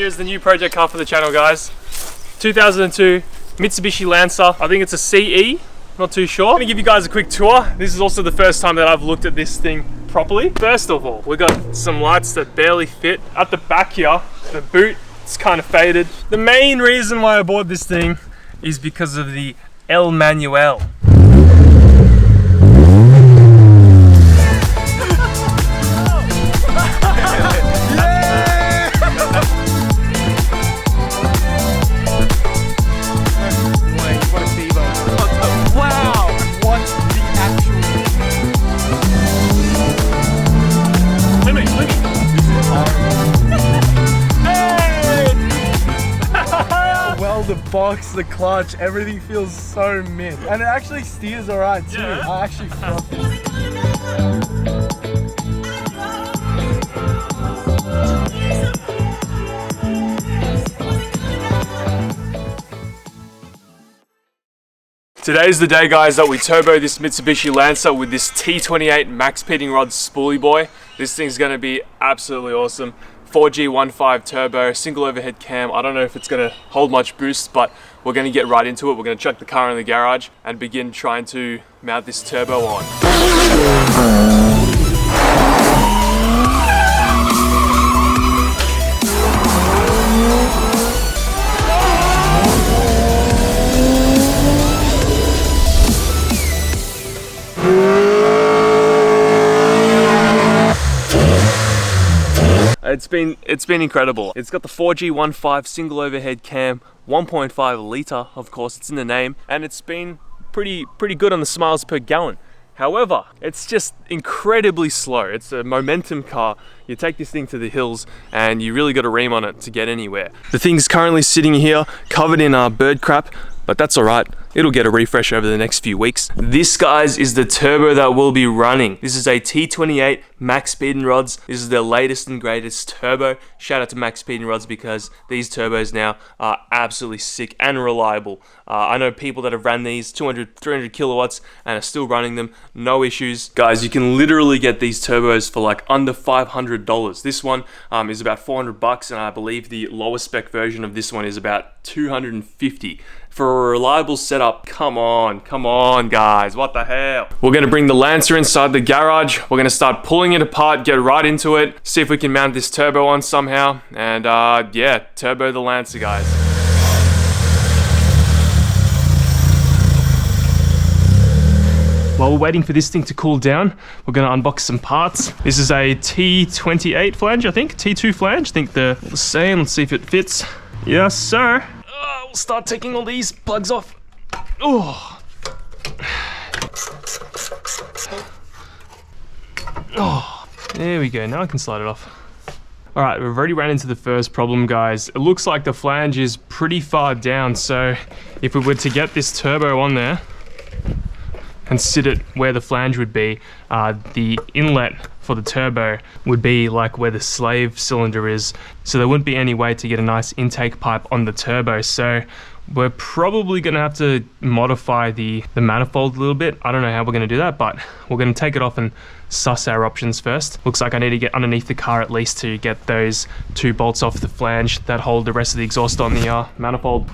Here's the new project car for the channel, guys. 2002 Mitsubishi Lancer. I think it's a CE, not too sure. I'm gonna give you guys a quick tour. This is also the first time that I've looked at this thing properly. First of all, we got some lights that barely fit. At the back here, the boot, it's kind of faded. The main reason why I bought this thing is because of the El Manuel. The box, the clutch, everything feels so mint. And it actually steers alright too. Yeah. I actually felt it. Today's the day, guys, that we turbo this Mitsubishi Lancer with this T28 max pitting rod spoolie boy. This thing's gonna be absolutely awesome. 4G15 turbo, single overhead cam. I don't know if it's gonna hold much boost, but we're gonna get right into it. We're gonna chuck the car in the garage and begin trying to mount this turbo on. It's been incredible. It's got the 4G15 single overhead cam, 1.5 litre, of course, it's in the name, and it's been pretty good on the miles per gallon. However, it's just incredibly slow. It's a momentum car. You take this thing to the hills and you really got to ream on it to get anywhere. The thing's currently sitting here covered in bird crap, but that's all right. It'll get a refresh over the next few weeks. This, guys, is the turbo that we'll be running. This is a T28 Max Speed & Rods. This is their latest and greatest turbo. Shout out to Max Speed & Rods because these turbos now are absolutely sick and reliable. I know people that have ran these 200, 300 kilowatts and are still running them, no issues. Guys, you can literally get these turbos for like under $500. This one is about 400 bucks, and I believe the lower spec version of this one is about 250. For a reliable setup, come on guys, what the hell? We're gonna bring the Lancer inside the garage. We're gonna start pulling it apart, get right into it, see if we can mount this turbo on somehow, and yeah, turbo the Lancer, guys. While we're waiting for this thing to cool down, we're gonna unbox some parts. This is a T28 flange, I think, T2 flange. I think they're the same. Let's see if it fits. Yes, sir. We'll start taking all these plugs off. Oh. Oh, there we go. Now I can slide it off. All right, we've already ran into the first problem, guys. It looks like the flange is pretty far down. So if we were to get this turbo on there and sit it where the flange would be, the inlet for the turbo would be like where the slave cylinder is. So there wouldn't be any way to get a nice intake pipe on the turbo. So we're probably gonna have to modify the manifold a little bit. I don't know how we're gonna do that, but we're gonna take it off and suss our options first. Looks like I need to get underneath the car at least to get those 2 bolts off the flange that hold the rest of the exhaust on the manifold.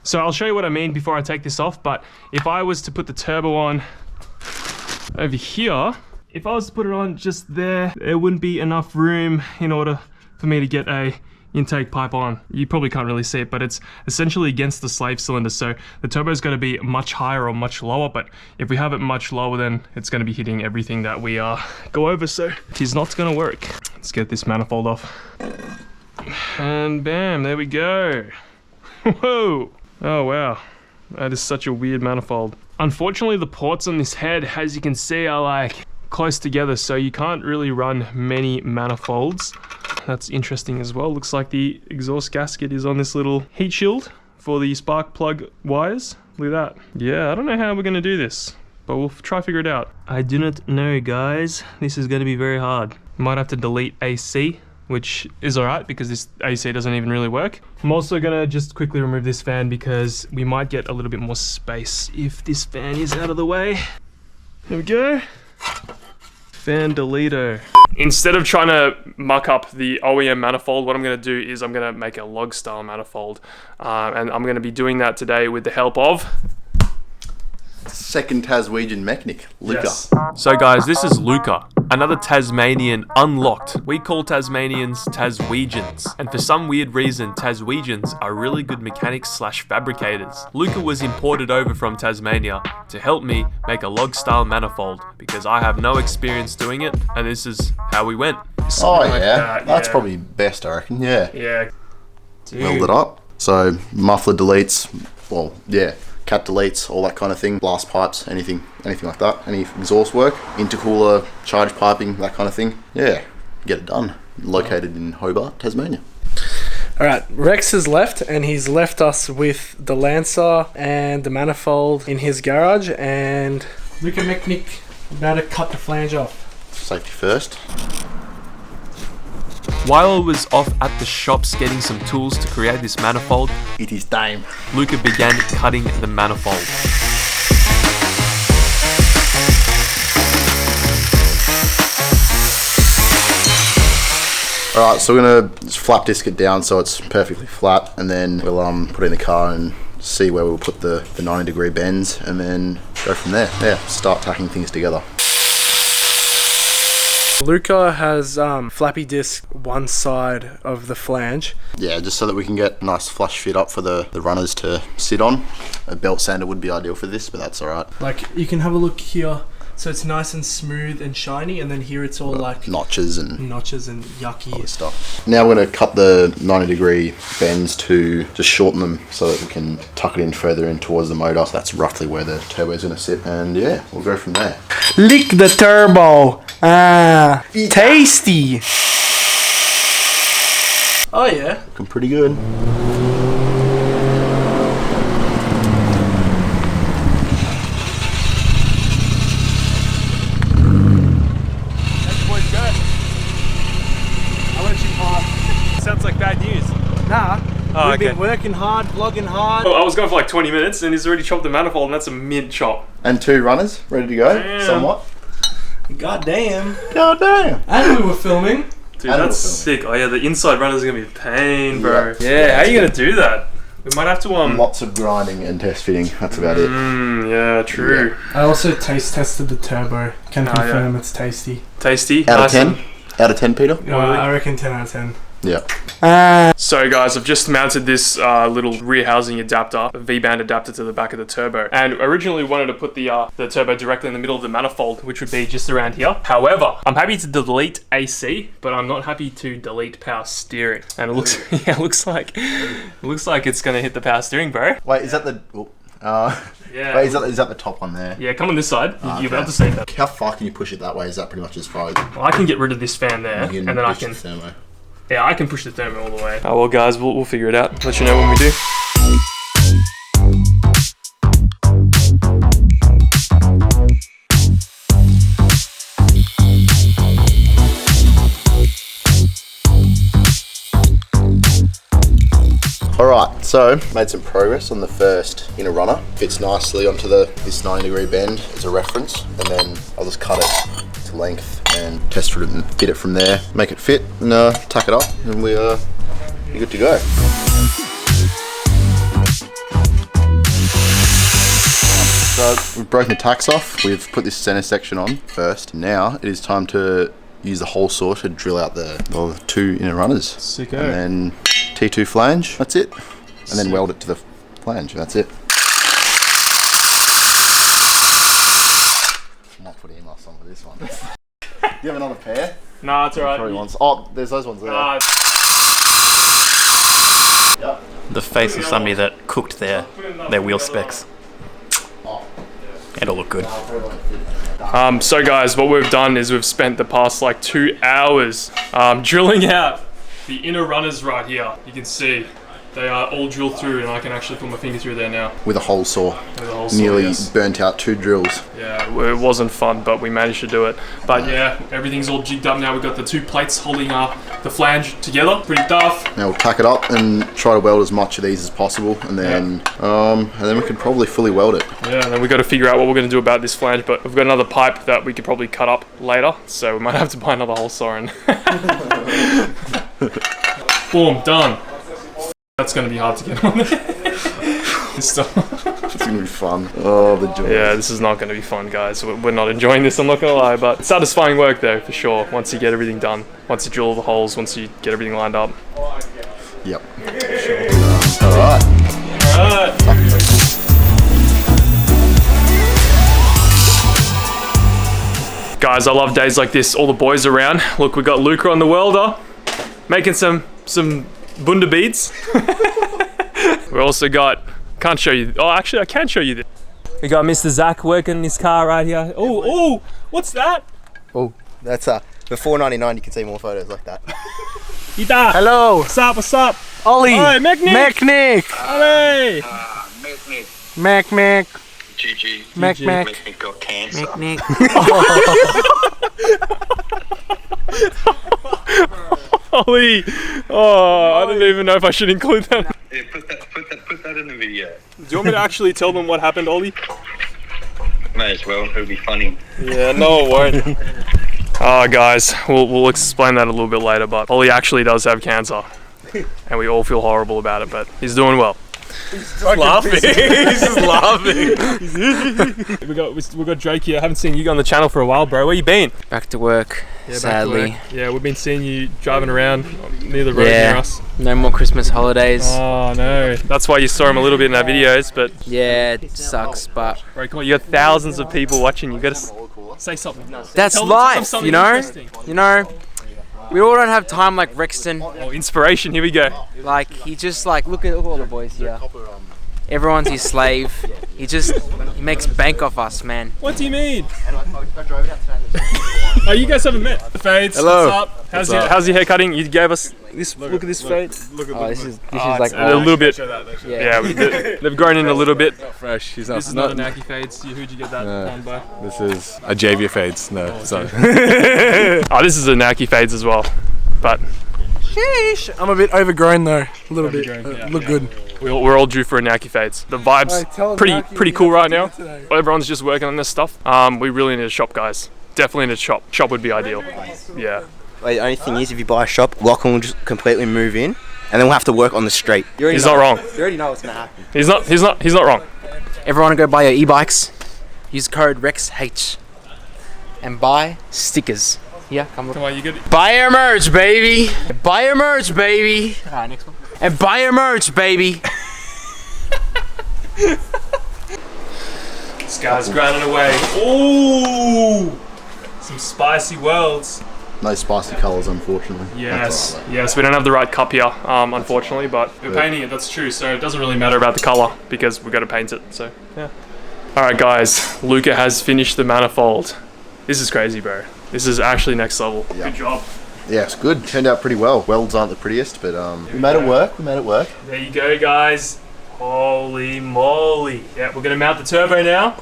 So I'll show you what I mean before I take this off, but if I was to put the turbo on over here, if I was to put it on just there, there wouldn't be enough room in order for me to get a intake pipe on. You probably can't really see it, but it's essentially against the slave cylinder, so the turbo's going to be much higher or much lower, but if we have it much lower, then it's going to be hitting everything that we go over, so it's not going to work. Let's get this manifold off. And bam, there we go. Whoa. Oh wow, that is such a weird manifold. Unfortunately, the ports on this head, as you can see, are like close together, so you can't really run many manifolds. That's interesting as well. Looks like the exhaust gasket is on this little heat shield for the spark plug wires. Look at that. Yeah, I don't know how we're gonna do this, but we'll try to figure it out. I do not know, guys. This is gonna be very hard. Might have to delete AC, which is alright because this AC doesn't even really work. I'm also gonna just quickly remove this fan because we might get a little bit more space if this fan is out of the way. There we go. Fan deleter. Instead of trying to muck up the OEM manifold, what I'm going to do is I'm going to make a log style manifold. And I'm going to be doing that today with the help of... Second Taswegian mechanic, Luca. Yes. So guys, this is Luca, another Tasmanian unlocked. We call Tasmanians Taswegians, and for some weird reason, Taswegians are really good mechanics slash fabricators. Luca was imported over from Tasmania to help me make a log style manifold because I have no experience doing it, and this is how we went. Oh yeah, that's probably best, I reckon. Yeah. Yeah. Dude. Weld it up. So muffler deletes, well, yeah. Cat deletes, all that kind of thing, blast pipes, anything like that, any exhaust work, intercooler, charge piping, that kind of thing. Yeah, get it done. Located in Hobart, Tasmania. Alright, Rex has left and he's left us with the Lancer and the manifold in his garage, and Luca Mechanic about to cut the flange off. Safety first. While I was off at the shops getting some tools to create this manifold, It is time. Luca began cutting the manifold. Alright, so we're gonna just flap disc it down so it's perfectly flat, and then we'll put it in the car and see where we'll put the 90-degree bends, and then go from there. Yeah, start tacking things together. Luca has flappy disc one side of the flange. Yeah, just so that we can get a nice flush fit up for the runners to sit on. A belt sander would be ideal for this, but that's alright. Like, you can have a look here, so it's nice and smooth and shiny, and then here it's all like notches and yucky stuff. Now we're going to cut the 90-degree bends to just shorten them so that we can tuck it in further in towards the motor. So that's roughly where the turbo is going to sit, and yeah, we'll go from there. Lick the turbo! Ah, tasty! Oh yeah. Looking pretty good. Sounds like bad news. Nah, Oh, we've been working hard, vlogging hard. Oh, I was going for like 20 minutes and he's already chopped the manifold, and that's a mint chop. And 2 runners ready to go. Damn. Somewhat. God damn. God damn. And we were filming. Dude, that's sick. Oh yeah, the inside runners are gonna be a pain, bro. Yeah. Yeah, how are you gonna do that? We might have to Lots of grinding and test fitting. That's about it. Yeah, true. I also taste tested the turbo. Can confirm it's tasty. Tasty. Out of 10? Out of 10, Peter? I reckon 10 out of 10. Yeah. So guys, I've just mounted this little rear housing adapter, a V-band adapter to the back of the turbo. And originally wanted to put the turbo directly in the middle of the manifold, which would be just around here. However, I'm happy to delete AC, but I'm not happy to delete power steering. And it looks, yeah, it looks like it's gonna hit the power steering, bro. Wait, is that the... Yeah. Wait, is that the top one there? Yeah, come on this side. Okay. You'll be able to see that. How far can you push it that way? Is that pretty much as far as... Well, I can get rid of this fan there, and then I can... Thermo. Yeah, I can push the thermo all the way. Oh well guys, we'll figure it out. Let you know when we do. Alright, so made some progress on the first inner runner. Fits nicely onto this 90-degree bend as a reference, and then I'll just cut it to length and test it and fit it from there. Make it fit and tack it up, and we're good to go. So we've broken the tacks off. We've put this center section on first. Now it is time to use the hole saw to drill out the 2 inner runners. Sicko. And then T2 flange, that's it. And then weld it to the flange, that's it. I might put EMS on with this one. Do you have another pair? Nah, it's alright. Probably ones. Oh, there's those ones there. Yep. The face of somebody that cooked their wheel specs. It'll look good. So guys, what we've done is we've spent the past like 2 hours drilling out the inner runners right here. You can see They are all drilled through, and I can actually put my finger through there now. With a hole saw. With a hole saw, Nearly yes. burnt out 2 drills. Yeah, it wasn't fun, but we managed to do it. But yeah, everything's all jigged up now. We've got the 2 plates holding the flange together. Pretty tough. Now we'll tack it up and try to weld as much of these as possible, and then we can probably fully weld it. Yeah, and then we've got to figure out what we're going to do about this flange, but we've got another pipe that we could probably cut up later, so we might have to buy another hole saw and... Boom, done. That's going to be hard to get on there. It's gonna be fun. Oh, the joy. Yeah, this is not going to be fun, guys. We're not enjoying this, I'm not going to lie, but it's satisfying work though, for sure, once you get everything done. Once you drill all the holes, once you get everything lined up. Yep. Sure. Alright. Alright. Guys, I love days like this. All the boys around. Look, we got Luca on the welder, making some bunda beads. We also got, can't show you, oh actually I can show you this. We got Mr. Zach working in his car right here. Oh, what's that? Oh, that's before 99 you can see more photos like that. Ida. Hello. What's up? Ollie. Hi, Mechnick. Mechnick. Mech. GG. Mech. Mechnick got cancer. Ollie. Oh, I don't even know if I should include that. Yeah, put that in the video. Do you want me to actually tell them what happened, Ollie? May as well, it'll be funny. Yeah, no it won't. Guys, we'll explain that a little bit later, but Ollie actually does have cancer. And we all feel horrible about it, but he's doing well. He's laughing. He's just laughing. we got Drake here. I haven't seen you on the channel for a while, bro. Where you been? Back to work, sadly. Back to work. Yeah, we've been seeing you driving around near the road near us. No more Christmas holidays. Oh no. That's why you saw him a little bit in our videos, but... Yeah, it sucks, but... Right, come on, you got thousands of people watching. You gotta say something. That's life, you know? You know? We all don't have time like Rexton. Oh, inspiration, here we go. Like, he just like, look at all the boys here. Everyone's his slave. He makes bank off us, man. What do you mean? Oh, you guys haven't met. Fades, hello. What's up? How's your hair cutting? You gave us this, look at this fade. This is like a little bit. Yeah, they've grown in a little bit. Fresh. This is not an Naki Fades. Who'd you get that done by? This is a Javia Fades. No, sorry. Oh, this is a Naki Fades as well. But Sheesh. I'm a bit overgrown though. A little bit. Look good. We're all due for a Naki Fades. The vibe's pretty cool right now. Everyone's just working on this stuff. We really need a shop, guys. Definitely need a shop. Shop would be ideal. Yeah. Wait, the only thing is, if you buy a shop, Lachlan will just completely move in, and then we'll have to work on the street. He's not wrong. You already know what's gonna happen. He's not wrong. Everyone go buy your e-bikes. Use code REXH and buy stickers. Yeah, come on, you get it. Buy your merch, baby. Buy your merch, baby. Alright, next one. And buy your merch, baby. This guy's grinding away. Ooh, some spicy welds. No spicy colours, unfortunately. Yes, yes, we don't have the right cup here, unfortunately, but we're painting it, that's true, so it doesn't really matter about the colour because we've got to paint it, so yeah. Alright guys, Luca has finished the manifold. This is crazy, bro. This is actually next level. Yep. Good job. Yeah, it's good. Turned out pretty well. Welds aren't the prettiest, but we made it work. There you go, guys. Holy moly. Yeah, we're going to mount the turbo now.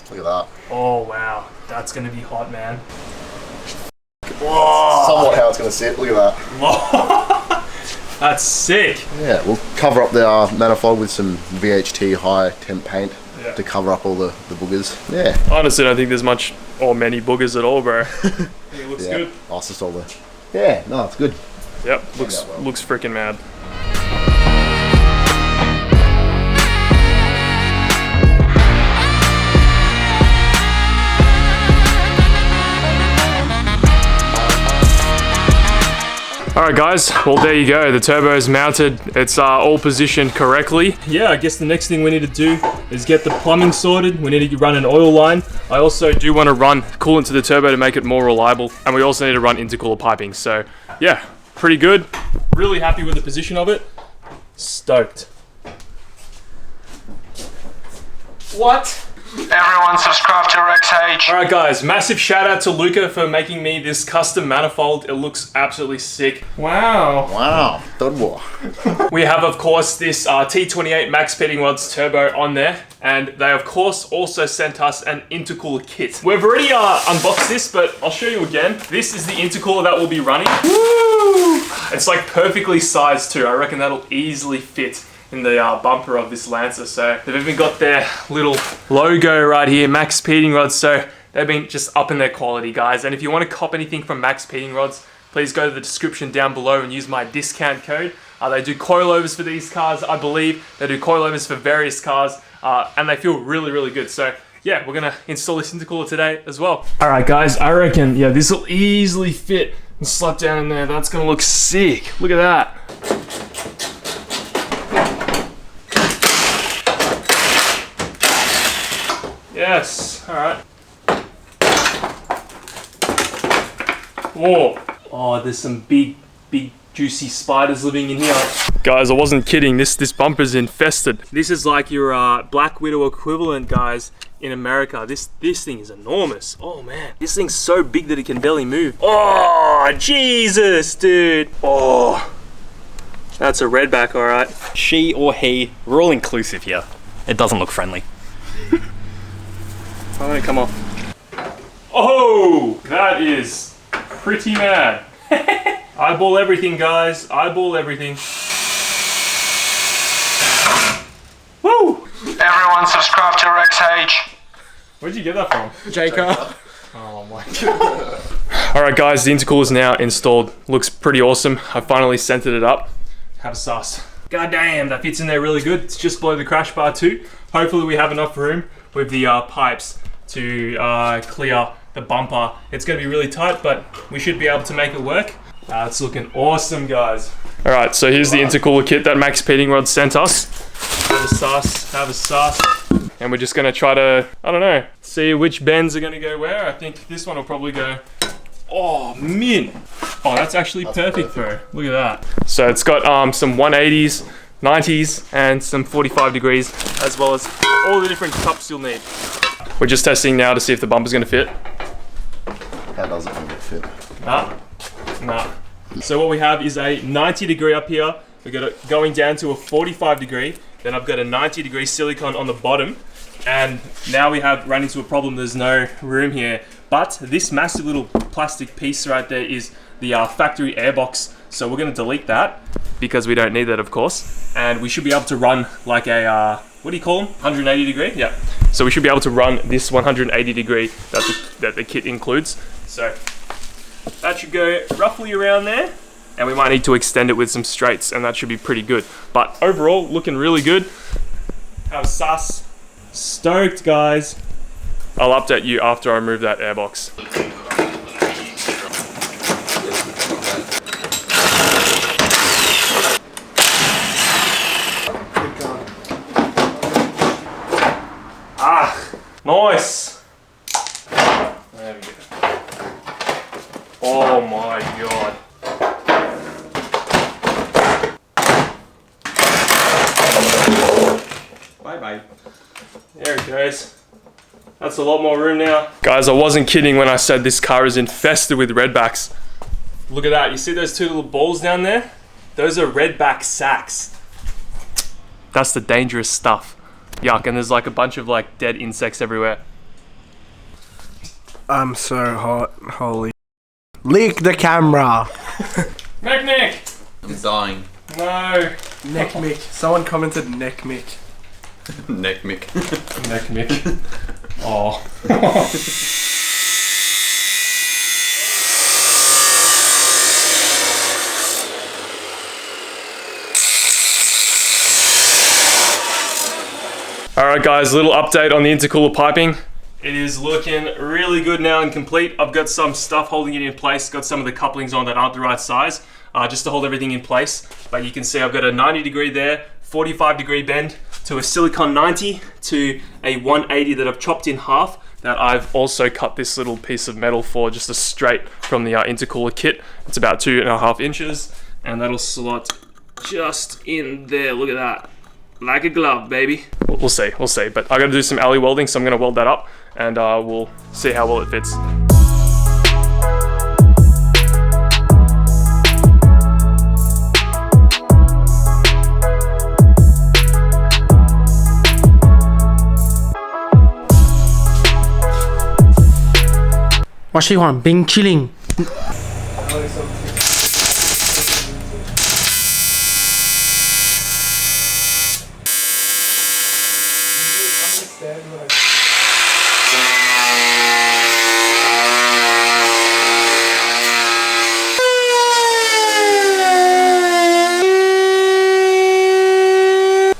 Look at that. Oh, wow. That's going to be hot, man. Whoa. Somewhat how it's going to sit. Look at that. That's sick. Yeah, we'll cover up the manifold with some VHT high temp paint to cover up all the boogers. Yeah. I honestly don't think there's much or many boogers at all, bro. It looks good. Oh, it's just all the... Yeah, no, it's good. Yep, looks freaking mad. Alright guys, well there you go, the turbo is mounted, it's all positioned correctly. Yeah, I guess the next thing we need to do is get the plumbing sorted. We need to run an oil line. I also do want to run coolant to the turbo to make it more reliable, and we also need to run intercooler piping. So yeah, pretty good. Really happy with the position of it. Stoked. What? Everyone subscribe to RexH. Alright guys, massive shout out to Luca for making me this custom manifold. It looks absolutely sick. Wow. Wow, Dodwa. We have of course this T28 Max Pitting Rods Turbo on there. And they of course also sent us an intercooler kit. We've already unboxed this, but I'll show you again. This is the intercooler that we'll be running. Woo! It's like perfectly sized too. I reckon that'll easily fit in the bumper of this Lancer. So they've even got their little logo right here, Max Pitting Rods. So they've been just upping their quality, guys. And if you want to cop anything from Max Pitting Rods, please go to the description down below and use my discount code. They do coilovers for these cars, I believe. They do coilovers for various cars, and they feel really, really good. So yeah, we're gonna install this intercooler today as well. All right, guys, I reckon, yeah, this will easily fit and slap down in there. That's gonna look sick. Look at that. Yes, all right. Whoa. Oh, there's some big juicy spiders living in here. Guys, I wasn't kidding. This bumper's infested. This is like your Black Widow equivalent, guys, in America. This thing is enormous. Oh man, this thing's so big that it can barely move. Oh, Jesus, dude. Oh, that's a redback, all right. She or he, we're all inclusive here. It doesn't look friendly. I'm gonna come off. Oh, that is pretty mad. Eyeball everything, guys. Eyeball everything. Woo! Everyone subscribe to RexH. Where'd you get that from? Jacob. Oh my god. Alright guys, the intercooler is now installed. Looks pretty awesome. I finally centered it up. Have a sus. God damn, that fits in there really good. It's just below the crash bar too. Hopefully we have enough room with the pipes to clear the bumper. It's going to be really tight, but we should be able to make it work. It's looking awesome, guys. All right, so here's the intercooler kit that Max Pitting Rods sent us. Have a sus. And we're just gonna try to, I don't know, see which bends are gonna go where. I think this one will probably go, oh, min. Oh, that's actually perfect, bro. Look at that. So it's got some 180s, 90s, and some 45 degrees, as well as all the different cups you'll need. We're just testing now to see if the bumper's gonna fit. How does it fit? Nah. So what we have is a 90 degree up here. We've got it going down to a 45 degree. Then I've got a 90 degree silicone on the bottom. And now we have run into a problem. There's no room here. But this massive little plastic piece right there is the factory airbox. So we're gonna delete that because we don't need that, of course. And we should be able to run like a, what do you call them? 180 degree? Yeah. So we should be able to run this 180 degree that the kit includes. So that should go roughly around there, and we might need to extend it with some straights, and that should be pretty good. But overall, looking really good. Have sus. Stoked, guys. I'll update you after I remove that airbox. Nice. There we go. Oh my god. Bye bye. There it goes. That's a lot more room now. Guys, I wasn't kidding when I said this car is infested with redbacks. Look at that. You see those two little balls down there? Those are redback sacks. That's the dangerous stuff. Yuck, and there's like a bunch of like dead insects everywhere. I'm so hot. Holy. Leak the camera. Neck. I'm dying. No. Neck Mick. Someone commented neck Mick. Neck Mick. Neck Mick. Oh. Alright guys, little update on the intercooler piping. It is looking really good now and complete. I've got some stuff holding it in place, got some of the couplings on that aren't the right size, just to hold everything in place. But you can see I've got a 90 degree there, 45 degree bend to a silicone 90 to a 180 that I've chopped in half, that I've also cut this little piece of metal for, just a straight from the intercooler kit. It's about 2.5 inches, and that'll slot just in there. Look at that. Like a glove, baby. we'll see, but I gotta do some alley welding, so I'm gonna weld that up, and we'll see how well it fits. What she want? Bing chilling.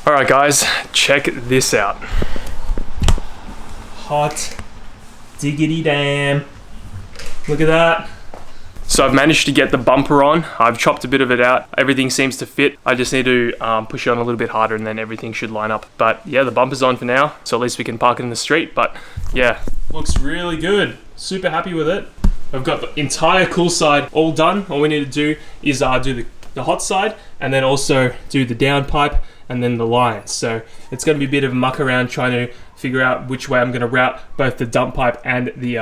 Alright guys, check this out. Hot diggity damn. Look at that. So I've managed to get the bumper on. I've chopped a bit of it out. Everything seems to fit. I just need to push it on a little bit harder and then everything should line up. But yeah, the bumper's on for now. So at least we can park it in the street. But yeah, looks really good. Super happy with it. I've got the entire cool side all done. All we need to do is do the hot side and then also do the down pipe and then the lines. So it's going to be a bit of a muck around trying to figure out which way I'm going to route both the dump pipe and the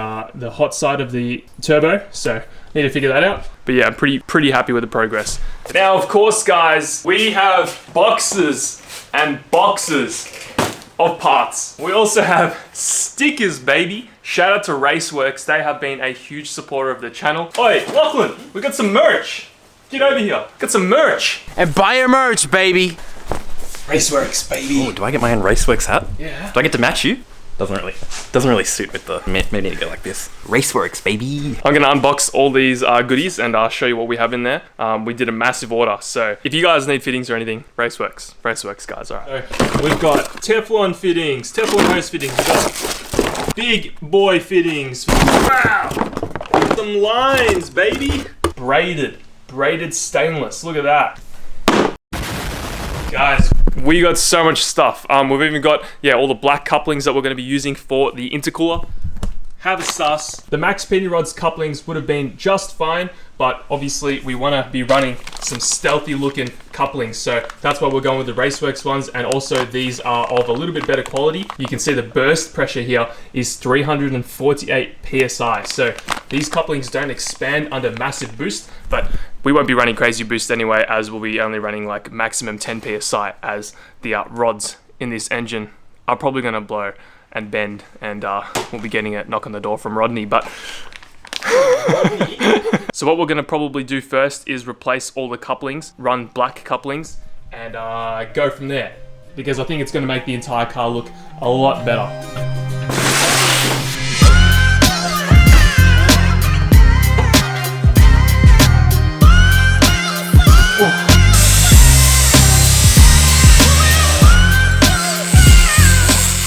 hot side of the turbo. So need to figure that out. But yeah, I'm pretty happy with the progress. Now, of course, guys, we have boxes and boxes of parts. We also have stickers, baby. Shout out to Raceworks. They have been a huge supporter of the channel. Oi, Lachlan, we got some merch. Get over here. Got some merch. And buy your merch, baby. Raceworks, baby. Oh, do I get my own Raceworks hat? Yeah. Do I get to match you? Doesn't really suit with the. Maybe need to go like this. Raceworks, baby. I'm gonna unbox all these goodies and I'll show you what we have in there. We did a massive order, so if you guys need fittings or anything, Raceworks, guys. All right. So we've got Teflon fittings, Teflon hose fittings. We've got big boy fittings. Wow! Some lines, baby. Braided stainless. Look at that. Guys, we got so much stuff. We've even got, all the black couplings that we're going to be using for the intercooler. Have a sus. The Max Penny Rods couplings would have been just fine, but obviously we want to be running some stealthy looking couplings. So that's why we're going with the Raceworks ones, and also these are of a little bit better quality. You can see the burst pressure here is 348 PSI. So these couplings don't expand under massive boost, but we won't be running crazy boost anyway, as we'll be only running like maximum 10 PSI, as the rods in this engine are probably going to blow and bend, and we'll be getting a knock on the door from Rodney. But so what we're going to probably do first is replace all the couplings, run black couplings, and go from there, because I think it's going to make the entire car look a lot better.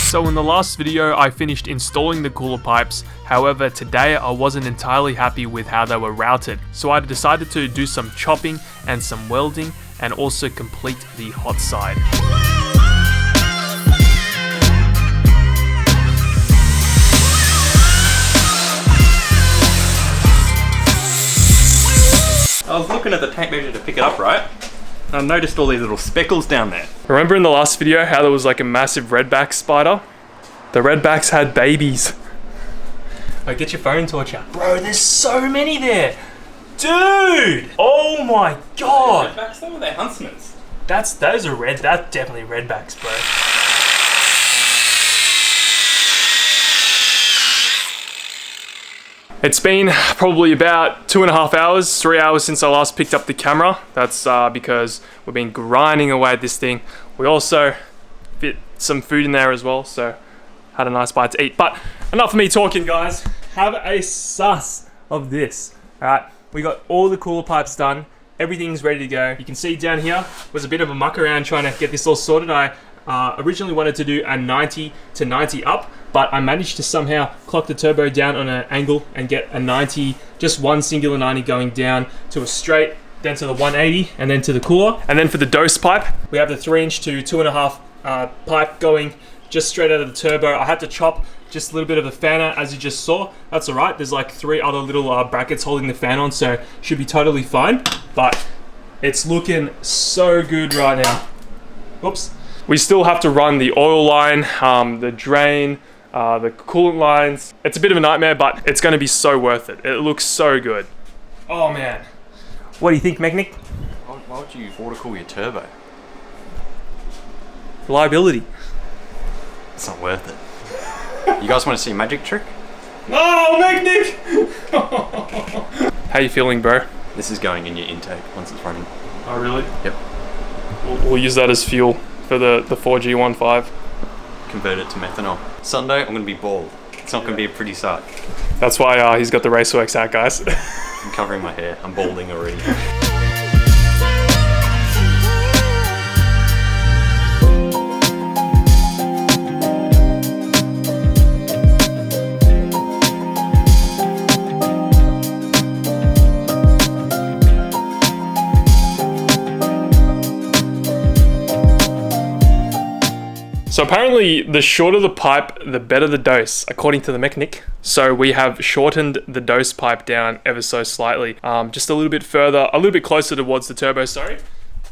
So in the last video, I finished installing the cooler pipes. However, today I wasn't entirely happy with how they were routed. So I decided to do some chopping and some welding, and also complete the hot side. I was looking at the tape measure to pick it up, right? I noticed all these little speckles down there. Remember in the last video how there was like a massive redback spider? The redbacks had babies. Oh, get your phone torch out. Bro, there's so many there. Dude! Oh my god! Redbacks though, or they're huntsmans? That's definitely redbacks, bro. It's been probably about 2.5 hours, 3 hours since I last picked up the camera. That's because we've been grinding away at this thing. We also fit some food in there as well, so had a nice bite to eat. But enough of me talking, guys. Have a sus of this. All right, we got all the cooler pipes done. Everything's ready to go. You can see down here was a bit of a muck around trying to get this all sorted. I originally wanted to do a 90 to 90 up, but I managed to somehow clock the turbo down on an angle and get a 90, just one singular 90 going down to a straight, then to the 180, and then to the cooler. And then for the dose pipe, we have the 3-inch to 2.5 pipe going just straight out of the turbo. I had to chop just a little bit of the fan out, as you just saw. That's all right. There's like 3 other little brackets holding the fan on, so should be totally fine. But it's looking so good right now. Whoops. We still have to run the oil line, the drain, the coolant lines. It's a bit of a nightmare, but it's going to be so worth it. It looks so good. Oh man. What do you think, Mechanic? Why would you water cool your turbo? Reliability. It's not worth it. You guys want to see a magic trick? Oh, Mechanic! How you feeling, bro? This is going in your intake once it's running. Oh, really? Yep. We'll use that as fuel for the 4G15. Convert it to methanol. Sunday, I'm going to be bald. It's not going to be a pretty sight. That's why he's got the Raceworks hat, guys. I'm covering my hair. I'm balding already. So apparently the shorter the pipe, the better the dose, according to the mechanic. So we have shortened the dose pipe down ever so slightly, just a little bit further, a little bit closer towards the turbo, sorry.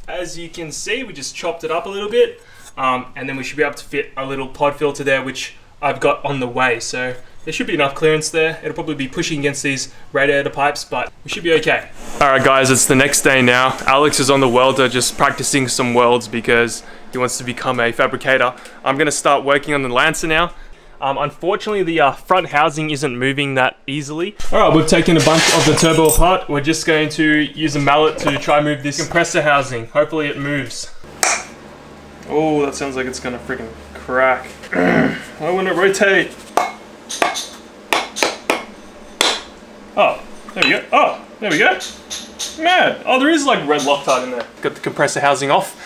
As you can see, we just chopped it up a little bit, and then we should be able to fit a little pod filter there, which I've got on the way. So there should be enough clearance there. It'll probably be pushing against these radiator pipes, but we should be okay. All right, guys, it's the next day now. Alex is on the welder just practicing some welds because he wants to become a fabricator. I'm gonna start working on the Lancer now. Unfortunately, the front housing isn't moving that easily. All right, we've taken a bunch of the turbo apart. We're just going to use a mallet to try and move this compressor housing. Hopefully it moves. Oh, that sounds like it's gonna freaking crack. Why wouldn't it rotate? Oh, there we go. Oh, there we go. Mad. Oh, there is like red Loctite in there. Got the compressor housing off,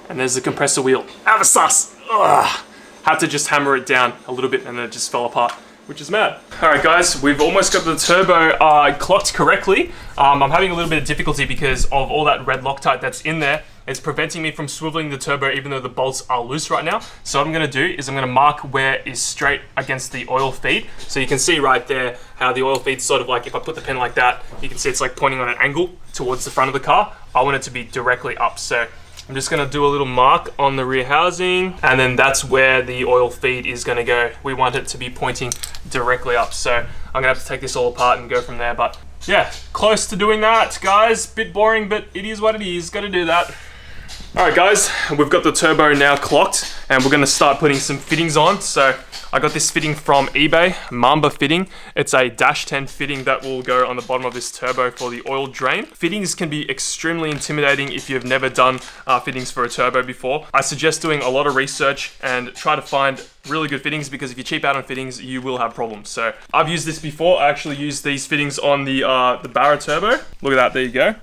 and there's the compressor wheel. Have a sus. Ugh. Had to just hammer it down a little bit, and then it just fell apart, which is mad. All right, guys, we've almost got the turbo clocked correctly. I'm having a little bit of difficulty because of all that red Loctite that's in there. It's preventing me from swiveling the turbo even though the bolts are loose right now. So what I'm gonna do is I'm gonna mark where is straight against the oil feed. So you can see right there how the oil feed's sort of like, if I put the pen like that, you can see it's like pointing on an angle towards the front of the car. I want it to be directly up. So I'm just gonna do a little mark on the rear housing, and then that's where the oil feed is gonna go. We want it to be pointing directly up. So I'm gonna have to take this all apart and go from there. But yeah, close to doing that, guys. Bit boring, but it is what it is. Gotta do that. All right, guys, we've got the turbo now clocked, and we're gonna start putting some fittings on. So I got this fitting from eBay, Mamba fitting. It's a -10 fitting that will go on the bottom of this turbo for the oil drain. Fittings can be extremely intimidating if you've never done fittings for a turbo before. I suggest doing a lot of research and try to find really good fittings, because if you cheap out on fittings, you will have problems. So I've used this before. I actually used these fittings on the Barra turbo. Look at that, there you go.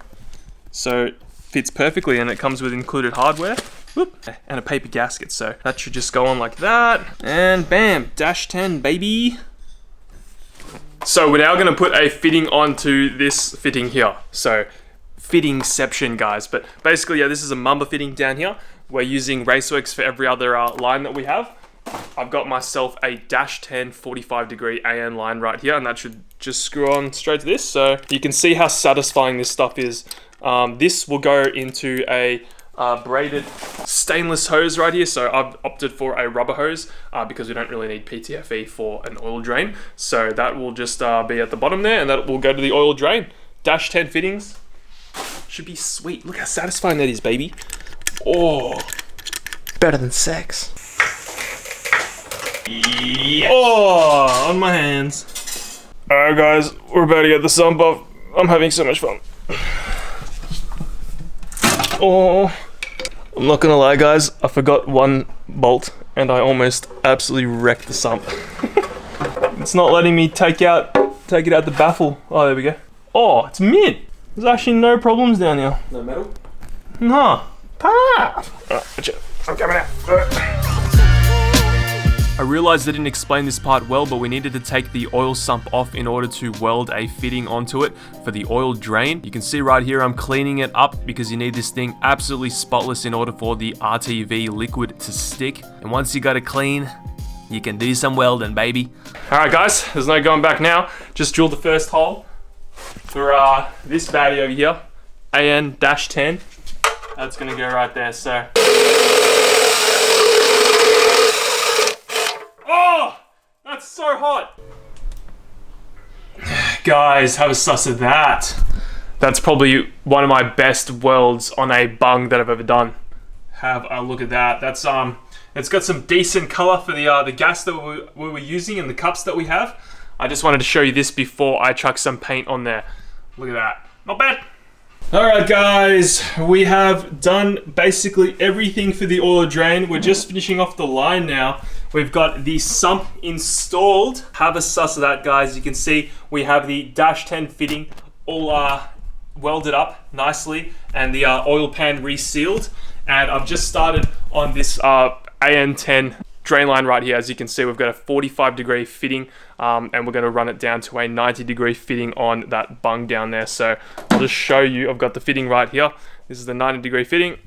So fits perfectly, and it comes with included hardware. Whoop, and a paper gasket, so that should just go on like that, and bam, -10 baby. So we're now going to put a fitting onto this fitting here. So fittingception, guys. But basically, yeah, this is a Mamba fitting down here. We're using Raceworks for every other line that we have. I've got myself a -10 45-degree AN line right here, and that should just screw on straight to this. So you can see how satisfying this stuff is. This will go into a braided stainless hose right here. So I've opted for a rubber hose because we don't really need PTFE for an oil drain. So that will just be at the bottom there, and that will go to the oil drain. -10 fittings should be sweet. Look how satisfying that is, baby. Oh, Better than sex. yeah. Oh, on my hands. All right, guys, we're about to get the sump off. I'm having so much fun. Oh, I'm not gonna lie, guys, I forgot one bolt and I almost absolutely wrecked the sump. It's not letting me take it out the baffle. Oh, there we go. Oh, it's mint. There's actually no problems down here. No metal? No. Alright, gotcha. I'm coming out. I realized I didn't explain this part well, but we needed to take the oil sump off in order to weld a fitting onto it for the oil drain. You can see right here I'm cleaning it up because you need this thing absolutely spotless in order for the RTV liquid to stick. And once you got it clean, you can do some welding, baby. Alright guys, there's no going back now. Just drilled the first hole for this baddie over here, AN-10. That's gonna go right there, so. hot. Guys, have a suss of that. That's probably one of my best welds on a bung that I've ever done. Have a look at that. That's it's got some decent color for the gas that we were using and the cups that we have. I just wanted to show you this before I chuck some paint on there. Look at that. Not bad. Alright guys, we have done basically everything for the oil drain. We're just finishing off the line now. We've got the sump installed. Have a suss of that, guys. You can see we have the dash 10 fitting all welded up nicely and the oil pan resealed. And I've just started on this AN10 drain line right here. As you can see, we've got a 45-degree fitting and we're going to run it down to a 90-degree fitting on that bung down there. So I'll just show you. I've got the fitting right here. This is the 90-degree fitting.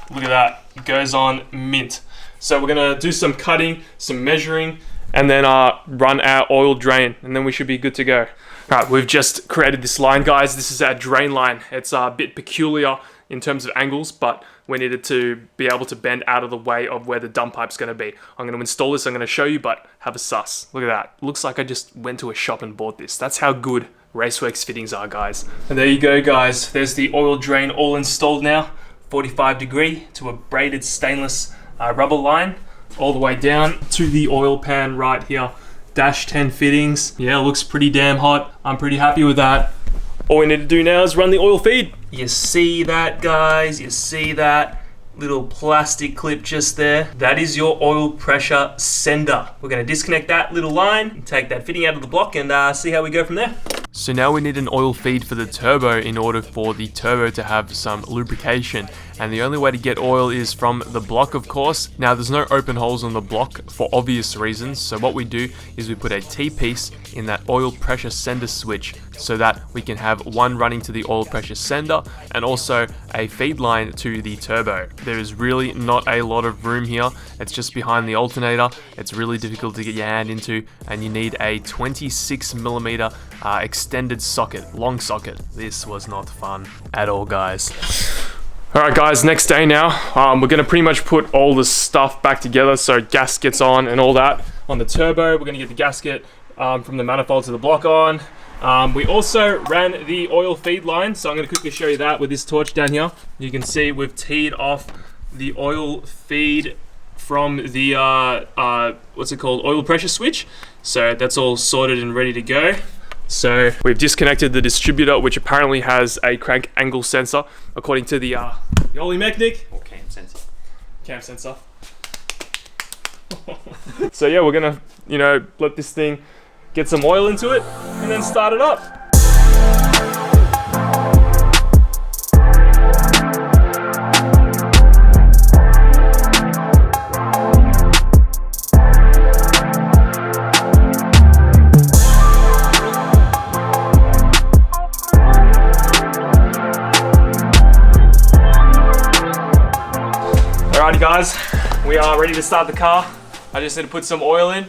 Look at that. It goes on mint. So we're going to do some cutting, some measuring, and then run our oil drain, and then we should be good to go. All right, we've just created this line, guys. This is our drain line. It's a bit peculiar in terms of angles, but we needed to be able to bend out of the way of where the dump pipe's going to be. I'm going to install this. I'm going to show you, but have a suss. Look at that. Looks like I just went to a shop and bought this. That's how good Raceworks fittings are, guys. And there you go, guys. There's the oil drain all installed now. 45-degree to a braided stainless rubber line all the way down to the oil pan right here. Dash 10 fittings. Yeah, looks pretty damn hot. I'm pretty happy with that. All we need to do now is run the oil feed. You see that, guys? You see that little plastic clip just there? That is your oil pressure sender. We're going to disconnect that little line, take that fitting out of the block, and see how we go from there. So now we need an oil feed for the turbo in order for the turbo to have some lubrication. And the only way to get oil is from the block, of course. Now there's no open holes on the block for obvious reasons. So what we do is we put a T-piece in that oil pressure sender switch so that we can have one running to the oil pressure sender and also a feed line to the turbo. There is really not a lot of room here. It's just behind the alternator. It's really difficult to get your hand into, and you need a 26mm extended socket, long socket. This was not fun at all, guys. Alright guys, next day now. We're going to pretty much put all the stuff back together, so gaskets on and all that on the turbo. We're going to get the gasket from the manifold to the block on. We also ran the oil feed line, so I'm going to quickly show you that with this torch down here. You can see we've teed off the oil feed from the oil pressure switch. So that's all sorted and ready to go. So we've disconnected the distributor, which apparently has a crank angle sensor, according to the Oli mechanic. Or cam sensor. Cam sensor. So yeah, we're gonna, let this thing get some oil into it and then start it up. Alrighty guys, we are ready to start the car. I just need to put some oil in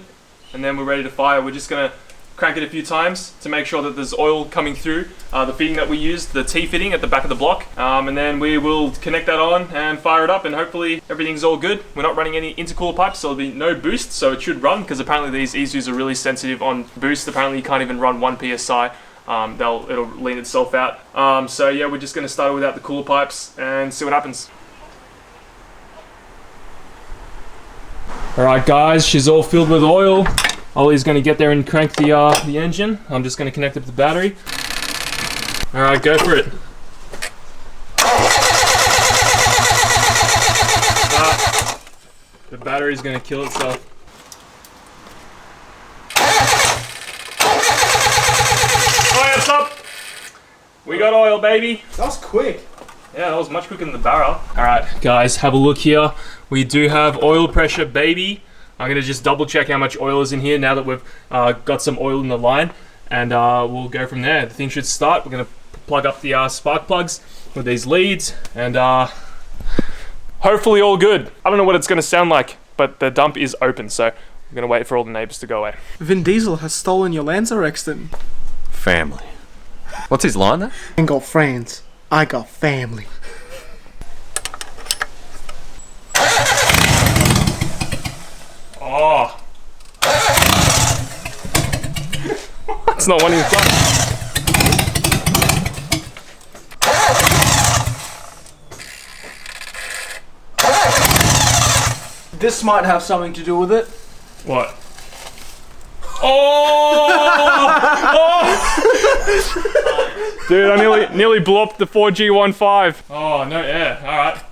and then we're ready to fire. We're just gonna crank it a few times to make sure that there's oil coming through the fitting that we used, the T fitting at the back of the block. And then we will connect that on and fire it up, and hopefully everything's all good. We're not running any intercooler pipes, so there'll be no boost, so it should run, because apparently these EZUs are really sensitive on boost. Apparently you can't even run 1 PSI. It'll lean itself out. So yeah, we're just gonna start it without the cooler pipes and see what happens. Alright guys, she's all filled with oil. Ollie's going to get there and crank the engine. I'm just going to connect up the battery. Alright, go for it. The battery's going to kill itself. Alright, what's up? We got oil, baby. That was quick. Yeah, that was much quicker than the barrel. Alright, guys, have a look here. We do have oil pressure, baby. I'm going to just double check how much oil is in here now that we've got some oil in the line. And we'll go from there. The thing should start. We're going to plug up the spark plugs with these leads. And hopefully all good. I don't know what it's going to sound like, but the dump is open. So I'm going to wait for all the neighbors to go away. Vin Diesel has stolen your Lancer, Rexton. Family. What's his line there? I ain't got friends. I got family. Oh. it's not wanting to fly. This might have something to do with it. What? Oh! Oh! Dude, I nearly blew up the 4G15. Oh, no air. Alright.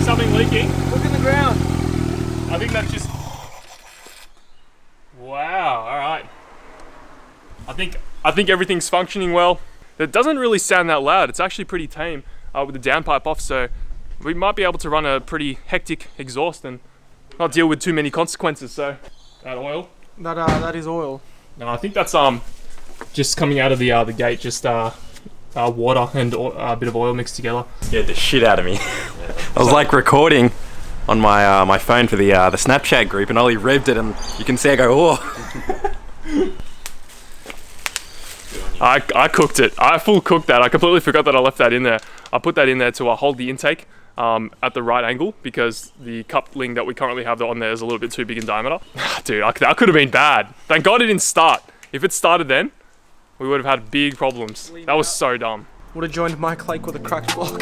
Something leaking. Look at the ground. I think that's just... Wow, alright. I think everything's functioning well. It doesn't really sound that loud. It's actually pretty tame with the downpipe off, so we might be able to run a pretty hectic exhaust and not deal with too many consequences. So, that oil? That is oil. No, I think that's just coming out of the gate, just water and a bit of oil mixed together. Scared the shit out of me. I was like recording on my my phone for the Snapchat group, and Ollie revved it, and you can see I go, oh. I cooked it. I full cooked that. I completely forgot that I left that in there. I put that in there to hold the intake at the right angle, because the coupling that we currently have on there is a little bit too big in diameter. Dude, that could have been bad. Thank God it didn't start. If it started then, we would have had big problems. That was so dumb. Would have joined Mike Lake with a cracked block.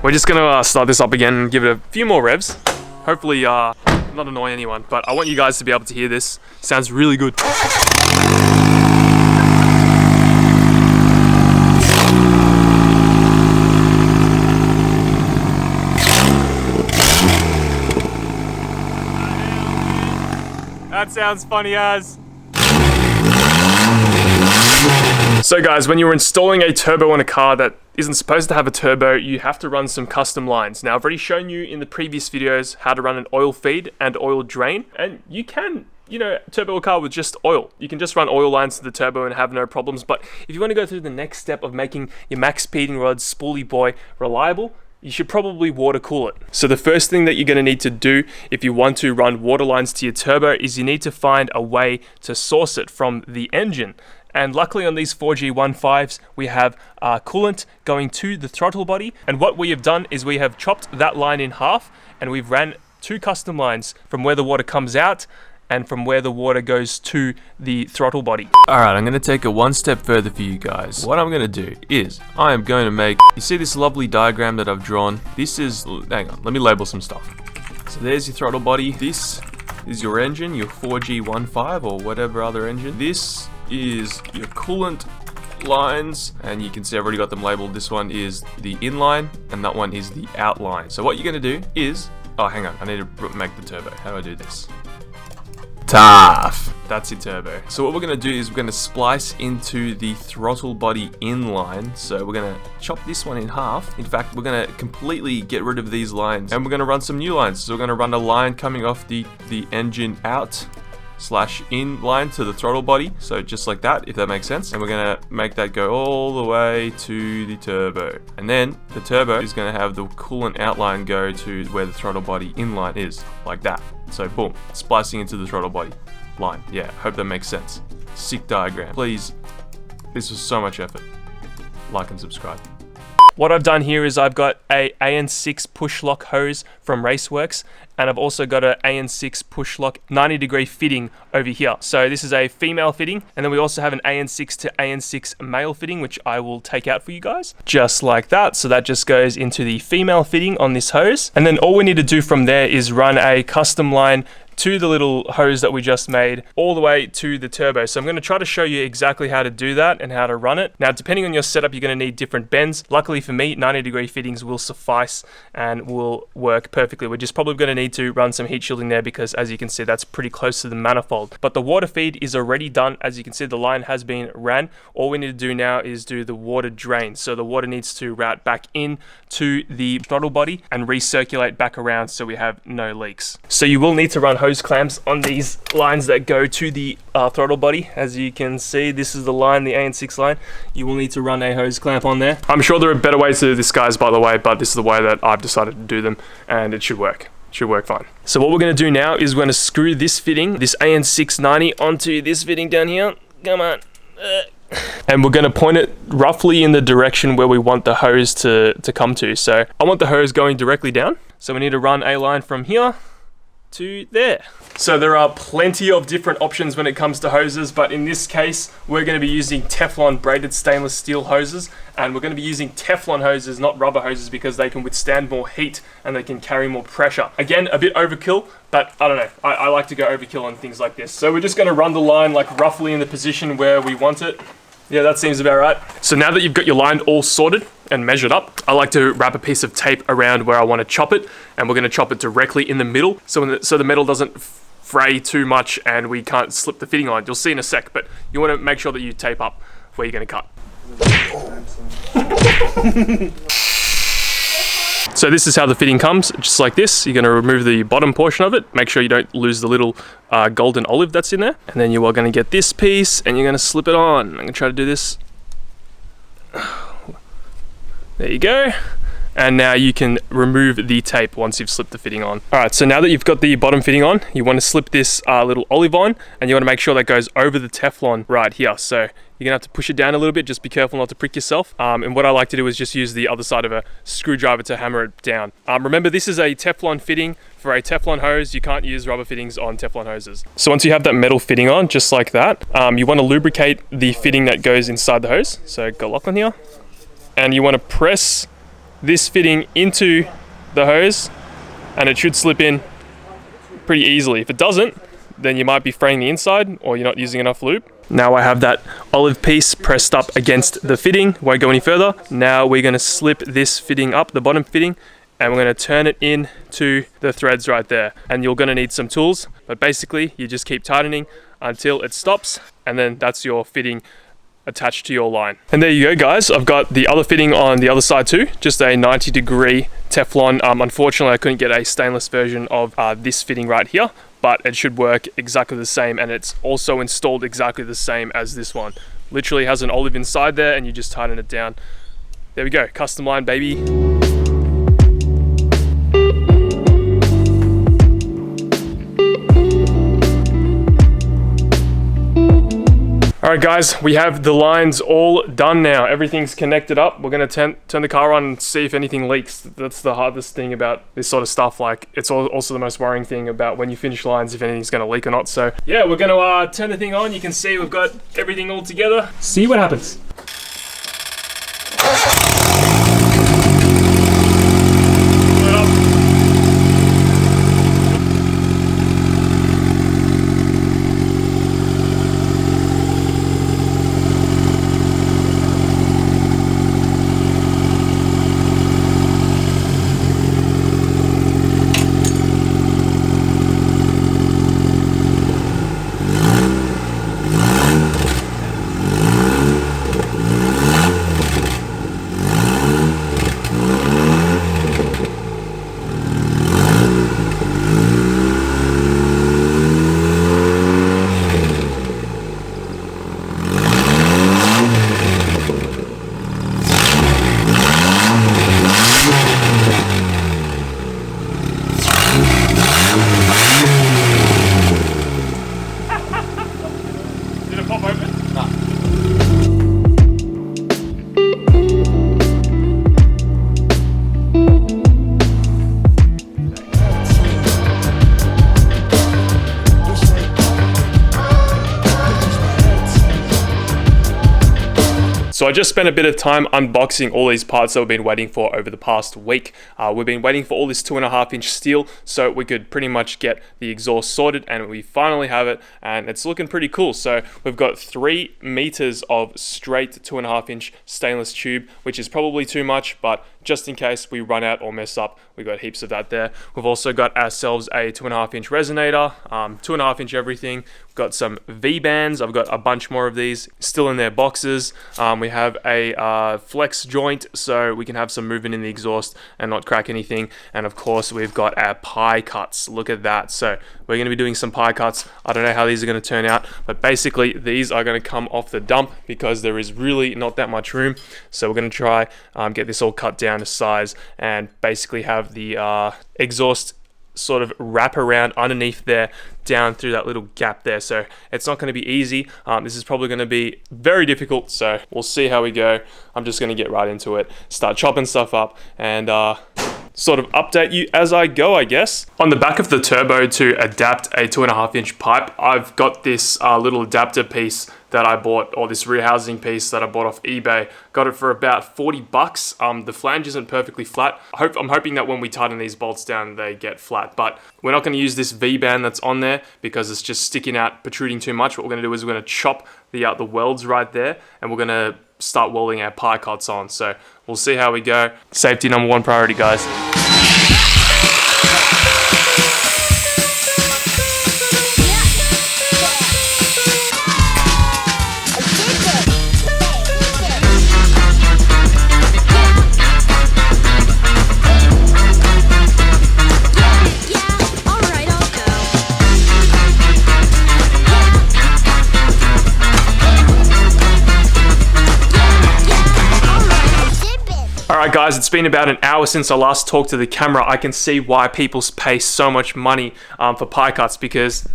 We're just gonna start this up again and give it a few more revs. Hopefully not annoy anyone, but I want you guys to be able to hear this. Sounds really good. That sounds funny as. So guys, when you're installing a turbo on a car that isn't supposed to have a turbo, you have to run some custom lines. Now I've already shown you in the previous videos how to run an oil feed and oil drain, and you can, turbo a car with just oil. You can just run oil lines to the turbo and have no problems, but if you want to go through the next step of making your max speeding rod spoolie boy reliable, you should probably water cool it. So the first thing that you're going to need to do if you want to run water lines to your turbo is you need to find a way to source it from the engine. And luckily on these 4G15s, we have coolant going to the throttle body. And what we have done is we have chopped that line in half, and we've ran two custom lines from where the water comes out and from where the water goes to the throttle body. Alright, I'm going to take it one step further for you guys. What I'm going to do is, I am going to make, you see this lovely diagram that I've drawn? This is, hang on, let me label some stuff. So there's your throttle body. This is your engine, your 4G15 or whatever other engine. This is your coolant lines, and you can see I've already got them labeled. This one is the inline, and that one is the outline. So what you're going to do is, oh hang on, I need to make the turbo. How do I do this? Tough. That's your turbo. So what we're going to do is we're going to splice into the throttle body inline. So we're going to chop this one in half. In fact, we're going to completely get rid of these lines, and we're going to run some new lines. So we're going to run a line coming off the engine out / in line to the throttle body, so just like that, if that makes sense. And we're gonna make that go all the way to the turbo, and then the turbo is gonna have the coolant outline go to where the throttle body inline is, like that. So boom, splicing into the throttle body line. Yeah, hope that makes sense. Sick diagram. Please, this was so much effort. Like and subscribe. What I've done here is I've got a AN6 push lock hose from Raceworks, and I've also got a AN6 push lock 90-degree fitting over here. So this is a female fitting, and then we also have an AN6 to AN6 male fitting, which I will take out for you guys, just like that. So that just goes into the female fitting on this hose, and then all we need to do from there is run a custom line to the little hose that we just made all the way to the turbo. So I'm going to try to show you exactly how to do that and how to run it. Now, depending on your setup, you're going to need different bends. Luckily for me, 90-degree fittings will suffice and will work perfectly. We're just probably going to need to run some heat shielding there because, as you can see, that's pretty close to the manifold. But the water feed is already done. As you can see, the line has been ran. All we need to do now is do the water drain. So the water needs to route back in to the throttle body and recirculate back around so we have no leaks. So you will need to run hose clamps on these lines that go to the throttle body. As you can see, this is the line, the AN6 line. You will need to run a hose clamp on there. I'm sure there are better ways to do this, guys, by the way, but this is the way that I've decided to do them, and it should work. Should work fine. So what we're going to do now is we're going to screw this fitting, this AN690, onto this fitting down here. Come on. And we're going to point it roughly in the direction where we want the hose to come to. So I want the hose going directly down. So we need to run a line from here to there. So there are plenty of different options when it comes to hoses, but in this case, we're going to be using Teflon braided stainless steel hoses, and we're going to be using Teflon hoses, not rubber hoses, because they can withstand more heat and they can carry more pressure. Again, a bit overkill, but I don't know. I like to go overkill on things like this. So we're just going to run the line like roughly in the position where we want it. Yeah, that seems about right. So now that you've got your line all sorted and measured up, I like to wrap a piece of tape around where I want to chop it, and we're going to chop it directly in the middle so the metal doesn't fray too much and we can't slip the fitting on. You'll see in a sec, but you want to make sure that you tape up where you're going to cut. So this is how the fitting comes, just like this. You're going to remove the bottom portion of it. Make sure you don't lose the little golden olive that's in there. And then you are going to get this piece and you're going to slip it on. I'm going to try to do this. There you go. And now you can remove the tape once you've slipped the fitting on. All right, so now that you've got the bottom fitting on, you want to slip this little olive on, and you want to make sure that goes over the Teflon right here. So you're gonna have to push it down a little bit. Just be careful not to prick yourself. And what I like to do is just use the other side of a screwdriver to hammer it down. Remember, this is a Teflon fitting for a Teflon hose. You can't use rubber fittings on Teflon hoses. So once you have that metal fitting on, just like that, you want to lubricate the fitting that goes inside the hose. So go lock on here, and you want to press this fitting into the hose, and it should slip in pretty easily. If it doesn't, then you might be fraying the inside or you're not using enough lube. Now I have that olive piece pressed up against the fitting, won't go any further. Now we're going to slip this fitting up, the bottom fitting, and we're going to turn it in to the threads right there. And you're going to need some tools, but basically you just keep tightening until it stops, and then that's your fitting attached to your line. And there you go, guys. I've got the other fitting on the other side too, just a 90-degree Teflon. Unfortunately, I couldn't get a stainless version of this fitting right here, but it should work exactly the same, and it's also installed exactly the same as this one. Literally has an olive inside there, and you just tighten it down. There we go, custom line, baby. All right, guys, we have the lines all done now. Everything's connected up. We're gonna turn the car on and see if anything leaks. That's the hardest thing about this sort of stuff. Like, it's also the most worrying thing about when you finish lines, if anything's gonna leak or not. So yeah, we're gonna turn the thing on. You can see we've got everything all together. See what happens. So I just spent a bit of time unboxing all these parts that we've been waiting for over the past week. We've been waiting for all this 2.5-inch steel so we could pretty much get the exhaust sorted, and we finally have it, and it's looking pretty cool. So we've got 3 meters of straight 2.5-inch stainless tube, which is probably too much, but just in case we run out or mess up, we've got heaps of that there. We've also got ourselves a 2.5-inch resonator, 2.5-inch everything. We've got some V-bands. I've got a bunch more of these still in their boxes. We have a flex joint so we can have some movement in the exhaust and not crack anything. And of course, we've got our pie cuts. Look at that. So we're going to be doing some pie cuts. I don't know how these are going to turn out, but basically these are going to come off the dump because there is really not that much room. So we're going to try get this all cut down to size and basically have the exhaust sort of wrap around underneath there down through that little gap there. So it's not going to be easy. This is probably going to be very difficult, so we'll see how we go. I'm just going to get right into it, start chopping stuff up, and sort of update you as I go, I guess. On the back of the turbo to adapt a 2.5-inch pipe, I've got this little adapter piece that I bought, or this rear housing piece that I bought off eBay. Got it for about 40 bucks. The flange isn't perfectly flat. I'm hoping that when we tighten these bolts down, they get flat, but we're not going to use this V-band that's on there because it's just sticking out, protruding too much. What we're going to do is we're going to chop the welds right there, and we're going to start welding our pie cuts on. So we'll see how we go. Safety #1 priority, guys. Alright guys, it's been about an hour since I last talked to the camera. I can see why people pay so much money for pie cuts, because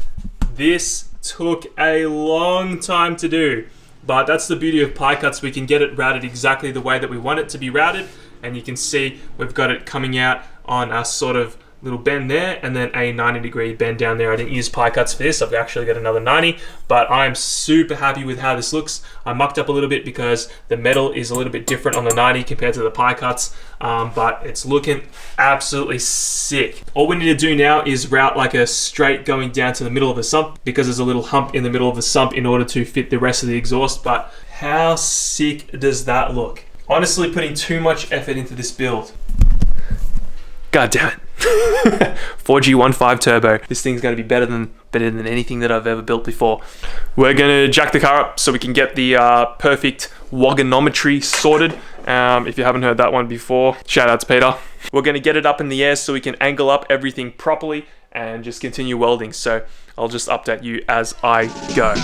this took a long time to do. But that's the beauty of pie cuts. We can get it routed exactly the way that we want it to be routed, and you can see we've got it coming out on a sort of little bend there, and then a 90-degree bend down there. I didn't use pie cuts for this. I've actually got another 90, but I'm super happy with how this looks. I mucked up a little bit because the metal is a little bit different on the 90 compared to the pie cuts, but it's looking absolutely sick. All we need to do now is route like a straight going down to the middle of the sump, because there's a little hump in the middle of the sump in order to fit the rest of the exhaust. But how sick does that look? Honestly, putting too much effort into this build. God damn it. 4G15 turbo. This thing's going to be better than anything that I've ever built before. We're going to jack the car up so we can get the perfect waggonometry sorted. If you haven't heard that one before, shout out to Peter. We're going to get it up in the air so we can angle up everything properly and just continue welding. So I'll just update you as I go.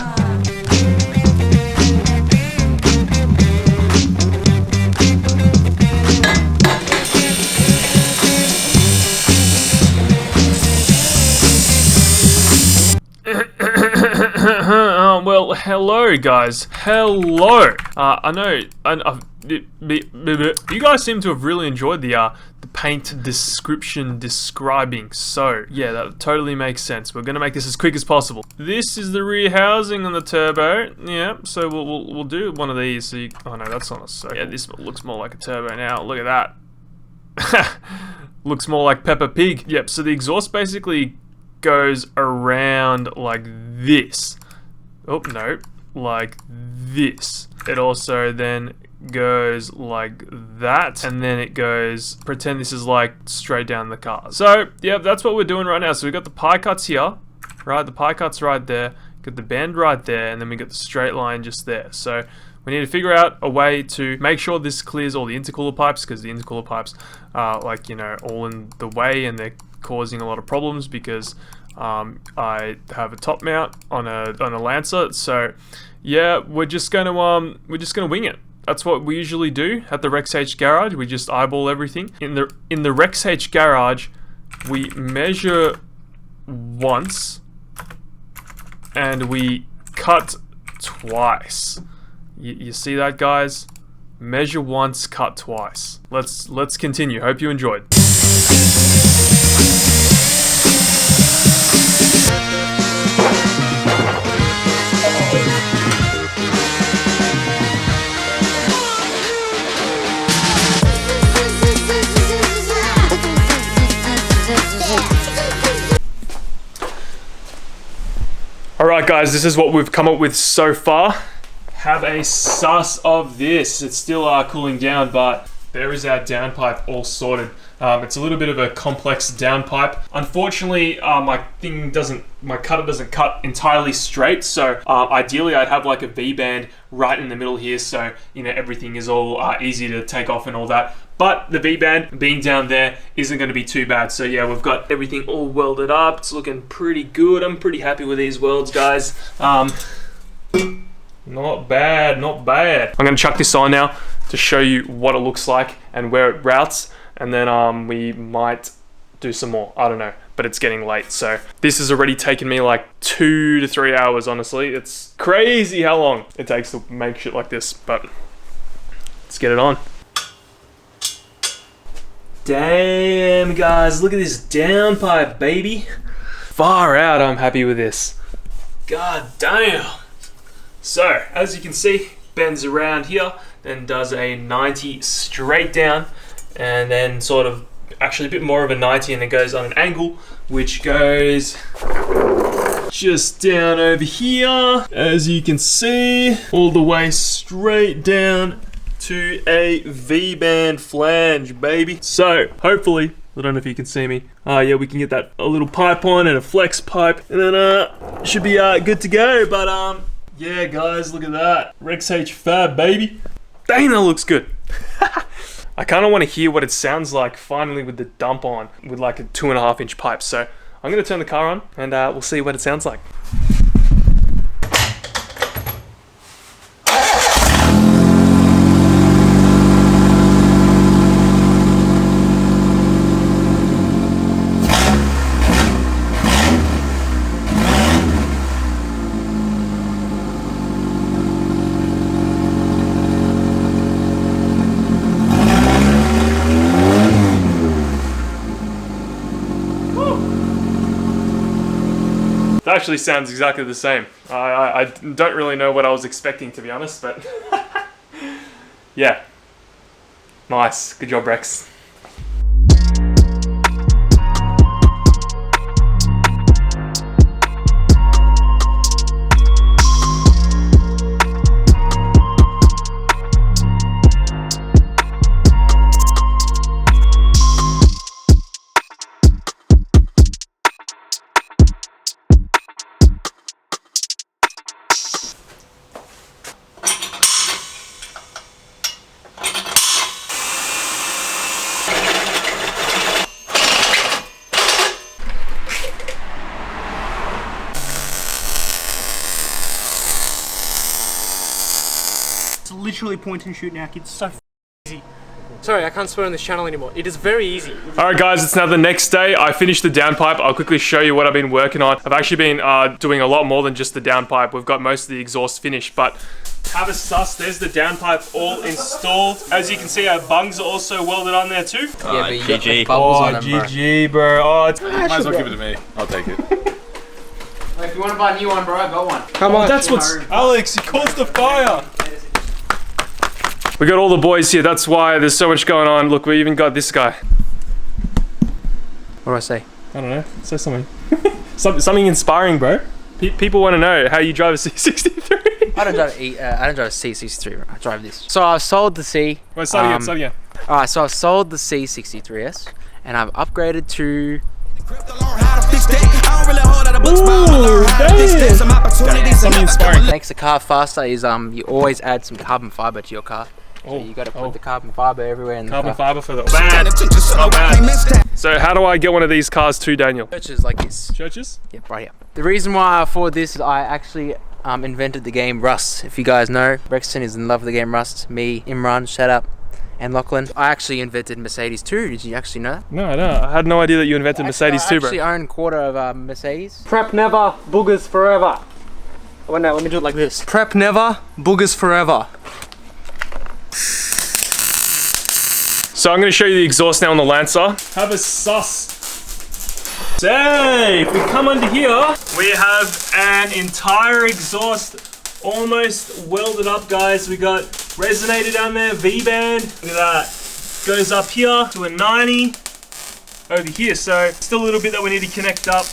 Well, hello guys. Hello. I know. You guys seem to have really enjoyed the paint description describing. So yeah, that totally makes sense. We're gonna make this as quick as possible. This is the rear housing on the turbo. Yeah. So we'll do one of these. So oh no, that's not a circle. Yeah, this looks more like a turbo now. Look at that. Looks more like Peppa Pig. Yep. So the exhaust basically goes around like this. Oh no, like this. It also then goes like that, and then it goes, pretend this is like straight down the car. So yeah, that's what we're doing right now. So we've got the pie cuts here, right? The pie cuts right there, got the bend right there, and then we got the straight line just there. So we need to figure out a way to make sure this clears all the intercooler pipes, because the intercooler pipes are like, you know, all in the way, and they're causing a lot of problems because I have a top mount on a Lancer. So yeah, we're just gonna wing it. That's what we usually do at the RexH garage. We just eyeball everything. In the RexH garage, we measure once and we cut twice. You see that, guys? Measure once, cut twice. Let's continue. Hope you enjoyed. Alright guys, this is what we've come up with so far. Have a suss of this. It's still cooling down, but there is our downpipe all sorted. It's a little bit of a complex downpipe. Unfortunately, my cutter doesn't cut entirely straight, so ideally I'd have like a V-band right in the middle here, so you know everything is all easy to take off and all that. But the V-band being down there isn't going to be too bad. So yeah, we've got everything all welded up. It's looking pretty good. I'm pretty happy with these welds, guys. Not bad, not bad. I'm going to chuck this on now to show you what it looks like and where it routes, and then we might do some more. I don't know, but it's getting late, so this has already taken me like 2 to 3 hours. Honestly, it's crazy how long it takes to make shit like this, but let's get it on. Damn guys, look at this downpipe, baby. Far out, I'm happy with this. God damn. So, as you can see, bends around here, then does a 90 straight down, and then sort of actually a bit more of a 90, and it goes on an angle, which goes just down over here, as you can see, all the way straight down to a V-band flange, baby. So, hopefully, I don't know if you can see me. Yeah, we can get that a little pipe on and a flex pipe, and then should be good to go. But yeah, guys, look at that. RexH Fab, baby. Dang, that looks good. I kind of want to hear what it sounds like finally with the dump on, with like a 2.5 inch pipe. So I'm going to turn the car on and we'll see what it sounds like. Actually sounds exactly the same. I don't really know what I was expecting, to be honest, but yeah, nice, good job, Rex. Literally point and shoot now, kids. So easy. Sorry, I can't swear on this channel anymore. It is very easy. Alright guys, it's now the next day. I finished the downpipe. I'll quickly show you what I've been working on. I've actually been doing a lot more than just the downpipe. We've got most of the exhaust finished, but have a suss. There's the downpipe all installed. As you can see, our bungs are also welded on there too. Yeah, but you got GG. the bubbles on them, GG, bro. Oh, it's Might as well give it to me. I'll take it. If you want to buy a new one, bro, I got one. Come on, that's what's... Alex, you caused the fire. We got all the boys here, that's why there's so much going on. Look, we even got this guy. What do I say? I don't know, say something. Something inspiring, bro. People want to know how you drive a C63. I don't drive a C63, I drive this. So I've sold the C. Wait, start again. Alright, so I've sold the C63S, and I've upgraded to... Ooh, damn. Something inspiring. What makes the car faster is you always add some carbon fiber to your car. So you got to put the carbon fiber everywhere in the car. Carbon fiber for the bad. Not bad. So how do I get one of these cars to Daniel? Churches like this. Churches? Yep, right here. The reason why I afford this is I actually invented the game Rust. If you guys know, Brexton is in love with the game Rust. Me, Imran, shout out, and Lachlan. I actually invented Mercedes too. Did you actually know that? No, I had no idea that you invented Mercedes too, bro. I actually own a quarter of Mercedes. Prep never, boogers forever. Oh, no, let me do it like this. Prep never, boogers forever. So I'm going to show you the exhaust now on the Lancer. Have a suss. Say, if we come under here, we have an entire exhaust almost welded up, guys. We got resonator down there, V-band. Look at that. Goes up here to a 90 over here. So still a little bit that we need to connect up.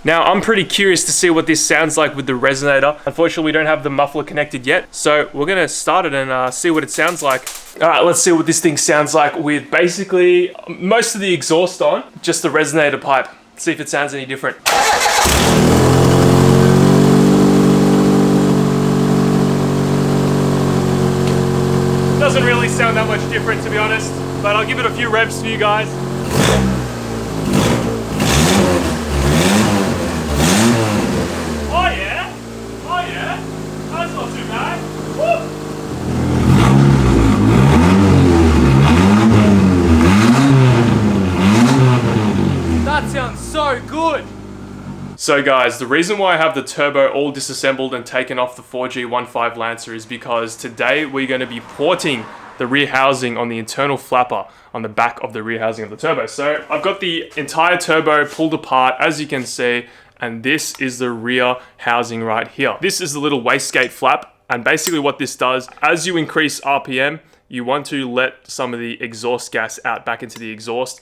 Now, I'm pretty curious to see what this sounds like with the resonator. Unfortunately, we don't have the muffler connected yet, so we're gonna start it and see what it sounds like. All right, let's see what this thing sounds like with basically most of the exhaust on, just the resonator pipe. See if it sounds any different. Doesn't really sound that much different, to be honest, but I'll give it a few revs for you guys. Oh yeah, that's not too bad. Woo! That sounds so good. So guys, the reason why I have the turbo all disassembled and taken off the 4G15 Lancer is because today we're going to be porting the rear housing on the internal flapper on the back of the rear housing of the turbo. So I've got the entire turbo pulled apart, as you can see, and this is the rear housing right here. This is the little wastegate flap, and basically what this does, as you increase RPM, you want to let some of the exhaust gas out back into the exhaust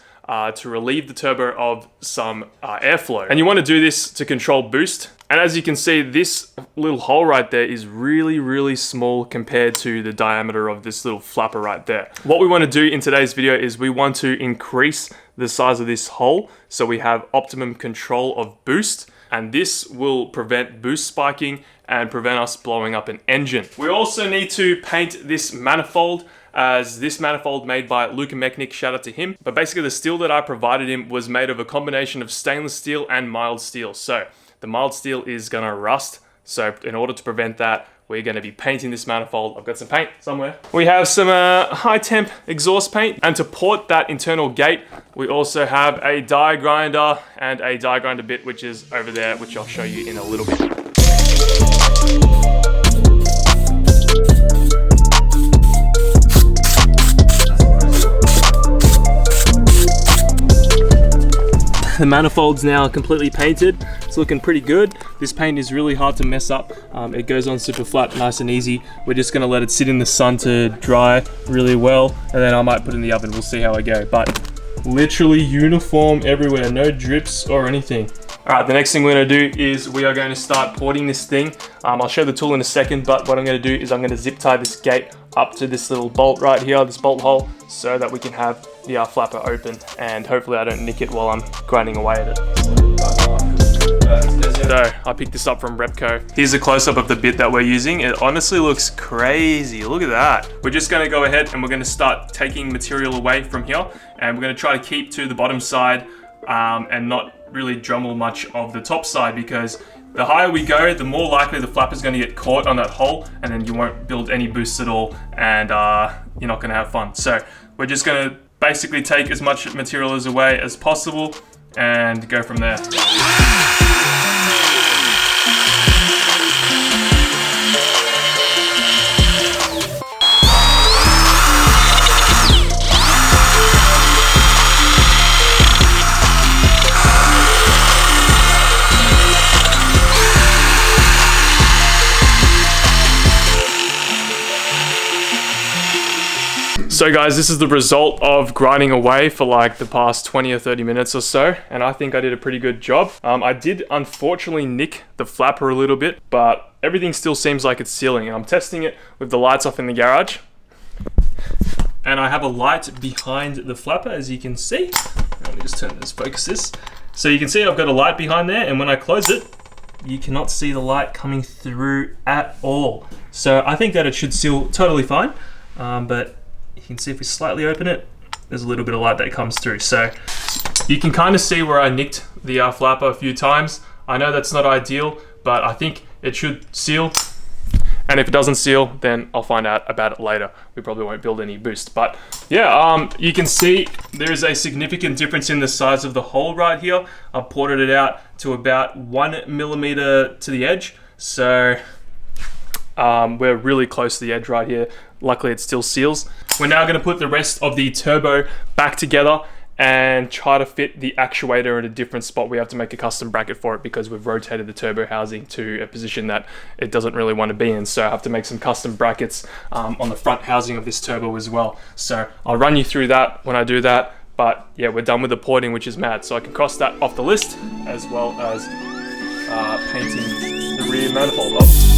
to relieve the turbo of some airflow. And you want to do this to control boost. And as you can see, this little hole right there is really, really small compared to the diameter of this little flapper right there. What we want to do in today's video is we want to increase the size of this hole so we have optimum control of boost. And this will prevent boost spiking and prevent us blowing up an engine. We also need to paint this manifold, as this manifold made by Luka Mechnik, shout out to him. But basically the steel that I provided him was made of a combination of stainless steel and mild steel. So the mild steel is gonna rust. So in order to prevent that, we're gonna be painting this manifold. I've got some paint somewhere. We have some high temp exhaust paint. And to port that internal gate, we also have a die grinder and a die grinder bit, which is over there, which I'll show you in a little bit. The manifold's now completely painted. It's looking pretty good. This paint is really hard to mess up. It goes on super flat, nice and easy. We're just gonna let it sit in the sun to dry really well, and then I might put it in the oven. We'll see how I go. But literally uniform everywhere, no drips or anything. All right, the next thing we're gonna do is we are going to start porting this thing. I'll show the tool in a second, but what I'm gonna do is I'm gonna zip tie this gate up to this little bolt right here, this bolt hole, so that we can have the flapper open, and hopefully I don't nick it while I'm grinding away at it. So I picked this up from Repco. Here's a close-up of the bit that we're using. It honestly looks crazy. Look at that. We're just gonna go ahead and we're gonna start taking material away from here, and we're gonna try to keep to the bottom side and not really drummel much of the top side, because the higher we go, the more likely the flapper is going to get caught on that hole, and then you won't build any boosts at all, and you're not going to have fun. So we're just going to basically take as much material away as possible and go from there. So guys, this is the result of grinding away for like the past 20 or 30 minutes or so, and I think I did a pretty good job. I did unfortunately nick the flapper a little bit, but everything still seems like it's sealing. I'm testing it with the lights off in the garage. And I have a light behind the flapper, as you can see. Let me just turn this, focus this. So you can see I've got a light behind there, and when I close it, you cannot see the light coming through at all. So I think that it should seal totally fine, but you can see if we slightly open it, there's a little bit of light that comes through. So you can kind of see where I nicked the flapper a few times. I know that's not ideal, but I think it should seal. And if it doesn't seal, then I'll find out about it later. We probably won't build any boost. But yeah, you can see there is a significant difference in the size of the hole right here. I've ported it out to about 1 millimeter to the edge. So we're really close to the edge right here. Luckily it still seals. We're now going to put the rest of the turbo back together and try to fit the actuator in a different spot. We have to make a custom bracket for it because we've rotated the turbo housing to a position that it doesn't really want to be in. So I have to make some custom brackets on the front housing of this turbo as well. So I'll run you through that when I do that. But yeah, we're done with the porting, which is mad. So I can cross that off the list, as well as painting the rear manifold off.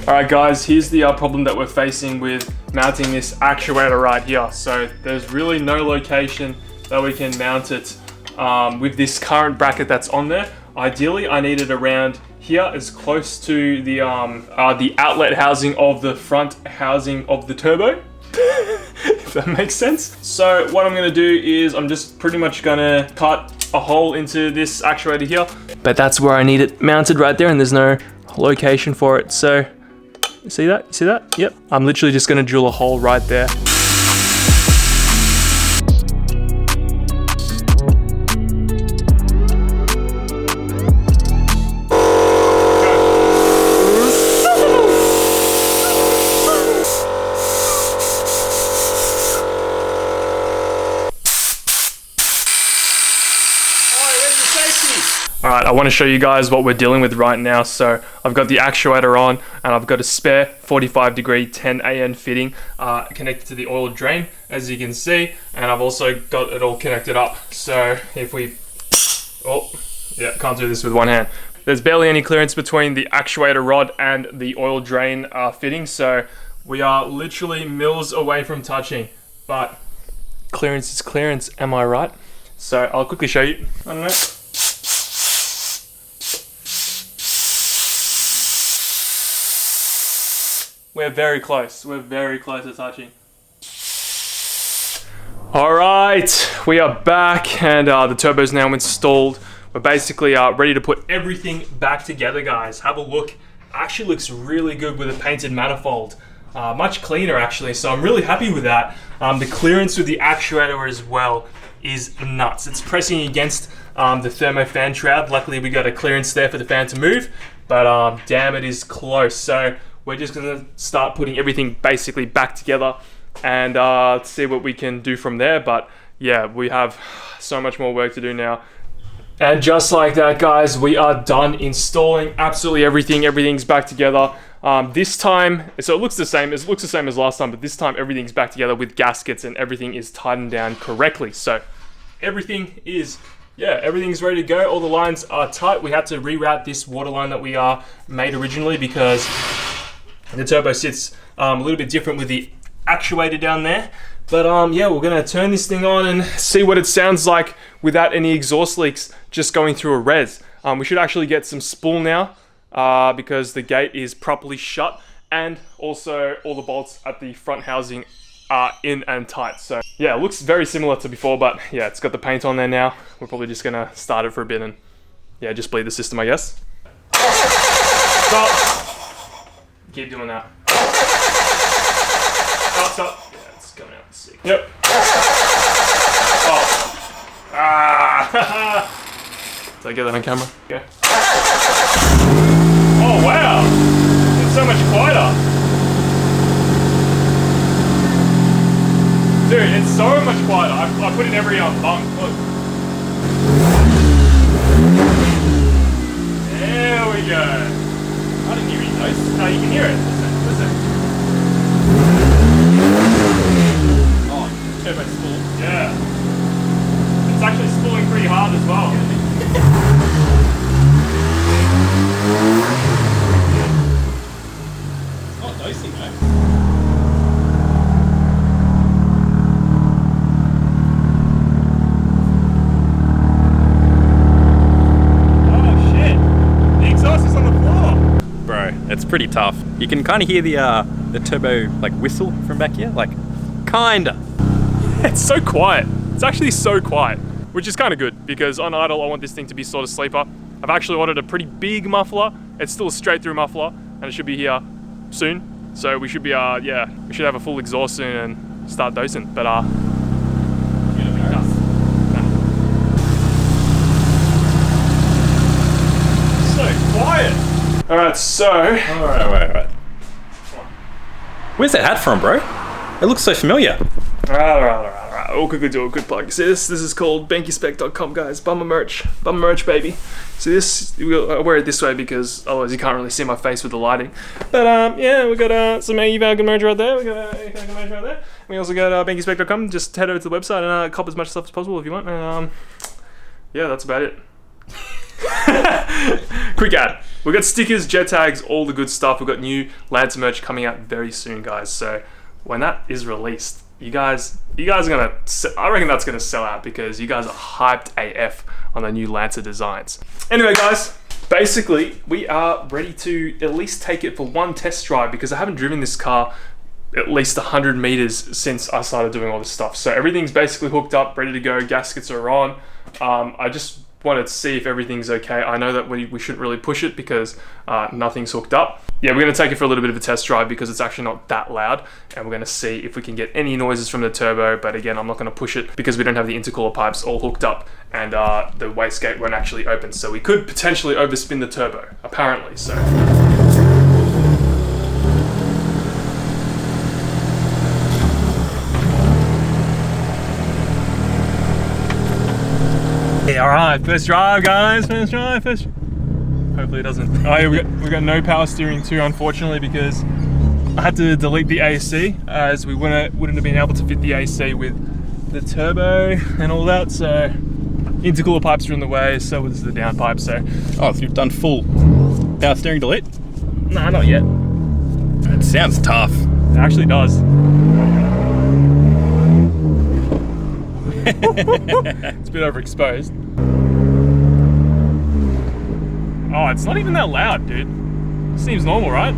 Alright guys, here's the problem that we're facing with mounting this actuator right here. So there's really no location that we can mount it with this current bracket that's on there. Ideally, I need it around here, as close to the outlet housing of the front housing of the turbo. If that makes sense. So what I'm gonna do is I'm just pretty much gonna cut a hole into this actuator here. But that's where I need it mounted right there, and there's no location for it. So you see that? You see that? Yep. I'm literally just gonna drill a hole right there. Alright, I want to show you guys what we're dealing with right now. So I've got the actuator on, and I've got a spare 45-degree 10AN fitting connected to the oil drain, as you can see, and I've also got it all connected up. So if we, oh yeah, can't do this with one hand. There's barely any clearance between the actuator rod and the oil drain fitting, so we are literally mils away from touching, but clearance is clearance, am I right? So I'll quickly show you. I don't know. We're very close. We're very close to touching. All right, we are back, and the turbo's now installed. We're basically ready to put everything back together, guys. Have a look. Actually looks really good with a painted manifold. Much cleaner, actually, so I'm really happy with that. The clearance with the actuator as well is nuts. It's pressing against the thermo fan shroud. Luckily, we got a clearance there for the fan to move, but damn, it is close. So we're just gonna start putting everything basically back together and see what we can do from there. But yeah, we have so much more work to do now. And just like that, guys, we are done installing absolutely everything. Everything's back together. This time, so it looks the same as last time, but this time everything's back together with gaskets and everything is tightened down correctly. So everything is, yeah, everything's ready to go. All the lines are tight. We had to reroute this water line that we made originally because the turbo sits a little bit different with the actuator down there. But yeah, we're gonna turn this thing on and see what it sounds like without any exhaust leaks just going through a res. We should actually get some spool now because the gate is properly shut, and also all the bolts at the front housing are in and tight. So yeah, it looks very similar to before, but yeah, it's got the paint on there now. We're probably just gonna start it for a bit and yeah, just bleed the system, I guess. Stop. Keep doing that. Stop, stop. Yeah, it's coming out sick. Yep. Oh. Ah. Did I get that on camera? Okay. Oh, wow. It's so much quieter. Dude, it's so much quieter. I put in every bump. Look. There we go. I didn't hear any noise. No, you can hear it. Listen, listen. Oh, turbo spool. Yeah. It's actually spooling pretty hard as well. It's not dosing, mate. It's pretty tough. You can kind of hear the turbo like whistle from back here, like kinda. It's so quiet. It's actually so quiet, which is kind of good because on idle I want this thing to be sort of sleeper. I've actually ordered a pretty big muffler. It's still a straight through muffler and it should be here soon. So we should be yeah, we should have a full exhaust soon and start dosing. But it'll be tough. So quiet. Alright, so... Alright. Where's that hat from, bro? It looks so familiar. Alright. We'll quickly do a quick plug. So this is called bankyspec.com, guys. Bummer merch, baby. So this, I wear it this way because otherwise you can't really see my face with the lighting. But yeah, we got some AEVAG merch right there. We got AEVAG merch right there. We also got bankyspec.com. Just head over to the website and cop as much stuff as possible if you want. Yeah, that's about it. Quick ad. We got stickers, jet tags, all the good stuff. We've got new Lancer merch coming out very soon, guys. So when that is released, you guys are gonna, I reckon that's gonna sell out because you guys are hyped AF on the new Lancer designs. Anyway, guys, basically we are ready to at least take it for one test drive because I haven't driven this car at least 100 meters since I started doing all this stuff. So everything's basically hooked up, ready to go. Gaskets are on. I just wanted to see if everything's okay. I know that we shouldn't really push it because nothing's hooked up. Yeah, we're going to take it for a little bit of a test drive because it's actually not that loud, and we're going to see if we can get any noises from the turbo. But again, I'm not going to push it because we don't have the intercooler pipes all hooked up, and the wastegate won't actually open, so we could potentially overspin the turbo, apparently. So yeah, alright, first drive, guys. First drive. Hopefully it doesn't. Oh yeah, we got no power steering too, unfortunately, because I had to delete the AC as we wouldn't have been able to fit the AC with the turbo and all that. So intercooler pipes are in the way, so is the downpipe. So oh, so you've done full power steering delete? Nah, not yet. It sounds tough. It actually does. It's a bit overexposed. Oh, it's not even that loud, dude. Seems normal, right?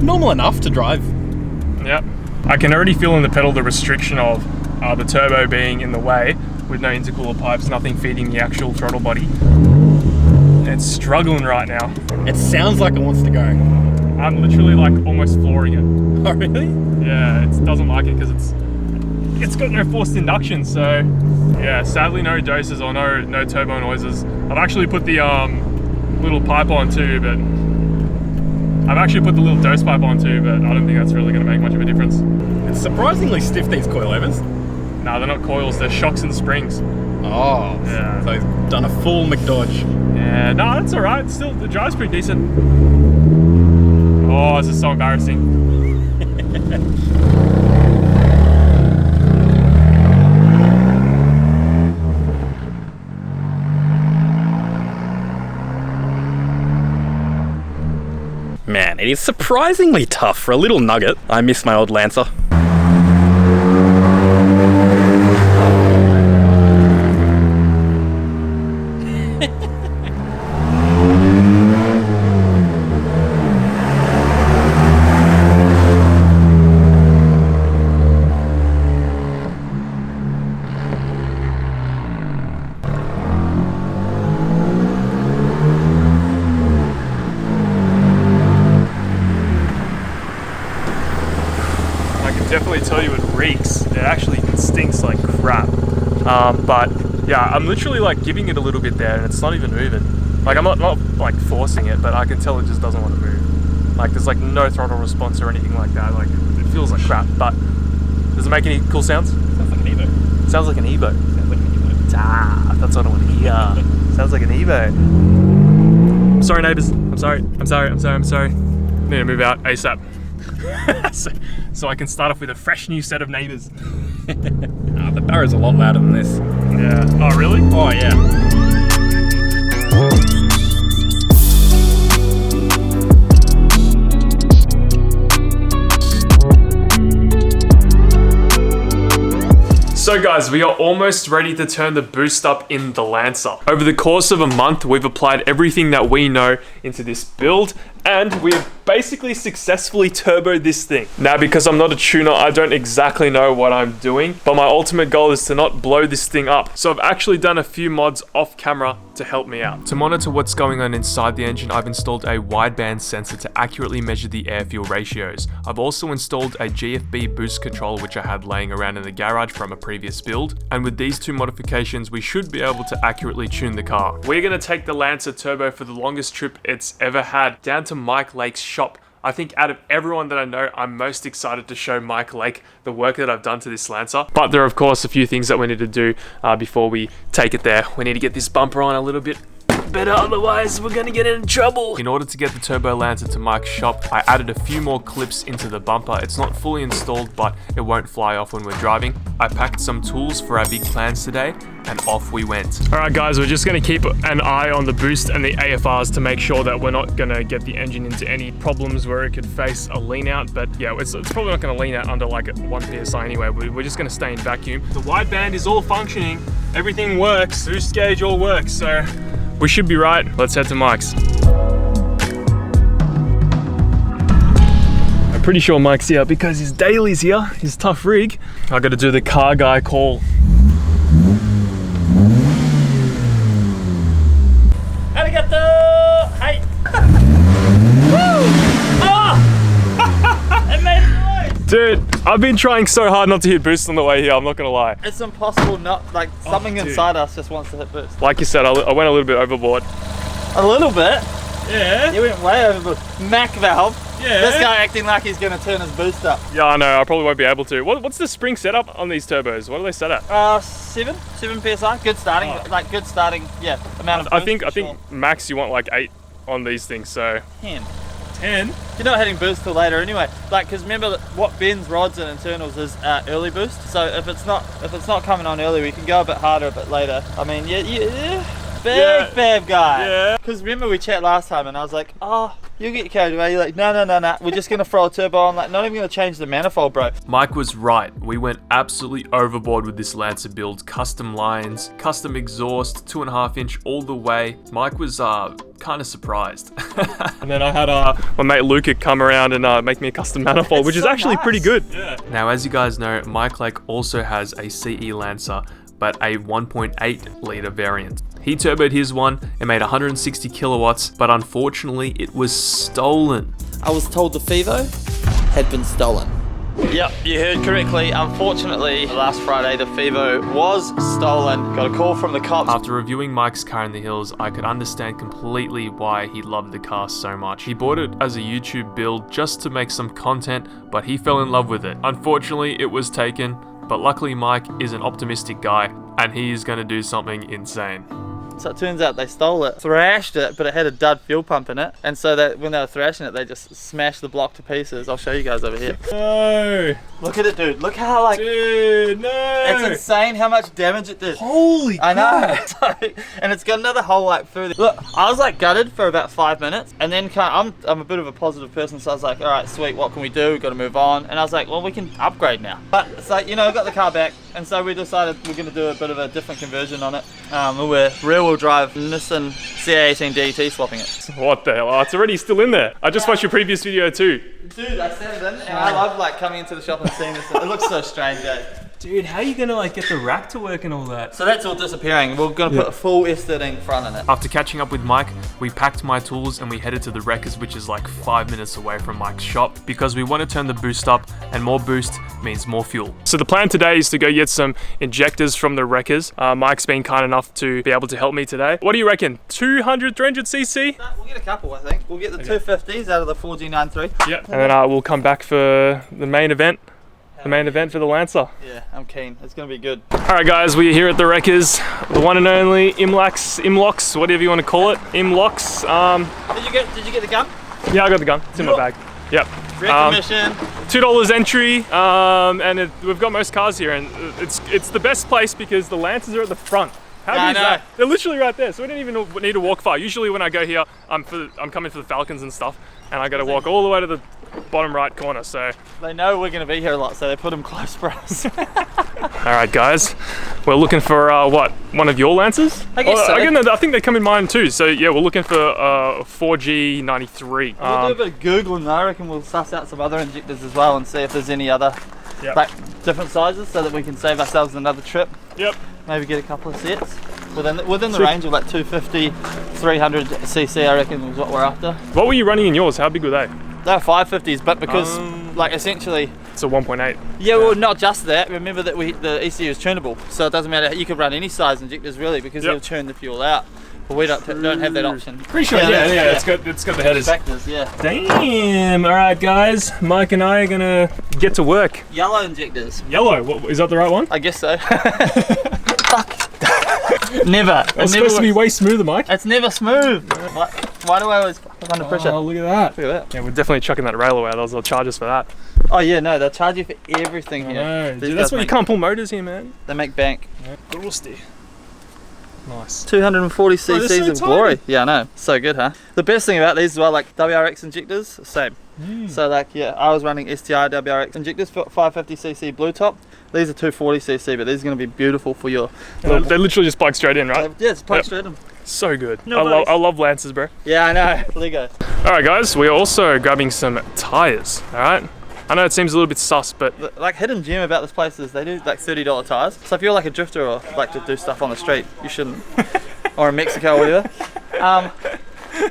Normal enough to drive. Yep. I can already feel in the pedal the restriction of the turbo being in the way with no intercooler pipes, nothing feeding the actual throttle body. It's struggling right now. It sounds like it wants to go. I'm literally like almost flooring it. Oh, really? Yeah, it doesn't like it because it's got no forced induction, so yeah, sadly no doses or no turbo noises. I've actually put the little pipe on too, but I've actually put the little dose pipe on too, but I don't think that's really going to make much of a difference. It's surprisingly stiff, these coilovers. No, they're not coils, they're shocks and springs. Oh, yeah. So he's done a full McDodge. Yeah, no, that's alright. Still, the drive's pretty decent. Oh, this is so embarrassing. Man, it is surprisingly tough for a little nugget. I miss my old Lancer. Definitely tell you it reeks. It actually stinks like crap. But yeah, I'm literally like giving it a little bit there and it's not even moving. Like I'm not like forcing it, but I can tell it just doesn't want to move. Like there's like no throttle response or anything like that. Like it feels like crap. But does it make any cool sounds? Sounds like an Evo. Sounds like an Evo. Sounds like an Evo. Ah, that's what I want to hear. Sounds like an Evo. I'm sorry, neighbors. I'm sorry. Need to move out ASAP. so I can start off with a fresh new set of neighbours. The Barra's a lot louder than this. Yeah. Oh, really? Oh, yeah. So guys, we are almost ready to turn the boost up in the Lancer. Over the course of a month, we've applied everything that we know into this build, and we've basically successfully turboed this thing. Now, because I'm not a tuner, I don't exactly know what I'm doing, but my ultimate goal is to not blow this thing up. So I've actually done a few mods off camera to help me out. To monitor what's going on inside the engine, I've installed a wideband sensor to accurately measure the air-fuel ratios. I've also installed a GFB boost controller, which I had laying around in the garage from a previous build. And with these two modifications, we should be able to accurately tune the car. We're gonna take the Lancer Turbo for the longest trip it's ever had, down to Mike Lake's shop I think out of everyone that I know, I'm most excited to show Mike Lake the work that I've done to this Lancer. But there are of course a few things that we need to do before we take it there. We need to get this bumper on a little bit better, otherwise we're gonna get in trouble. In order to get the Turbo Lancer to Mike's shop, I added a few more clips into the bumper. It's not fully installed, but it won't fly off when we're driving. I packed some tools for our big plans today, and off we went. All right guys, we're just gonna keep an eye on the boost and the AFRs to make sure that we're not gonna get the engine into any problems where it could face a lean out. But yeah, it's probably not gonna lean out under like 1 PSI anyway. We're just gonna stay in vacuum. The wideband is all functioning, everything works, boost gauge all works, so we should be right. Let's head to Mike's. I'm pretty sure Mike's here because his dailies here, his tough rig. I gotta do the car guy call. Arigato! Hey! Woo! Ah! It made a noise! Dude, I've been trying so hard not to hit boost on the way here, I'm not gonna lie. It's impossible not, like, something inside us just wants to hit boost. Like you said, I went a little bit overboard. A little bit? Yeah. You went way overboard. Mac valve. Yeah. This guy acting like he's gonna turn his boost up. Yeah, I know, I probably won't be able to. What's the spring setup on these turbos? What are they set at? 7 PSI. Good starting, like good starting, yeah, amount of boost. I think max you want like 8 on these things, so. 10. 10? You're not hitting boost till later anyway. Like, because remember that what bends rods and internals is early boost. So if it's not coming on early, we can go a bit harder a bit later. I mean, yeah. Big fab guy. Yeah. Because remember we chat last time and I was like, oh, you get carried away. You're like, no. We're just gonna throw a turbo on. Like, not even gonna change the manifold, bro. Mike was right. We went absolutely overboard with this Lancer build. Custom lines, custom exhaust, 2.5 inch all the way. Mike was kind of surprised. And then I had my mate Luca come around and make me a custom manifold, which is actually pretty good. Yeah. Now, as you guys know, Mike Lake also has a CE Lancer, but a 1.8 litre variant. He turboed his one and made 160 kilowatts, but unfortunately it was stolen. I was told the Fivo had been stolen. Yep, you heard correctly. Unfortunately, last Friday the Fivo was stolen. Got a call from the cops. After reviewing Mike's car in the hills, I could understand completely why he loved the car so much. He bought it as a YouTube build just to make some content, but he fell in love with it. Unfortunately, it was taken, but luckily Mike is an optimistic guy and he is going to do something insane. So it turns out they stole it, thrashed it, but it had a dud fuel pump in it. And so that when they were thrashing it, they just smashed the block to pieces. I'll show you guys over here. No! Look at it, dude. Look how, like... Dude, no! It's insane how much damage it did. Holy I know. And it's got another hole like through the... Look, I was like gutted for about 5 minutes. And then I'm a bit of a positive person, so I was like, all right, sweet, what can we do? We've got to move on. And I was like, well, we can upgrade now. But it's like, you know, I got the car back. And so we decided we're going to do a bit of a different conversion on it. We're rear-wheel drive Nissan CA18 DT swapping it. What the hell? Oh, it's already still in there. I just watched your previous video too. Dude, I sent it in and I love like coming into the shop and seeing this. It looks so strange, eh? Dude, how are you gonna like get the rack to work and all that? So that's all disappearing. We're gonna put a full S13 front in it. After catching up with Mike, we packed my tools and we headed to the Wreckers, which is like 5 minutes away from Mike's shop, because we want to turn the boost up, and more boost means more fuel. So the plan today is to go get some injectors from the Wreckers. Mike's been kind enough to be able to help me today. What do you reckon? 200, 300cc? We'll get a couple, I think. We'll get the 250s out of the 4G93. Yep. And then we'll come back for the main event. The main event for the Lancer. Yeah, I'm keen. It's gonna be good. Alright guys, we're here at the Wreckers. The one and only Imlocks, whatever you want to call it. Imlocks. Did you get the gun? Yeah, I got the gun. It's in my bag. Yep. Recognition. $2 entry, and we've got most cars here, and it's the best place because the Lancers are at the front. How good is that? They're literally right there, so we don't even need to walk far. Usually when I go here, I'm coming for the Falcons and stuff, and I got to walk all the way to the bottom right corner. So they know we're going to be here a lot, so they put them close for us. All right, guys, we're looking for what? One of your Lancers? I guess so. I think they come in mine too. So yeah, we're looking for 4G93. We'll do a bit of Googling. I reckon we'll suss out some other injectors as well and see if there's any other like different sizes, so that we can save ourselves another trip. Yep. Maybe get a couple of sets within the range of like 250, 300cc. I reckon is what we're after. What were you running in yours? How big were they? They're 550s, but because like essentially it's a 1.8. Yeah, well, not just that. Remember that the ECU is tunable, so it doesn't matter. You could run any size injectors really, because it'll churn the fuel out. But we don't have that option. Pretty sure, yeah. It's got the headers. Vectors, yeah. Damn. All right, guys. Mike and I are gonna get to work. Yellow injectors. Yellow. What, is that the right one? I guess so. Fuck. Never. It's supposed to be way smoother, Mike. It's never smooth. Why do I always fuck under pressure? Oh, look at that. Look at that. Yeah, we're definitely chucking that rail away. They'll charge us for that. Oh yeah, no, they'll charge you for everything here. No, dude, that's why you can't pull motors here, man. They make bank. Rusty. Nice. 240 cc's so of glory. Yeah, I know. So good, huh? The best thing about these as well, like WRX injectors, same. So like, yeah, I was running STI WRX injectors for 550cc blue top. These are 240cc, but these are going to be beautiful for your... They literally just plug straight in, right? Yeah, it's plug straight in. So good. No I love Lancers, bro. Yeah, I know. Lego. Alright guys, we're also grabbing some tyres, alright? I know it seems a little bit sus, but... Like, hidden gem about this place is they do like $30 tyres. So if you're like a drifter or like to do stuff on the street, you shouldn't. Or in Mexico or whatever.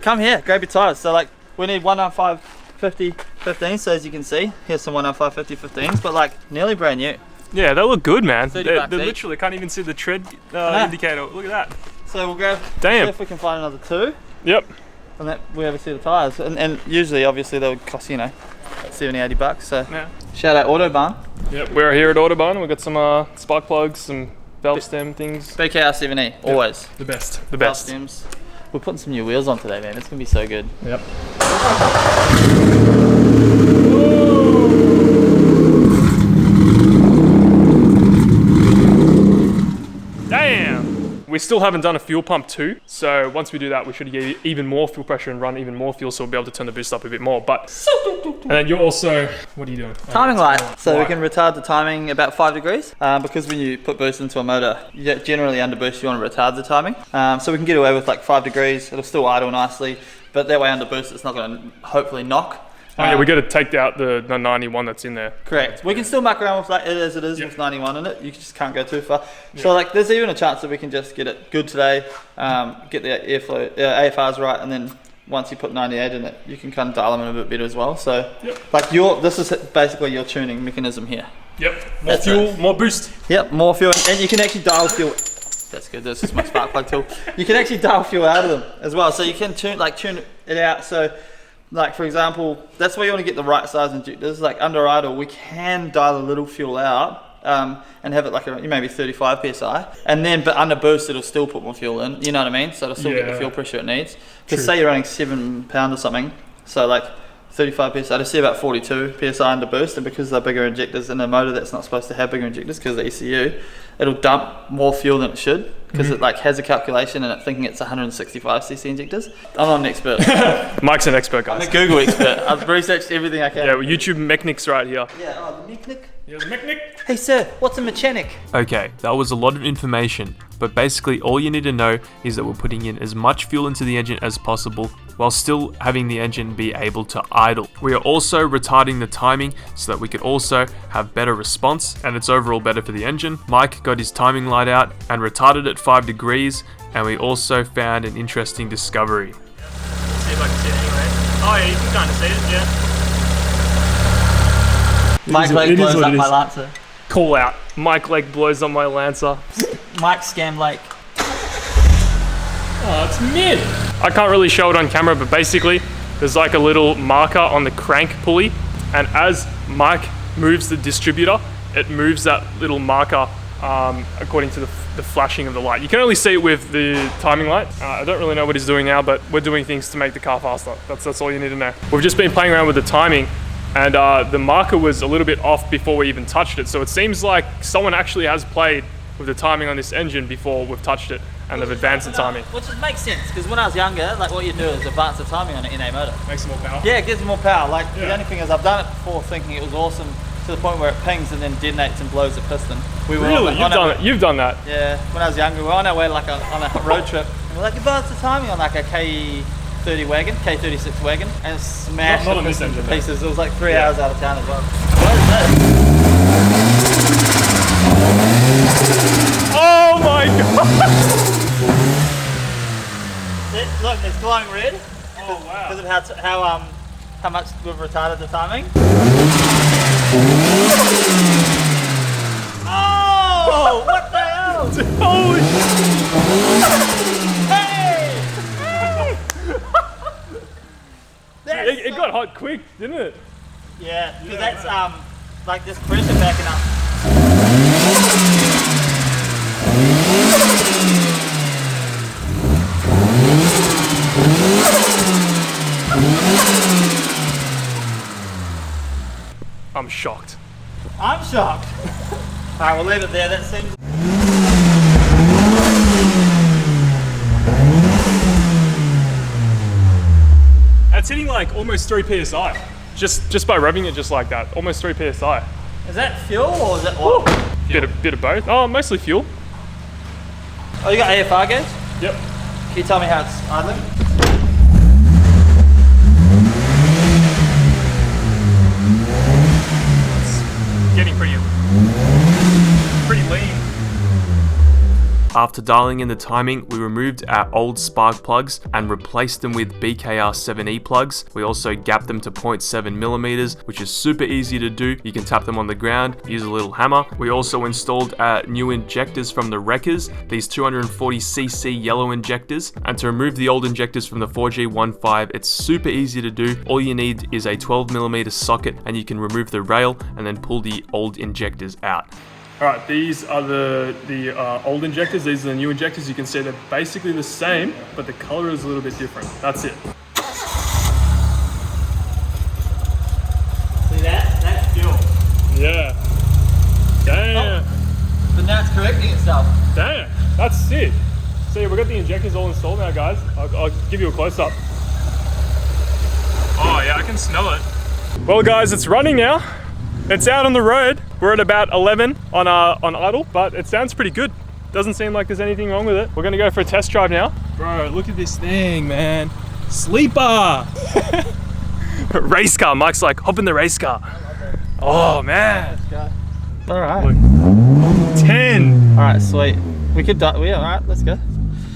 Come here, grab your tyres. So like, we need 195 50 15s, so as you can see, here's some 195 50 15s, but like nearly brand new. Yeah, they look good, man. $30 They each. literally can't even see the tread indicator. Look at that. So we'll grab, Damn. see if we can find another two. Yep. And that we ever see the tyres. And usually, obviously, they would cost, you know, 70, 80 bucks. So yeah. Shout out Autobahn. Yep, we're here at Autobahn. We've got some spark plugs, some valve stem things. BKR7E, always. The best. The Valve best. stems. We're putting some new wheels on today, man. It's going to be so good. Yep. Damn! We still haven't done a fuel pump too, so once we do that, we should get even more fuel pressure and run even more fuel, so we'll be able to turn the boost up a bit more. But and then you're also, what are you doing? Timing light, so we can retard the timing about 5 degrees. Because when you put boost into a motor, you generally under boost, you want to retard the timing. So we can get away with like 5 degrees. It'll still idle nicely, but that way under boost, it's not going to hopefully knock. Oh yeah, we got to take out the 91 that's in there. Correct. We can still muck around with like it is with 91 in it. You just can't go too far. So like, there's even a chance that we can just get it good today, get the airflow, AFRs right, and then once you put 98 in it, you can kind of dial them in a bit better as well. So like this is basically your tuning mechanism here. Yep. More fuel, more boost. Yep, more fuel, and you can actually dial fuel. That's good. This is my spark plug tool. You can actually dial fuel out of them as well. So you can tune it out. So. Like for example, that's why you want to get the right size injectors. Like under idle, we can dial a little fuel out and have it like maybe 35 psi, and then but under boost it'll still put more fuel in. You know what I mean? So it'll still get the fuel pressure it needs. Because say you're running 7 pound or something, so like 35 psi, I see about 42 psi under boost, and because they're bigger injectors in a motor that's not supposed to have bigger injectors because of the ECU, it'll dump more fuel than it should because it like has a calculation and it's thinking it's 165 cc injectors. I'm not an expert. Mike's an expert, guys. I'm a Google expert. I've researched everything I can. Yeah, well, YouTube mechanics right here. Yeah, the mechanic. Yeah, the mechanic. Hey sir, what's a mechanic? Okay, that was a lot of information, but basically all you need to know is that we're putting in as much fuel into the engine as possible while still having the engine be able to idle. We are also retarding the timing so that we could also have better response, and it's overall better for the engine. Mike got his timing light out and retarded at 5 degrees, and we also found an interesting discovery. See if I can see it anyway. Oh yeah, you can kind of see it, yeah. Mike Lake blows up my Lancer. Call out. Mike Lake blows up my Lancer. Mike Scam Lake. Oh, it's mid. I can't really show it on camera, but basically there's like a little marker on the crank pulley, and as Mike moves the distributor, it moves that little marker according to the flashing of the light. You can only see it with the timing light. I don't really know what he's doing now, but we're doing things to make the car faster. That's all you need to know. We've just been playing around with the timing, and the marker was a little bit off before we even touched it. So it seems like someone actually has played with the timing on this engine before we've touched it, and they've advanced the timing. Which makes sense, because when I was younger, like what you do is advance the timing on an NA motor. Makes it more power? Yeah, it gives it more power. Like the only thing is I've done it before thinking it was awesome to the point where it pings and then detonates and blows the piston. Really? You've done that? Yeah, when I was younger, we were on our way like on a road trip, and we're like, advance the timing on like a K30 wagon, K36 wagon, and it smashed the piston to pieces. It was like 3 hours out of town as well. What is this? Oh my god! Look, it's glowing red. Oh wow! Because of how much we've retarded the timing. Oh! What the hell? Holy! Hey! It got hot quick, didn't it? Yeah, because that's like this pressure backing up. I'm shocked. I'm shocked. Alright, we'll leave it there. That seems. It's hitting like almost 3 psi. Just by rubbing it just like that, almost 3 psi. Is that fuel or is it oil? Bit of both. Oh, mostly fuel. Oh, you got AFR gauge? Yep. Can you tell me how it's idling? Getting pretty lean. After dialing in the timing, we removed our old spark plugs and replaced them with BKR 7E plugs. We also gapped them to 0.7 millimeters, which is super easy to do. You can tap them on the ground, use a little hammer. We also installed new injectors from the wreckers, these 240cc yellow injectors. And to remove the old injectors from the 4G15, it's super easy to do. All you need is a 12 millimeter socket and you can remove the rail and then pull the old injectors out. Alright, these are the old injectors, these are the new injectors. You can see they're basically the same, but the color is a little bit different. That's it. See that? That's fuel. Yeah. Damn. Oh, but now it's correcting itself. Damn, that's sick. See, we've got the injectors all installed now, guys. I'll give you a close-up. Oh yeah, I can smell it. Well guys, it's running now. It's out on the road. We're at about 11 on idle, but it sounds pretty good. Doesn't seem like there's anything wrong with it. We're gonna go for a test drive now. Bro, look at this thing, man. Sleeper! Race car, Mike's like, hop in the race car. Oh man. Let's go. All right. Look. 10. All right, sweet. We could all right, let's go.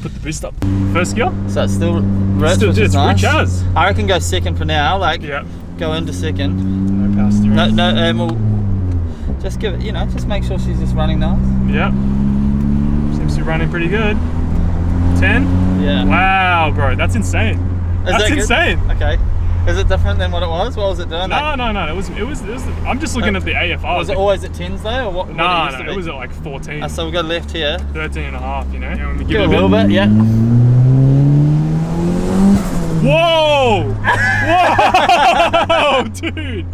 Put the boost up. First gear. So it's still rich, which is nice. Rich as. I reckon go second for now, like go into second. No power steering. No, and we'll just give it, just make sure she's just running nice. Yep. Seems to be running pretty good. 10? Yeah. Wow, bro, that's insane. That's insane. Okay. Is it different than what it was? What was it doing? No. It was. I'm just looking at the AFR. Was it always at 10s though, or what? No, it was at like 14. So we got left here. 13 and a half, And when we give it a little bit, yeah. Whoa! Whoa, dude!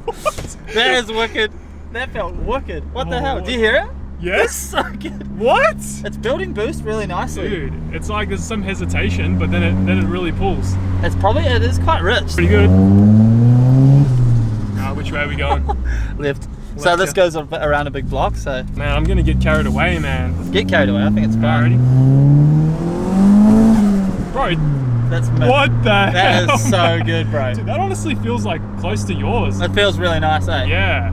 What? That is wicked. That felt wicked. What the hell? Do you hear it? Yes. That's so good. What? It's building boost really nicely. Dude, it's like there's some hesitation, but then it really pulls. It is quite rich. Pretty good. Which way are we going? Left. So this goes around a big block, so... Man, I'm gonna get carried away, man. Get carried away, I think it's fine. Bro, that's what the hell? That is so good, bro. Dude, that honestly feels like close to yours. It feels really nice, eh? Yeah.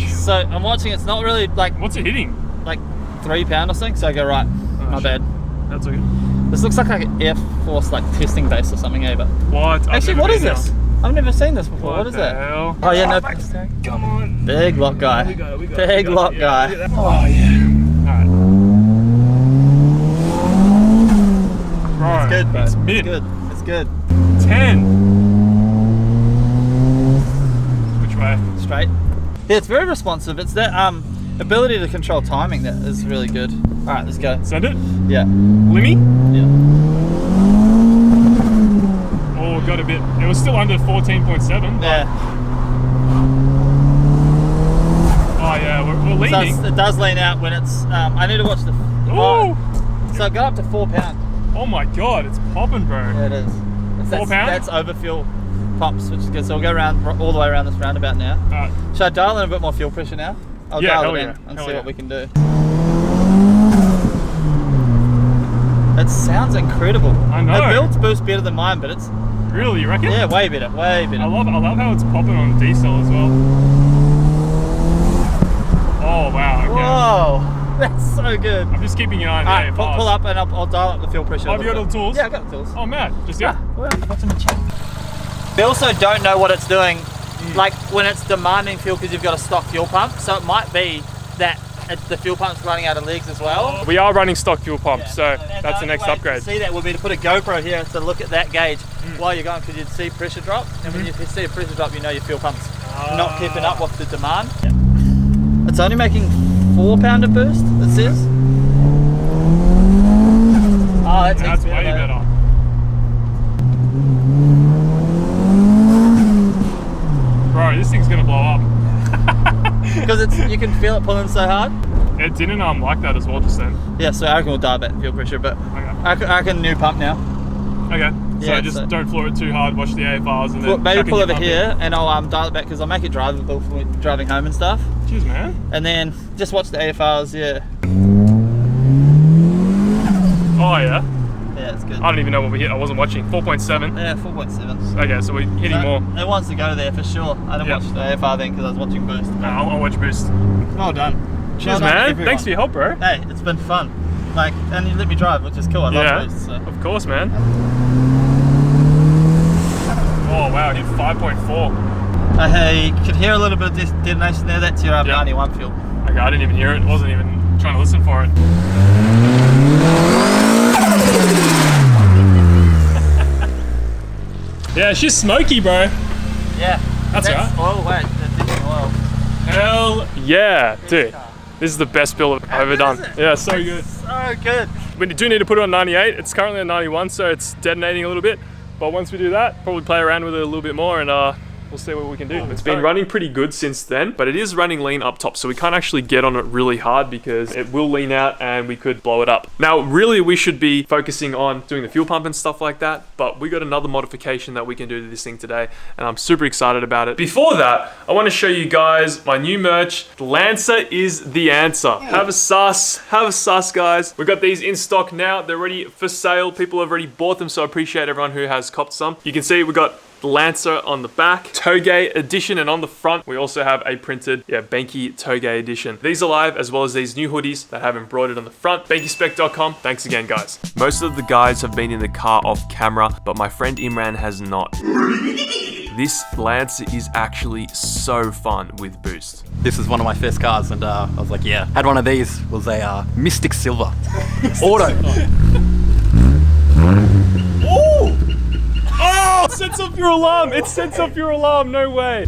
So I'm watching, it's not really like... What's it hitting? Like 3 pound or something, so I go right. My bad. That's okay. This looks like an Air Force testing base or something, eh? But what? Actually, what is this? I've never seen this before. What is the that? Hell? Oh yeah, no. Come on. Big lock guy. We got it. Big lock guy. Oh yeah. Alright. It's good, bro. It's mid. It's good. 10. Which way? Straight. Yeah, it's very responsive. It's that ability to control timing that is really good. All right, let's go. Send it? Yeah. Limmy? Yeah. Oh, got a bit. It was still under 14.7. Yeah. Oh yeah, we're leaning. So it does lean out when it's. I need to watch the. Oh. So it got up to 4 pound. Oh my god, it's popping, bro. Yeah, it is. 4 pound? That's over fuel pumps, which is good. So we'll go around all the way around this roundabout now. Alright. Should I dial in a bit more fuel pressure now? I'll dial it in and hell see what we can do. It sounds incredible. I know. It builds boost better than mine, but it's really, you reckon? Yeah, way better, way better. I love how it's popping on diesel as well. Oh wow. Okay. Whoa, that's so good. I'm just keeping an eye on the AFR. Pull up and I'll dial up the fuel pressure. Have you got all the tools? Yeah, I got the tools. Oh man, just yeah. What's in the chat? We also don't know what it's doing, like when it's demanding fuel because you've got a stock fuel pump. So it might be that the fuel pump's running out of legs as well. We are running stock fuel pump, so And that's the next way upgrade. To see that would be to put a GoPro here to look at that gauge while you're going, because you'd see pressure drop. And when you see a pressure drop, you know your fuel pump's not keeping up with the demand. It's only making 4 pound a burst, it says. Oh, that's way better. Bro, this thing's gonna blow up. Because you can feel it pulling so hard. It didn't like that as well just then. Yeah, so I reckon we'll dial back fuel pressure, but I reckon new pump now. Okay, so Yeah, just so- don't floor it too hard, watch the AFRs and then Maybe chuck in pull your over pump here and I'll dial it back, because I'll make it drivable for driving home and stuff. Cheers, man. And then just watch the AFRs, yeah. Oh yeah? Yeah, it's good. I don't even know what we hit, I wasn't watching. 4.7. Yeah, 4.7. Okay, so we're hitting more. It wants to go there for sure. I didn't watch the AFR then because I was watching Boost. No, I'll watch Boost. Well done. Cheers, Well done, man. everyone. Thanks for your help, bro. Hey, it's been fun. Like, and you let me drive, which is cool. I love Boost. So. Of course, man. Oh wow, hit 5.4. Hey, you could hear a little bit of detonation there. That's your 91 fuel. Okay, I didn't even hear it. Wasn't even trying to listen for it. Yeah, she's smoky, bro. Yeah. That's alright. Oil weight. That's definitely oil. Hell yeah, dude. This is the best build I've ever done. Yeah, so good. So good. We do need to put it on 98. It's currently on 91, so it's detonating a little bit. But once we do that, probably play around with it a little bit more and we'll see what we can do. It's been running pretty good since then, but it is running lean up top, so we can't actually get on it really hard because it will lean out and we could blow it up. Now, really, we should be focusing on doing the fuel pump and stuff like that, but we got another modification that we can do to this thing today, and I'm super excited about it. Before that, I want to show you guys my new merch. The Lancer is the answer. Have a sus, guys. We've got these in stock now. They're ready for sale. People have already bought them, so I appreciate everyone who has copped some. You can see we got the Lancer on the back, Toge edition, and on the front we also have a printed Benki Toge edition. These are live, as well as these new hoodies that have embroidered on the front. BenkiSpec.com. Thanks again, guys. Most of the guys have been in the car off camera, but my friend Imran has not. This Lancer is actually so fun with Boost. This is one of my first cars, and I was like, yeah. Had one of these, was a Mystic Silver. Auto. Oh! Oh! It sets off your alarm! It sets off your alarm, no way!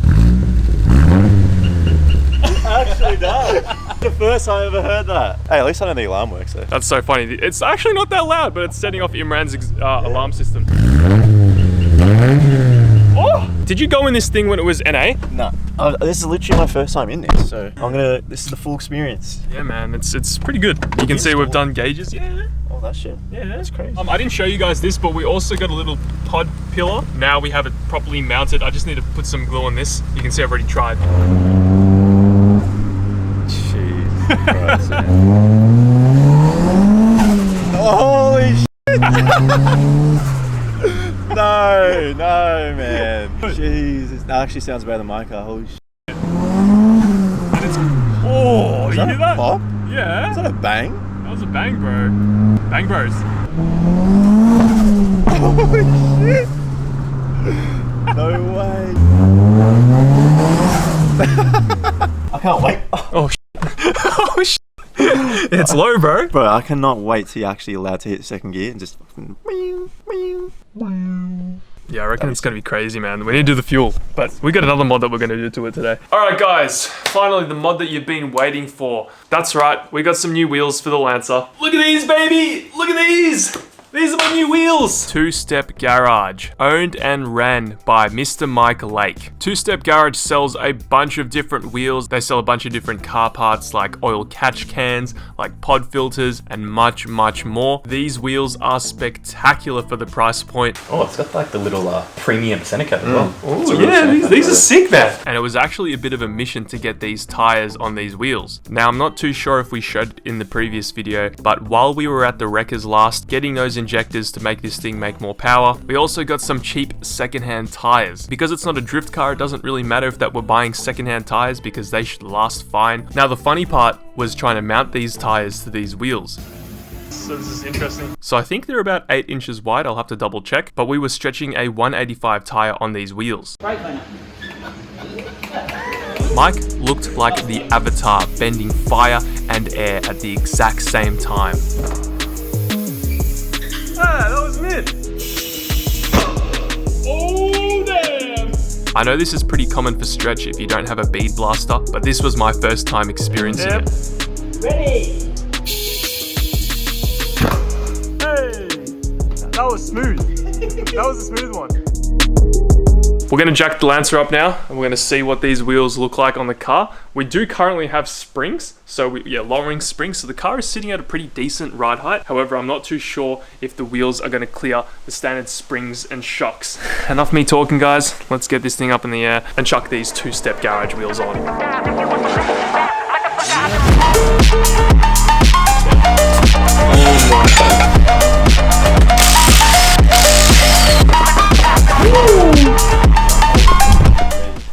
Actually does. The first time I ever heard that. Hey, at least I know the alarm works though. That's so funny. It's actually not that loud, but it's setting off Imran's alarm system. Oh! Did you go in this thing when it was NA? No. This is literally my first time in this, so this is the full experience. Yeah, man, it's pretty good. You can see we've done gauges. Yeah. Oh, that shit. Yeah, that's crazy. I didn't show you guys this, but we also got a little pod pillar. Now we have it properly mounted. I just need to put some glue on this. You can see I've already tried. Jeez. Holy shit! No, man. Jeez, it actually sounds better than my car. Holy shit. Oh, Is you that hear a that? pop? Yeah. Is that a bang? That was a bang, bro. Bang bros. Holy shit! No way. I can't wait. Oh, oh, shit. It's low, bro. Bro, I cannot wait till you're actually allowed to hit second gear and just fucking... Yeah, I reckon it's gonna be crazy, man. We need to do the fuel, but we got another mod that we're gonna do to it today. All right, guys, finally the mod that you've been waiting for. That's right, we got some new wheels for the Lancer. Look at these, baby! Look at these! These are my new wheels! Two-Step Garage, owned and ran by Mr. Mike Lake. Two-Step Garage sells a bunch of different wheels. They sell a bunch of different car parts like oil catch cans, like pod filters, and much, much more. These wheels are spectacular for the price point. Oh, it's got like the little premium Seneca as well. Oh yeah, these are sick, man. And it was actually a bit of a mission to get these tires on these wheels. Now, I'm not too sure if we showed it in the previous video, but while we were at the Wreckers last, getting those injectors to make this thing make more power, we also got some cheap secondhand tires. Because it's not a drift car, it doesn't really matter if that we're buying secondhand tires because they should last fine. Now, the funny part was trying to mount these tires to these wheels. So this is interesting. So I think they're about 8 inches wide, I'll have to double check, but we were stretching a 185 tire on these wheels. Brake cleaner. Mike looked like the Avatar, bending fire and air at the exact same time. Ah, that was mid. Oh, damn. I know this is pretty common for stretch if you don't have a bead blaster, but this was my first time experiencing it. Ready. Hey, that was smooth. That was a smooth one. We're gonna jack the Lancer up now, and we're gonna see what these wheels look like on the car. We do currently have springs, so lowering springs, so the car is sitting at a pretty decent ride height. However, I'm not too sure if the wheels are gonna clear the standard springs and shocks. Enough me talking, guys. Let's get this thing up in the air and chuck these two-step garage wheels on.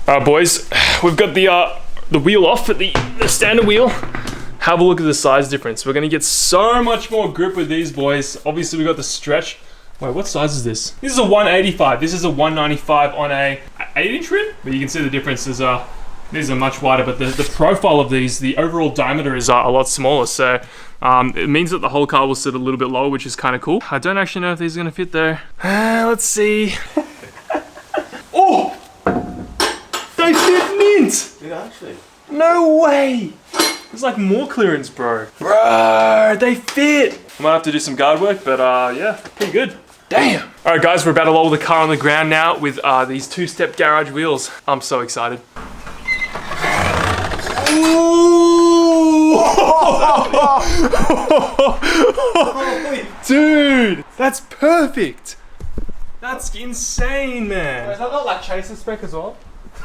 Alright boys, we've got the wheel off at the standard wheel. Have a look at the size difference. We're gonna get so much more grip with these boys. Obviously we got the stretch. Wait, what size is this? This is a 185. This is a 195 on a 8-inch rim. But you can see the difference is these are much wider, but the profile of these, the overall diameter is a lot smaller. So it means that the whole car will sit a little bit lower, which is kind of cool. I don't actually know if these are gonna fit there. Let's see. Oh! They fit mint! Yeah, actually. No way! There's like more clearance, bro. Bro, they fit! I might have to do some guard work, but yeah, pretty good. Damn! Alright guys, we're about to lower the car on the ground now with these two-step garage wheels. I'm so excited. Dude, that's perfect! That's insane, man. Is that not like chaser spec as well?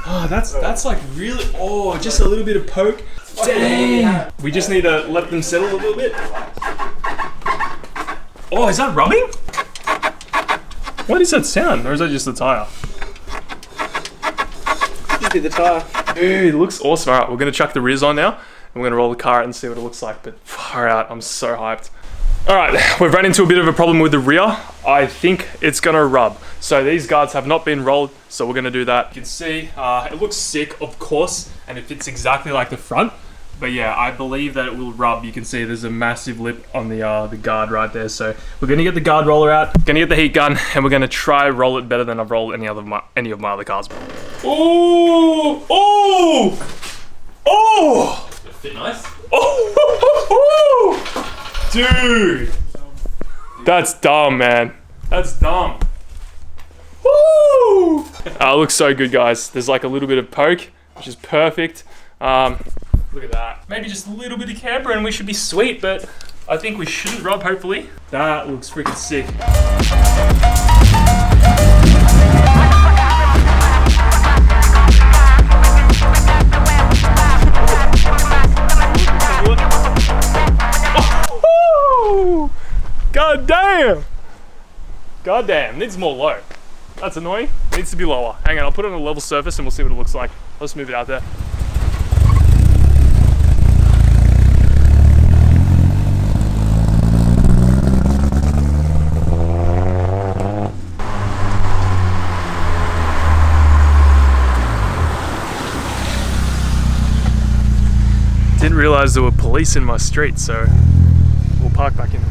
Oh, that's like really, oh, just a little bit of poke. Dang. We just need to let them settle a little bit. Oh, is that rubbing? What is that sound? Or is that just the tire? Just be the tire. Dude, it looks awesome. All right, we're gonna chuck the rears on now. And we're gonna roll the car out and see what it looks like. But far out, I'm so hyped. All right, we've run into a bit of a problem with the rear. I think it's gonna rub. So these guards have not been rolled, so we're gonna do that. You can see, it looks sick, of course, and it fits exactly like the front. But yeah, I believe that it will rub. You can see there's a massive lip on the guard right there. So we're gonna get the guard roller out, gonna get the heat gun, and we're gonna try roll it better than I've rolled any of my other cars. Oh! Oh! Oh! Does it fit nice? Oh! Dude! That's dumb, man. That's dumb. Woo! It looks so good, guys. There's like a little bit of poke, which is perfect. Look at that. Maybe just a little bit of camber and we should be sweet, but I think we shouldn't rub, hopefully. That looks freaking sick. Oh, God damn! God damn, needs more low. That's annoying. It needs to be lower. Hang on, I'll put it on a level surface and we'll see what it looks like. Let's move it out there. Didn't realize there were police in my street, so we'll park back in.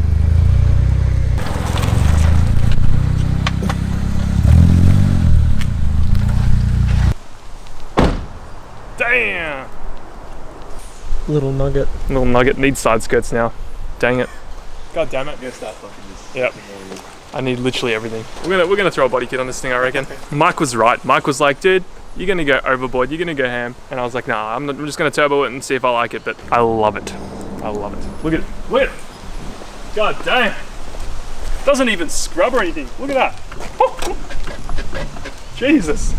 Damn! Little nugget. Little nugget needs side skirts now. Dang it. God damn it. Yep. I need literally everything. We're gonna throw a body kit on this thing, I reckon. Mike was right. Mike was like, dude, you're gonna go overboard, you're gonna go ham. And I was like, nah, I'm just gonna turbo it and see if I like it, but I love it. I love it. Look at it. Look at it. God damn. Doesn't even scrub or anything. Look at that. Jesus.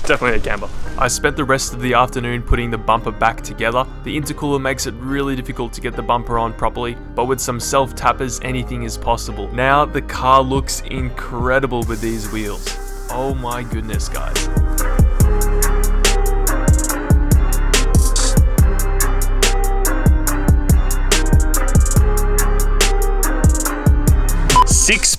Definitely a camber. I spent the rest of the afternoon putting the bumper back together. The intercooler makes it really difficult to get the bumper on properly, but with some self-tappers, anything is possible. Now the car looks incredible with these wheels. Oh my goodness, guys.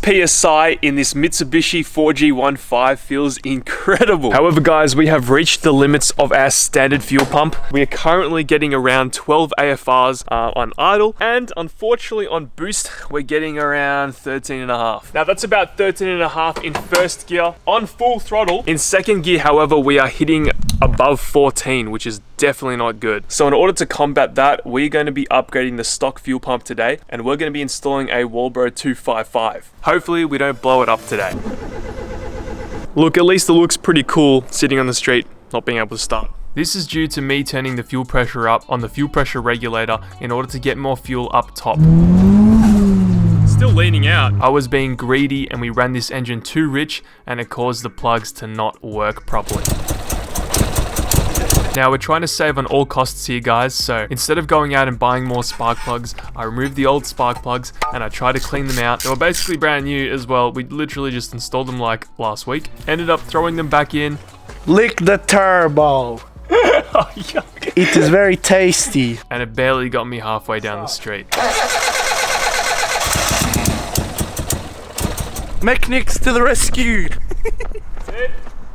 PSI in this Mitsubishi 4G15 feels incredible. However guys, we have reached the limits of our standard fuel pump. We are currently getting around 12 AFRs on idle, and unfortunately on boost we're getting around 13.5. Now that's about 13.5 in first gear on full throttle. In second gear however, we are hitting above 14, which is definitely not good. So in order to combat that, we're going to be upgrading the stock fuel pump today, and we're going to be installing a Walbro 255. Hopefully we don't blow it up today. Look, at least it looks pretty cool sitting on the street, not being able to start. This is due to me turning the fuel pressure up on the fuel pressure regulator in order to get more fuel up top. Still leaning out. I was being greedy and we ran this engine too rich, and it caused the plugs to not work properly. Now we're trying to save on all costs here guys, so instead of going out and buying more spark plugs, I removed the old spark plugs and I tried to clean them out. They were basically brand new as well. We literally just installed them like last week. Ended up throwing them back in. Lick the turbo. Oh, yuck. It is very tasty. And it barely got me halfway down the street. Mechanics to the rescue. That's it.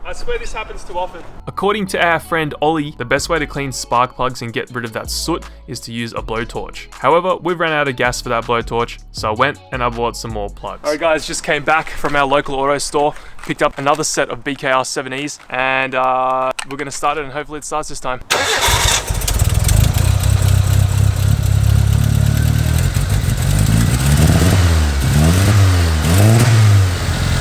I swear this happens too often. According to our friend Ollie, the best way to clean spark plugs and get rid of that soot is to use a blowtorch. However, we've ran out of gas for that blowtorch, so I went and I bought some more plugs. Alright guys, just came back from our local auto store, picked up another set of BKR 7Es, and we're gonna start it and hopefully it starts this time.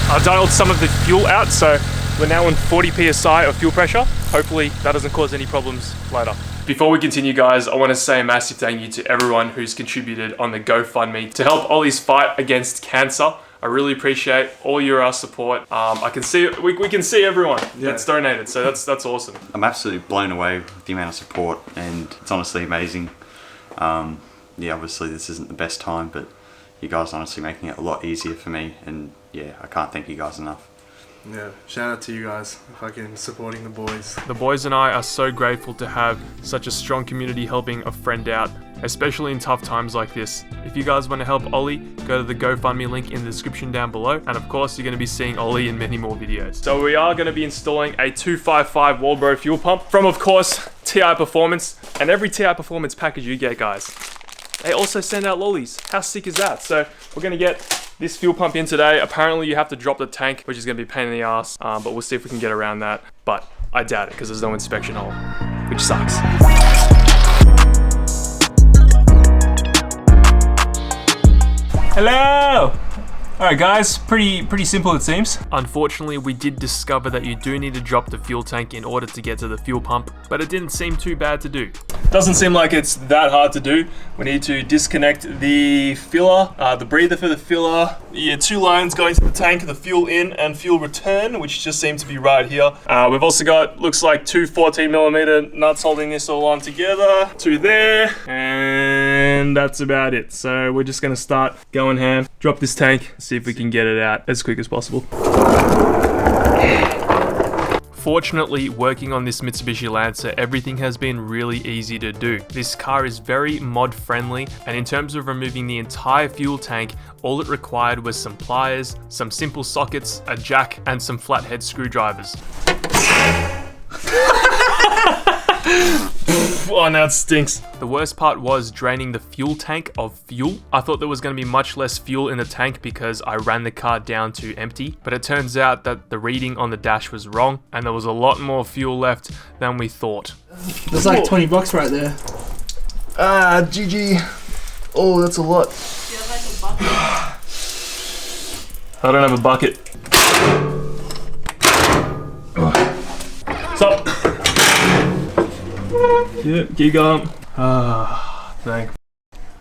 I dialed some of the fuel out, so we're now on 40 PSI of fuel pressure. Hopefully that doesn't cause any problems later. Before we continue guys, I want to say a massive thank you to everyone who's contributed on the GoFundMe to help Ollie's fight against cancer. I really appreciate all your support. I can see, we can see everyone that's donated, so that's awesome. I'm absolutely blown away with the amount of support, and it's honestly amazing. Yeah, obviously this isn't the best time, but you guys are honestly making it a lot easier for me, and yeah, I can't thank you guys enough. Yeah, shout out to you guys for fucking supporting the boys. The boys and I are so grateful to have such a strong community helping a friend out, especially in tough times like this. If you guys want to help Ollie, go to the GoFundMe link in the description down below, and of course you're going to be seeing Ollie in many more videos. So we are going to be installing a 255 Walbro fuel pump from, of course, TI Performance, and every TI Performance package you get guys, they also send out lollies. How sick is that? So we're going to get this fuel pump in today. Apparently you have to drop the tank, which is going to be a pain in the ass, but we'll see if we can get around that. But I doubt it because there's no inspection hole, which sucks. Hello! Alright guys, pretty simple it seems. Unfortunately, we did discover that you do need to drop the fuel tank in order to get to the fuel pump, but it didn't seem too bad to do. Doesn't seem like it's that hard to do. We need to disconnect the filler, the breather for the filler, the two lines going to the tank, the fuel in and fuel return, which just seem to be right here. We've also got, looks like two 14mm nuts holding this all on together, two there, and that's about it. So we're just gonna start going ham, drop this tank, see if we can get it out as quick as possible. Fortunately, working on this Mitsubishi Lancer, everything has been really easy to do. This car is very mod friendly, and in terms of removing the entire fuel tank, all it required was some pliers, some simple sockets, a jack, and some flathead screwdrivers. Oh, now it stinks. The worst part was draining the fuel tank of fuel. I thought there was going to be much less fuel in the tank because I ran the car down to empty, but it turns out that the reading on the dash was wrong and there was a lot more fuel left than we thought. There's like 20 bucks right there. Ah, GG. Oh, that's a lot. Do you have like a bucket? I don't have a bucket. Stop. Yeah, keep going. Ah, thank.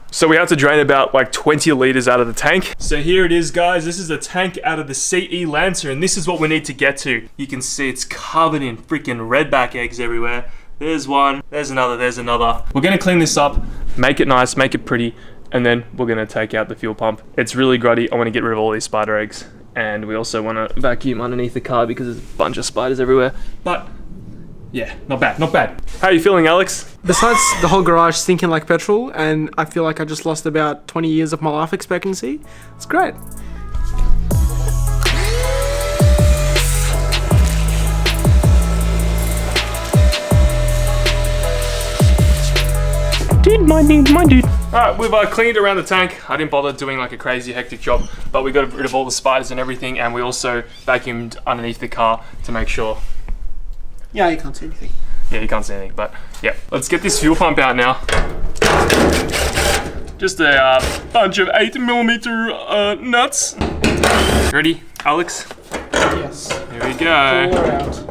So we have to drain about like 20 liters out of the tank. So here it is guys, this is a tank out of the CE Lancer, and this is what we need to get to. You can see it's covered in freaking redback eggs everywhere. There's one, there's another, there's another. We're gonna clean this up, make it nice, make it pretty, and then we're gonna take out the fuel pump. It's really grotty, I wanna get rid of all these spider eggs. And we also wanna vacuum underneath the car because there's a bunch of spiders everywhere. But yeah, not bad, not bad. How are you feeling, Alex? Besides the whole garage stinking like petrol, and I feel like I just lost about 20 years of my life expectancy, it's great. dude. Alright, we've cleaned around the tank. I didn't bother doing like a crazy hectic job, but we got rid of all the spiders and everything, and we also vacuumed underneath the car to make sure. Yeah, you can't see anything. Yeah, you can't see anything, but yeah. Let's get this fuel pump out now. Just a bunch of 8mm nuts. Ready, Alex? Yes. Here we go. Pull her out.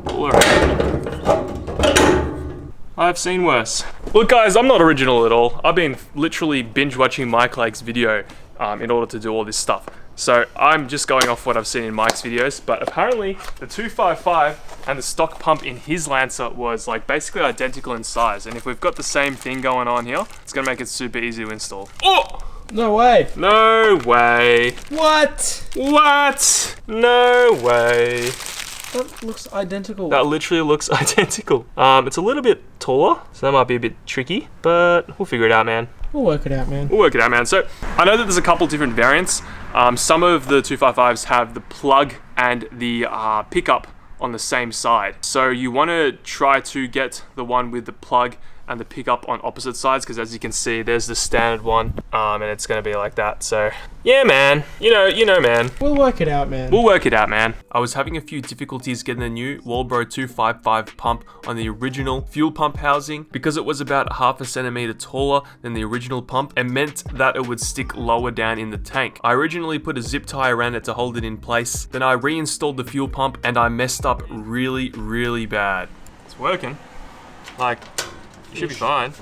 Pull her out. I've seen worse. Look guys, I'm not original at all. I've been literally binge watching Mike Lake's video in order to do all this stuff. So I'm just going off what I've seen in Mike's videos, but apparently the 255 and the stock pump in his Lancer was like basically identical in size. And if we've got the same thing going on here, it's gonna make it super easy to install. Oh! No way. No way. What? What? No way. That looks identical. That literally looks identical. It's a little bit taller, so that might be a bit tricky, but we'll figure it out, man. We'll work it out, man. We'll work it out, man. So I know that there's a couple different variants. Some of the 255s have the plug and the pickup on the same side. So you want to try to get the one with the plug and the pickup on opposite sides, because as you can see, there's the standard one, and it's going to be like that. So yeah, man, you know, man. We'll work it out, man. We'll work it out, man. I was having a few difficulties getting the new Walbro 255 pump on the original fuel pump housing because it was about 1/2 centimeter taller than the original pump and meant that it would stick lower down in the tank. I originally put a zip tie around it to hold it in place. Then I reinstalled the fuel pump and I messed up really, really bad. It's working. Like, it should be fine.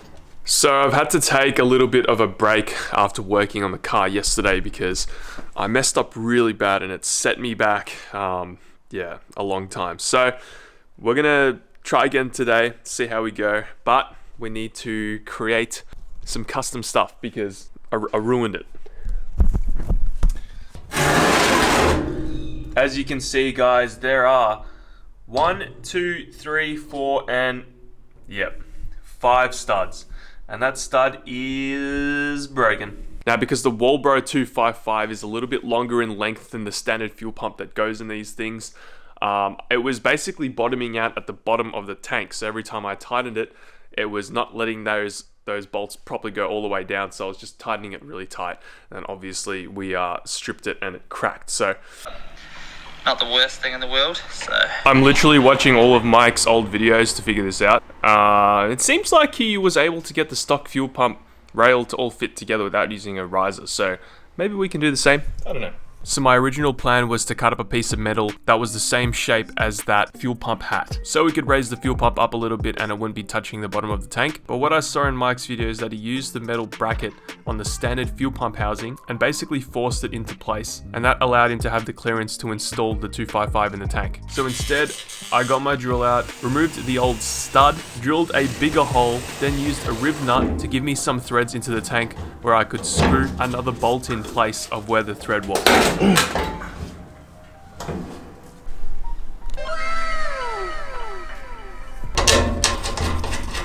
So I've had to take a little bit of a break after working on the car yesterday because I messed up really bad and it set me back, yeah, a long time. So we're gonna try again today, see how we go, but we need to create some custom stuff because I ruined it. As you can see, guys, there are 1, 2, 3, 4, and yep, 5 studs. And that stud is broken. Now, because the Walbro 255 is a little bit longer in length than the standard fuel pump that goes in these things, it was basically bottoming out at the bottom of the tank. So every time I tightened it, it was not letting those bolts properly go all the way down. So I was just tightening it really tight. And obviously we stripped it and it cracked. So not the worst thing in the world, so. I'm literally watching all of Mike's old videos to figure this out. It seems like he was able to get the stock fuel pump rail to all fit together without using a riser, so maybe we can do the same. I don't know. So my original plan was to cut up a piece of metal that was the same shape as that fuel pump hat, so we could raise the fuel pump up a little bit and it wouldn't be touching the bottom of the tank. But what I saw in Mike's video is that he used the metal bracket on the standard fuel pump housing and basically forced it into place, and that allowed him to have the clearance to install the 255 in the tank. So instead, I got my drill out, removed the old stud, drilled a bigger hole, then used a rib nut to give me some threads into the tank where I could screw another bolt in place of where the thread was.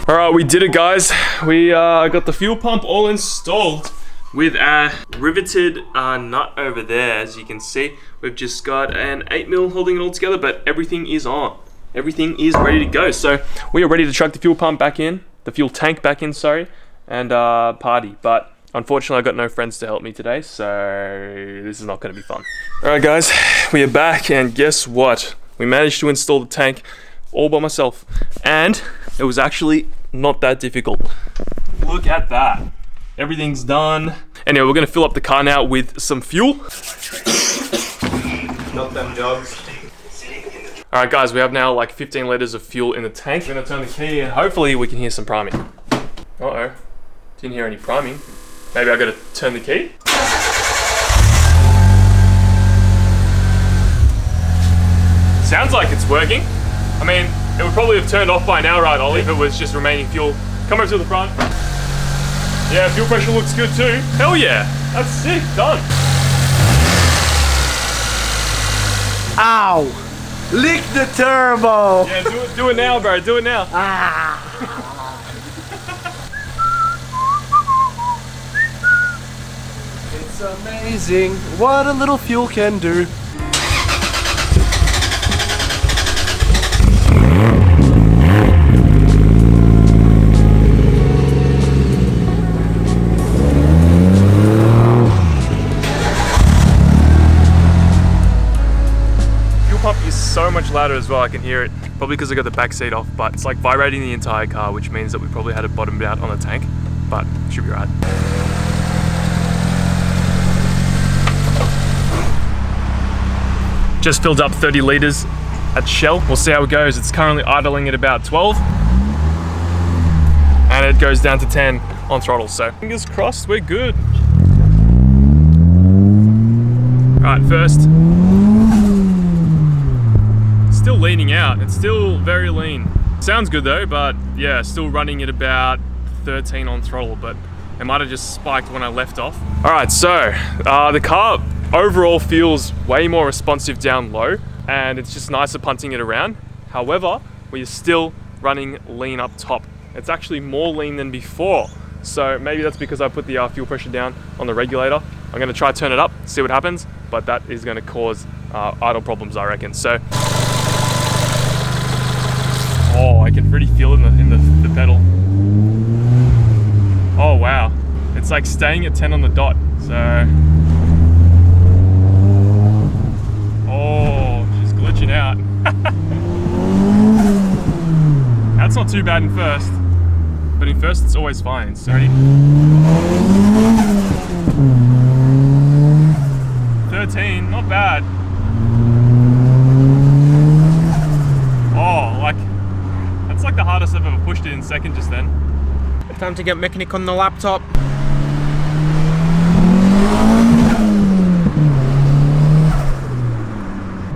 Alright, we did it, guys. We got the fuel pump all installed with a riveted nut over there. As you can see, we've just got an 8mm holding it all together, but everything is on. Everything is ready to go. So we are ready to chuck the fuel pump back in, the fuel tank back in, sorry, and party. But unfortunately, I got no friends to help me today, so this is not going to be fun. Alright guys, we are back, and guess what? We managed to install the tank all by myself, and it was actually not that difficult. Look at that. Everything's done. Anyway, we're going to fill up the car now with some fuel. Not them dogs. Alright guys, we have now like 15 liters of fuel in the tank. We're going to turn the key and hopefully we can hear some priming. Uh-oh. Didn't hear any priming. Maybe I gotta turn the key? Sounds like it's working. I mean, it would probably have turned off by now, right, Ollie, if it was just remaining fuel. Come over to the front. Yeah, fuel pressure looks good too. Hell yeah, that's sick, done. Ow! Lick the turbo! Yeah, do it now, bro, do it now. It's amazing what a little fuel can do. louder as well. I can hear it, probably because I got the back seat off, but it's like vibrating the entire car, which means that we probably had it bottomed out on the tank, but should be right. Just filled up 30 litres at Shell. We'll see how it goes. It's currently idling at about 12. And it goes down to 10 on throttle. So fingers crossed, we're good. All right, first. Still leaning out. It's still very lean. Sounds good though, but yeah, still running at about 13 on throttle, but it might have just spiked when I left off. All right, so the car overall feels way more responsive down low, and it's just nicer punting it around. However, we're still running lean up top. It's actually more lean than before. So maybe that's because I put the fuel pressure down on the regulator. I'm gonna try turn it up, see what happens, but that is gonna cause idle problems, I reckon. So, oh, I can pretty feel it in the pedal. Oh wow, it's like staying at 10 on the dot, so. Oh, she's glitching out. That's not too bad in first, but in first it's always fine. So ready? 13, not bad. Oh, like, that's like the hardest I've ever pushed it in second just then. Time to get mechanic on the laptop.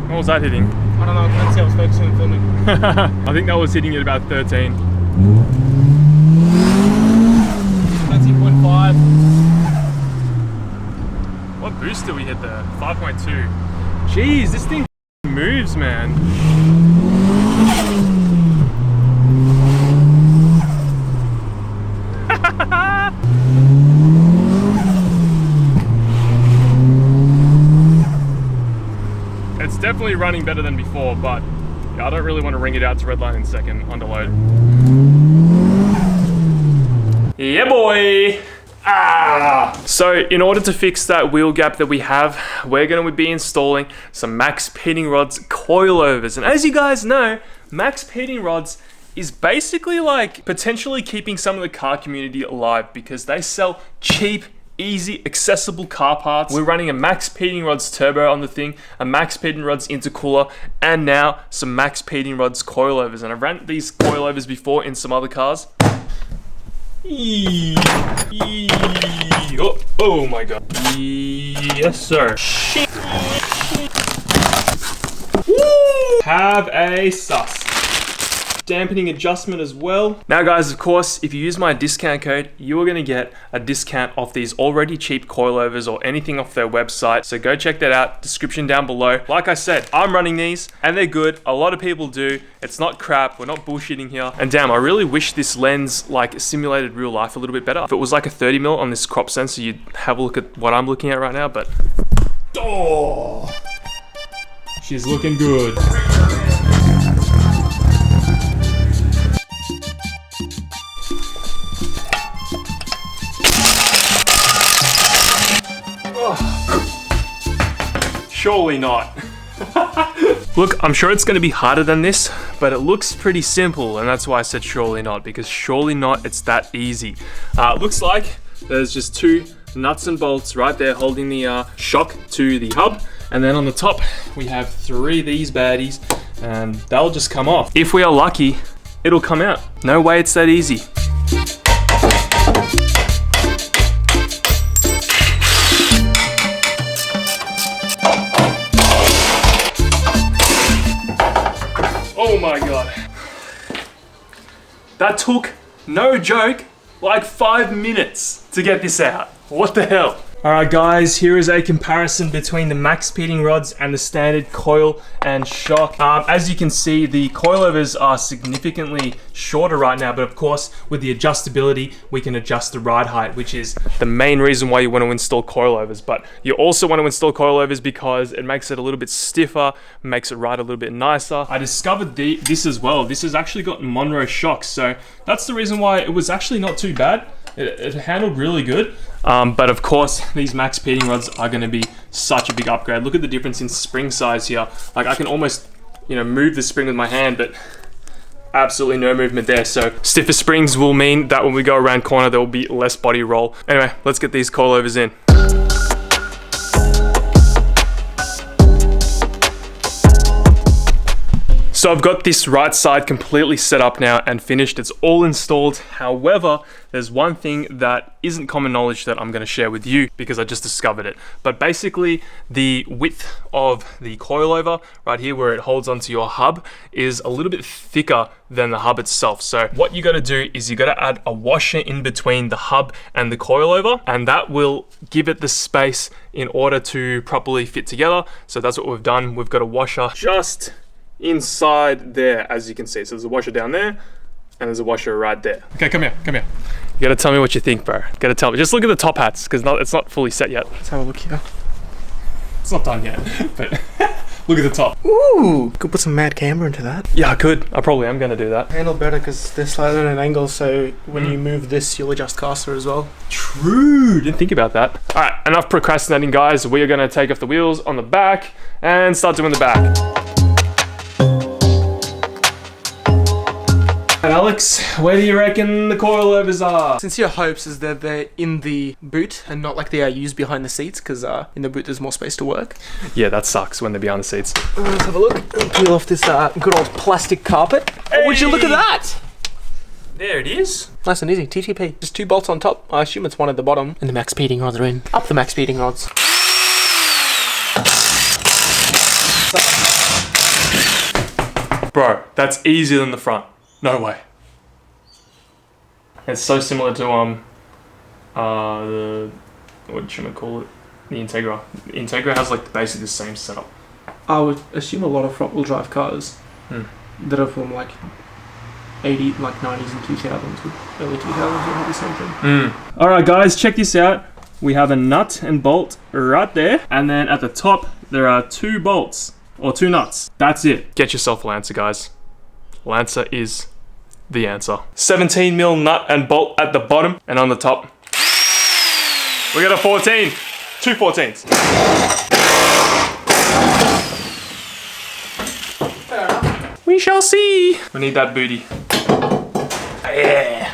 What was that hitting? I don't know, I can't see, I was focusing on filming. I think that was hitting at about 13. 13.5. What boost did we hit there? 5.2. Jeez, this thing moves, man. It's definitely running better than before, but yeah, I don't really want to ring it out to redline in second under load. Yeah, boy! Ah! So in order to fix that wheel gap that we have, we're going to be installing some Max Pitting Rods coilovers. And as you guys know, Max Pitting Rods is basically like potentially keeping some of the car community alive because they sell cheap, easy, accessible car parts. We're running a Max Pitting Rods turbo on the thing, a Max Pitting Rods intercooler, and now some Max Pitting Rods coilovers. And I've ran these coilovers before in some other cars. Oh my god. Yes, sir. Woo! Have a sus. Dampening adjustment as well. Now guys, of course, if you use my discount code, you are going to get a discount off these already cheap coilovers or anything off their website. So go check that out, description down below. Like I said, I'm running these and they're good. A lot of people do. It's not crap. We're not bullshitting here. And damn, I really wish this lens like simulated real life a little bit better. If it was like a 30mm on this crop sensor, you'd have a look at what I'm looking at right now, but oh, she's looking good. Surely not. Look, I'm sure it's going to be harder than this, but it looks pretty simple, and that's why I said surely not, because surely not, it's that easy. It looks like there's just two nuts and bolts right there holding the shock to the hub, and then on the top we have three of these baddies, and they'll just come off. If we are lucky, it'll come out. No way it's that easy. Oh my god. That took, no joke, like 5 minutes to get this out. What the hell? Alright guys, here is a comparison between the Max Pitting Rods and the standard coil and shock. As you can see, the coilovers are significantly shorter right now, but of course, with the adjustability, we can adjust the ride height, which is the main reason why you want to install coilovers. But you also want to install coilovers because it makes it a little bit stiffer, makes it ride a little bit nicer. I discovered this as well. This has actually got Monroe shocks, so that's the reason why it was actually not too bad. It handled really good. But of course, these Max Pitting Rods are going to be such a big upgrade. Look at the difference in spring size here. Like I can almost you know, move the spring with my hand, but absolutely no movement there. So stiffer springs will mean that when we go around corner, there will be less body roll. Anyway, let's get these coilovers in. So I've got this right side completely set up now and finished. It's all installed. However, there's one thing that isn't common knowledge that I'm going to share with you because I just discovered it. But basically, the width of the coilover right here where it holds onto your hub is a little bit thicker than the hub itself. So what you got to do is you got to add a washer in between the hub and the coilover, and that will give it the space in order to properly fit together. So that's what we've done. We've got a washer just inside there, as you can see. So there's a washer down there and there's a washer right there. Okay, come here. You gotta tell me what you think, bro. You gotta tell me. Just look at the top hats because it's not fully set yet. Let's have a look here. It's not done yet, but look at the top. Ooh, could put some mad camber into that. Yeah, I could. I probably am gonna do that. Handle better because they're slightly at an angle, so when you move this, you'll adjust caster as well. True. Didn't think about that. All right, enough procrastinating, guys. We are gonna take off the wheels on the back and start doing the back. And Alex, where do you reckon the coilovers are? Sincere hopes is that they're in the boot and not like they are used behind the seats, because in the boot there's more space to work. Yeah, that sucks when they're behind the seats. Let's have a look. Peel off this good old plastic carpet. Hey! Oh, would you look at that? There it is. Nice and easy. TTP. Just 2 bolts on top. I assume it's one at the bottom. And the max speeding rods are in. Up the max speeding rods. Bro, that's easier than the front. No way. It's so similar to the, what should I call it? The Integra. The Integra has like basically the same setup. I would assume a lot of front wheel drive cars that are from like 90s and 2000s, early 2000s will have the same thing. Alright guys, check this out. We have a nut and bolt right there, and then at the top there are 2 bolts, or 2 nuts. That's it. Get yourself a Lancer, guys. Lancer is the answer. 17mm nut and bolt at the bottom, and on the top we got a 14. 2 14s. We shall see. We need that booty. Yeah.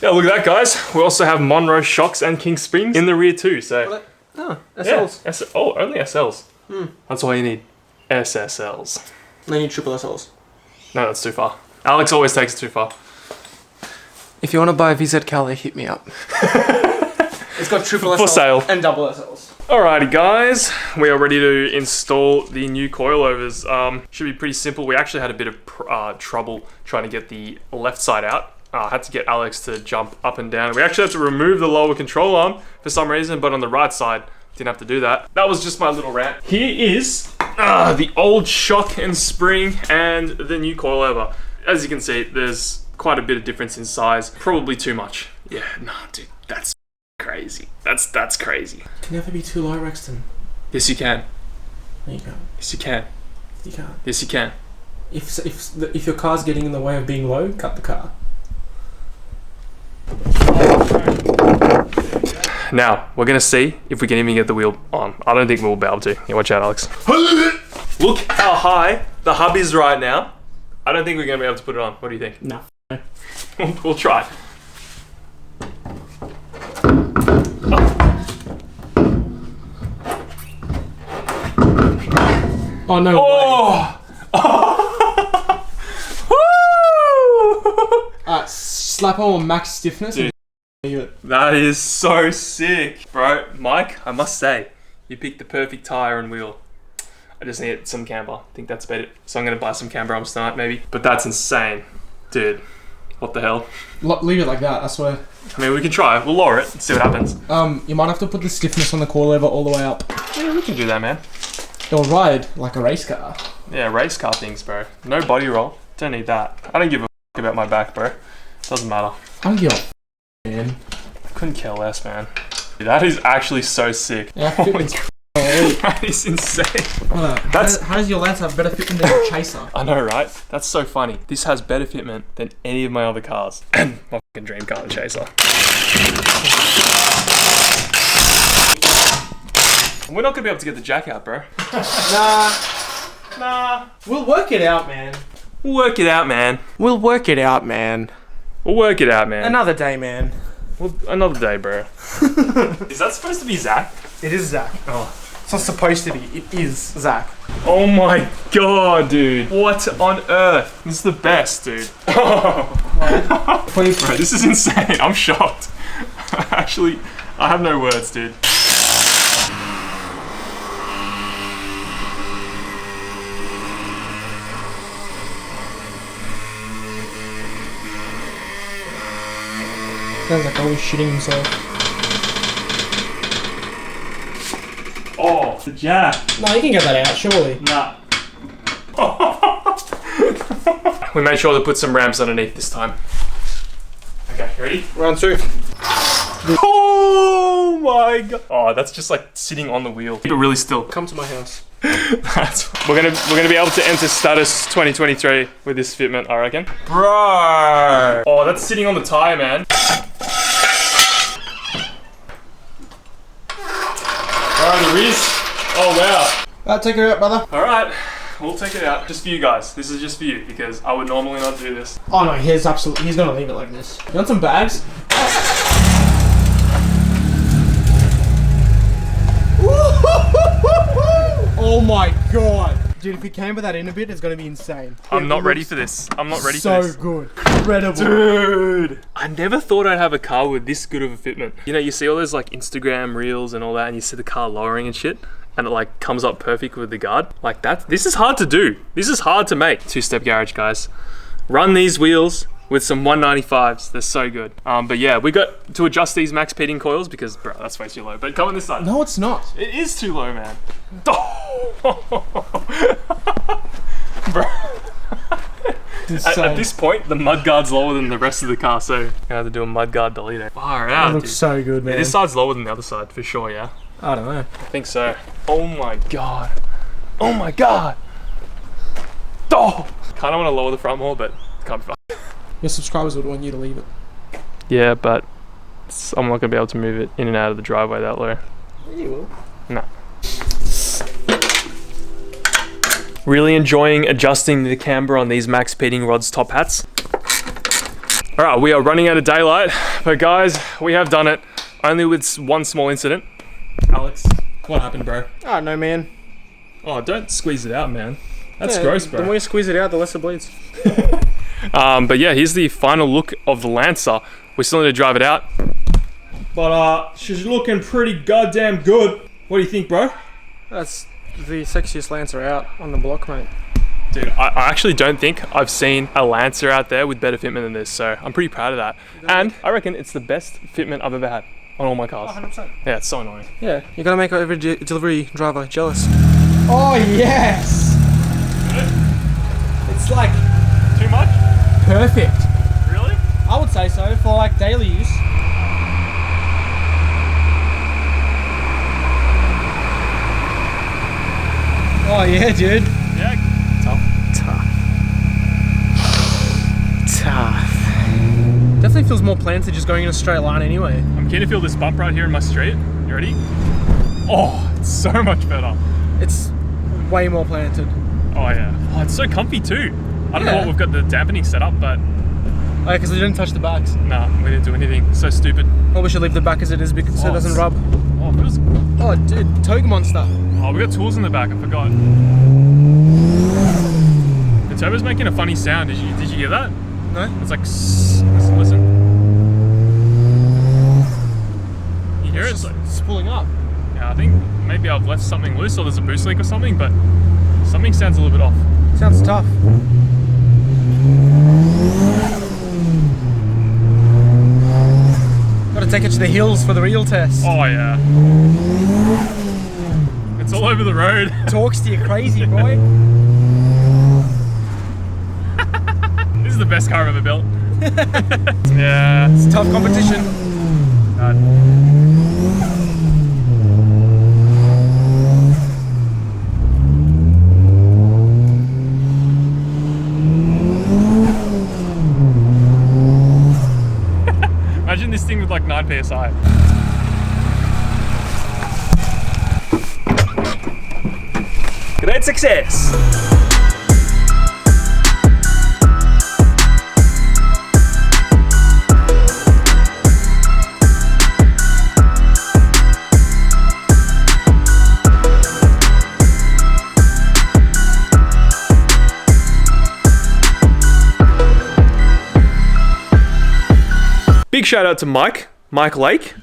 Yeah, look at that, guys. We also have Monroe shocks and King springs in the rear too. So, oh, SLs. Yeah, oh, only SLs. That's all you need. SSLs. They need triple SLs. No, that's too far. Alex always takes it too far. If you want to buy a VZ Cali, hit me up. It's got triple SLs for sale and double SLs. Alrighty guys, we are ready to install the new coilovers. Should be pretty simple. We actually had a bit of trouble trying to get the left side out. I had to get Alex to jump up and down. We actually had to remove the lower control arm for some reason, but on the right side, didn't have to do that. That was just my little rant. Here is the old shock and spring and the new coilover. As you can see, there's quite a bit of difference in size. Probably too much. Yeah, nah, dude, that's crazy. That's crazy. Can you ever be too low, Rexton? Yes, you can. No, you can't. Yes, you can. You can't. Yes, you can. If your car's getting in the way of being low, cut the car. Now, we're gonna see if we can even get the wheel on. I don't think we'll be able to. Yeah, watch out, Alex. Look how high the hub is right now. I don't think we're gonna be able to put it on. What do you think? No. We'll try. Oh no! Oh! Slap on max stiffness. Dude, that is so sick, bro. Mike, I must say, you picked the perfect tire and wheel. I just need some camber. I think that's about it. So I'm gonna buy some camber arms tonight, maybe. But that's insane, dude. What the hell? Leave it like that, I swear. I mean, we can try. We'll lower it and see what happens. You might have to put the stiffness on the coilover all the way up. Yeah, we can do that, man. It'll ride like a race car. Yeah, race car things, bro. No body roll. Don't need that. I don't give a f about my back, bro. Doesn't matter. I don't give a f, man. I couldn't care less, man. That is actually so sick. Yeah, fitment's that is insane. How does your Lance have better fitment than your Chaser? I know, right? That's so funny. This has better fitment than any of my other cars. And my fucking dream car, the Chaser. We're not gonna be able to get the jack out, bro. Nah. Nah. We'll work it out, man. We'll work it out, man. We'll work it out, man. We'll work it out, man. Another day, man. Well, another day, bro. Is that supposed to be Zach? It is Zach. Oh. It's not supposed to be. It is Zach. Oh my god, dude. What on earth? This is the best, dude. Oh. Bro, this is insane. I'm shocked. Actually, I have no words, dude. Sounds like always shitting himself. Oh, the jack. No, you can get that out, surely. Nah. We made sure to put some ramps underneath this time. Okay, ready? Round 2. Oh my god. Oh, that's just like sitting on the wheel. Keep it really still. Come to my house. We're gonna be able to enter status 2023 with this fitment, I reckon. Bro. Oh, that's sitting on the tire, man. Alright, the Riz. Oh wow. Take her out, brother. Alright, we'll take it out. Just for you guys. This is just for you because I would normally not do this. Oh no, he's gonna leave it like this. You want some bags? Oh my god. Dude, if we camber that in a bit, it's gonna be insane. I'm not ready for this. I'm not ready for this. So good. Incredible. Dude! I never thought I'd have a car with this good of a fitment. You know, you see all those like Instagram reels and all that, and you see the car lowering and shit, and it like comes up perfect with the guard. Like that. This is hard to do. This is hard to make. Two-step garage, guys. Run these wheels with some 195s. They're so good. But yeah, we got to adjust these max pitting coils because, bro, that's way too low. But come on this side. No, it's not. It is too low, man. Bro. At this point, the mudguard's lower than the rest of the car, so I have to do a mudguard delete. Far out, It looks dude. so good, man. Yeah, this side's lower than the other side, for sure, yeah? I don't know. I think so. Oh my god. Oh my god. Oh! Kind of want to lower the front more, but can't be fucked. Your subscribers would want you to leave it. Yeah, but I'm not going to be able to move it in and out of the driveway that low. You will. No. Really enjoying adjusting the camber on these max pitting rods top hats. Alright, we are running out of daylight, but guys, we have done it. Only with one small incident. Alex, what happened, bro? I don't know, man. Oh, don't squeeze it out, man. That's Yeah, gross, bro. The more you squeeze it out, the less it bleeds. But yeah, here's the final look of the Lancer. We still need to drive it out. But she's looking pretty goddamn good. What do you think, bro? That's the sexiest Lancer out on the block, mate. Dude, I actually don't think I've seen a Lancer out there with better fitment than this, so I'm pretty proud of that. And I reckon it's the best fitment I've ever had on all my cars. 100%. Yeah, it's so annoying. Yeah, you're gonna make every delivery driver jealous. Oh, yes! It's like... Too much? Perfect. Really? I would say so, for like daily use. Oh yeah, dude. Yeah, Tough. Definitely feels more planted just going in a straight line anyway. I'm keen to feel this bump right here in my straight. You ready? Oh, it's so much better. It's way more planted. Oh yeah. Oh, it's so comfy too. I don't know Yeah. what we've got the dampening set up, but Oh, because we didn't touch the backs. nah, we didn't do anything. So stupid. Well, we should leave the back as it is because so it doesn't rub. Oh, it feels... Oh, dude, Togue Monster. Oh, we got tools in the back. I forgot. The turbo's making a funny sound. Did you hear that? No. It's like listen. You hear it? It's like It's pulling up. yeah. I think maybe I've left something loose or there's a boost leak or something, but something sounds a little bit off. Sounds tough. Gotta take it to the hills for the real test. Oh yeah. It's all over the road. Talks to you crazy, boy. This is the best car I've ever built. Yeah. It's tough competition. Imagine this thing with like 9 PSI. G'day and success! Big shout out to Mike Lake.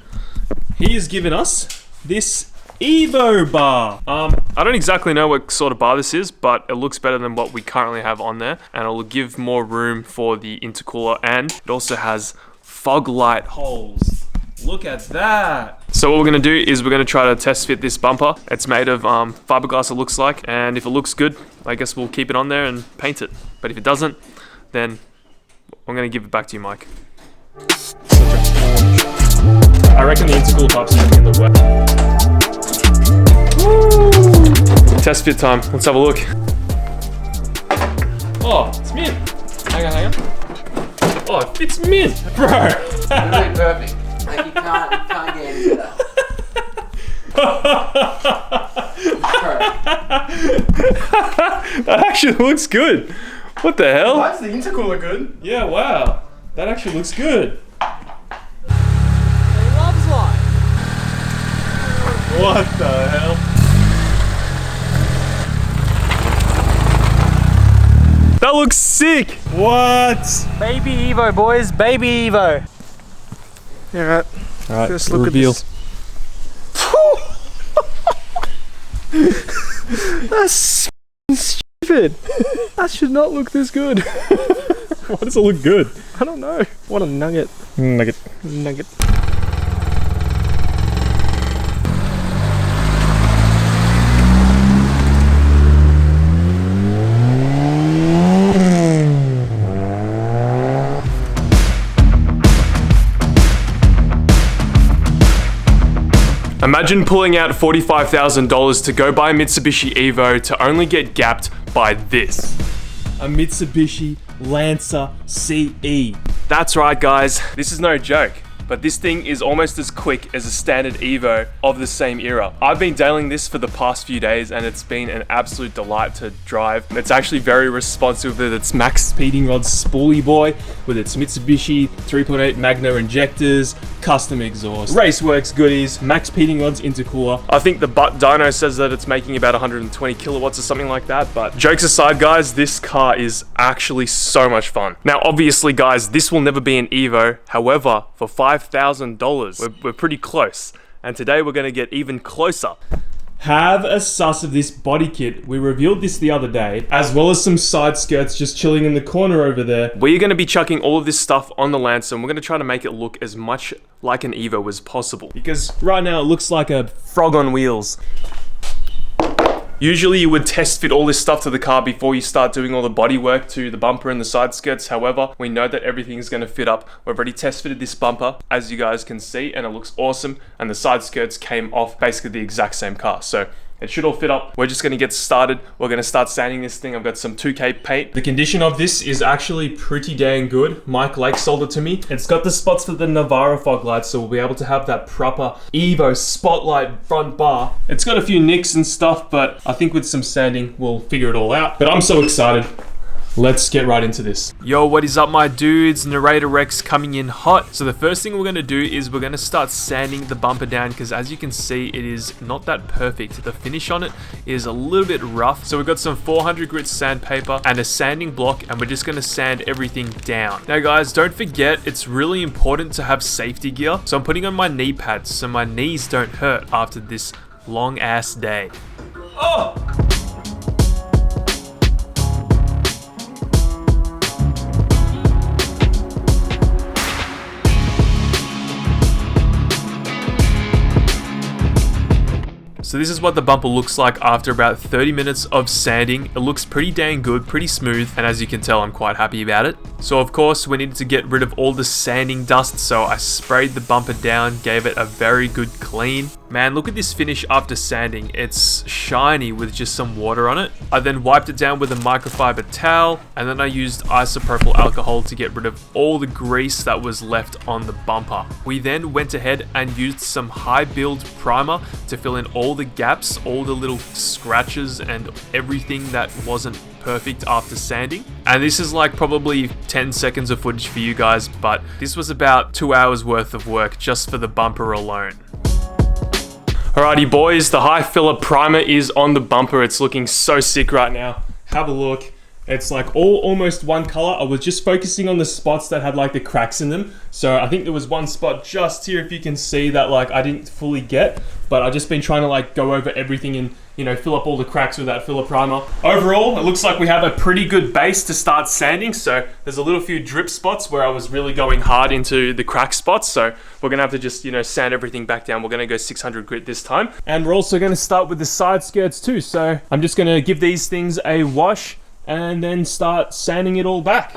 He has given us this Evo bar. I don't exactly know what sort of bar this is, but it looks better than what we currently have on there, and it'll give more room for the intercooler, and it also has fog light holes. Look at that. So what we're gonna do is we're gonna try to test fit this bumper. It's made of fiberglass, it looks like, and if it looks good, I guess we'll keep it on there and paint it. But if it doesn't, then I'm gonna give it back to you, Mike. I reckon the intercooler pipe's in the way. Woo! Test fit time. Let's have a look. Oh, it's mint. Hang on. Oh, it fits mint, bro. It's really perfect. Like you can't get any better. That actually looks good. What the hell? Why is the intercooler good? Yeah, wow. That actually looks good. What the hell? That looks sick! What? Baby Evo, boys. Baby Evo. Alright. Alright, Just look reveal. at this. That's stupid. That should not look this good. Why does it look good? I don't know. What a nugget. Nugget. Imagine pulling out $45,000 to go buy a Mitsubishi Evo to only get gapped by this. A Mitsubishi Lancer CE. That's right, guys. This is no joke. But this thing is almost as quick as a standard Evo of the same era. I've been detailing this for the past few days and it's been an absolute delight to drive. It's actually very responsive with its max speeding rod spoolie boy, with its Mitsubishi 3.8 Magna injectors, custom exhaust, Raceworks goodies, max speeding rods intercooler. I think the dyno says that it's making about 120 kilowatts or something like that, but jokes aside, guys, this car is actually so much fun. Now, obviously, guys, this will never be an Evo. However, for $5,000, we're pretty close. And today we're gonna get even closer. Have a suss of this body kit. We revealed this the other day, as well as some side skirts just chilling in the corner over there. We're gonna be chucking all of this stuff on the Lancer and we're gonna try to make it look as much like an Evo as possible. Because right now it looks like a frog on wheels. Usually you would test fit all this stuff to the car before you start doing all the body work to the bumper and the side skirts. However, we know that everything is going to fit up. We've already test fitted this bumper, as you guys can see, and it looks awesome. And the side skirts came off basically the exact same car. So it should all fit up. We're just going to get started. We're going to start sanding this thing. I've got some 2K paint. The condition of this is actually pretty dang good. Mike Lake sold it to me. It's got the spots for the Navara fog lights, so we'll be able to have that proper Evo spotlight front bar. It's got a few nicks and stuff, but I think with some sanding, we'll figure it all out. But I'm so excited. Let's get right into this. Yo, what is up, my dudes? Narrator Rex coming in hot. So the first thing we're gonna do is we're gonna start sanding the bumper down, because as you can see, it is not that perfect. The finish on it is a little bit rough. So we've got some 400 grit sandpaper and a sanding block, and we're just gonna sand everything down. Now guys, don't forget, it's really important to have safety gear. So I'm putting on my knee pads so my knees don't hurt after this long ass day. Oh! So this is what the bumper looks like after about 30 minutes of sanding. It looks pretty dang good, pretty smooth, and as you can tell, I'm quite happy about it. So of course, we needed to get rid of all the sanding dust, so I sprayed the bumper down, gave it a very good clean, Man, look at this finish after sanding. It's shiny with just some water on it. I then wiped it down with a microfiber towel, and then I used isopropyl alcohol to get rid of all the grease that was left on the bumper. We then went ahead and used some high build primer to fill in all the gaps, all the little scratches and everything that wasn't perfect after sanding. And this is like probably 10 seconds of footage for you guys, but this was about 2 hours worth of work just for the bumper alone. Alrighty boys, the high filler primer is on the bumper. It's looking so sick right now. Have a look. It's like almost one color. I was just focusing on the spots that had like the cracks in them. So I think there was one spot just here, if you can see, that like I didn't fully get, but I've just been trying to like go over everything and, you know, fill up all the cracks with that filler primer. Overall, it looks like we have a pretty good base to start sanding. So there's a little few drip spots where I was really going hard into the crack spots. So we're gonna have to just, you know, sand everything back down. We're gonna go 600 grit this time. And we're also gonna start with the side skirts too. So I'm just gonna give these things a wash and then start sanding it all back.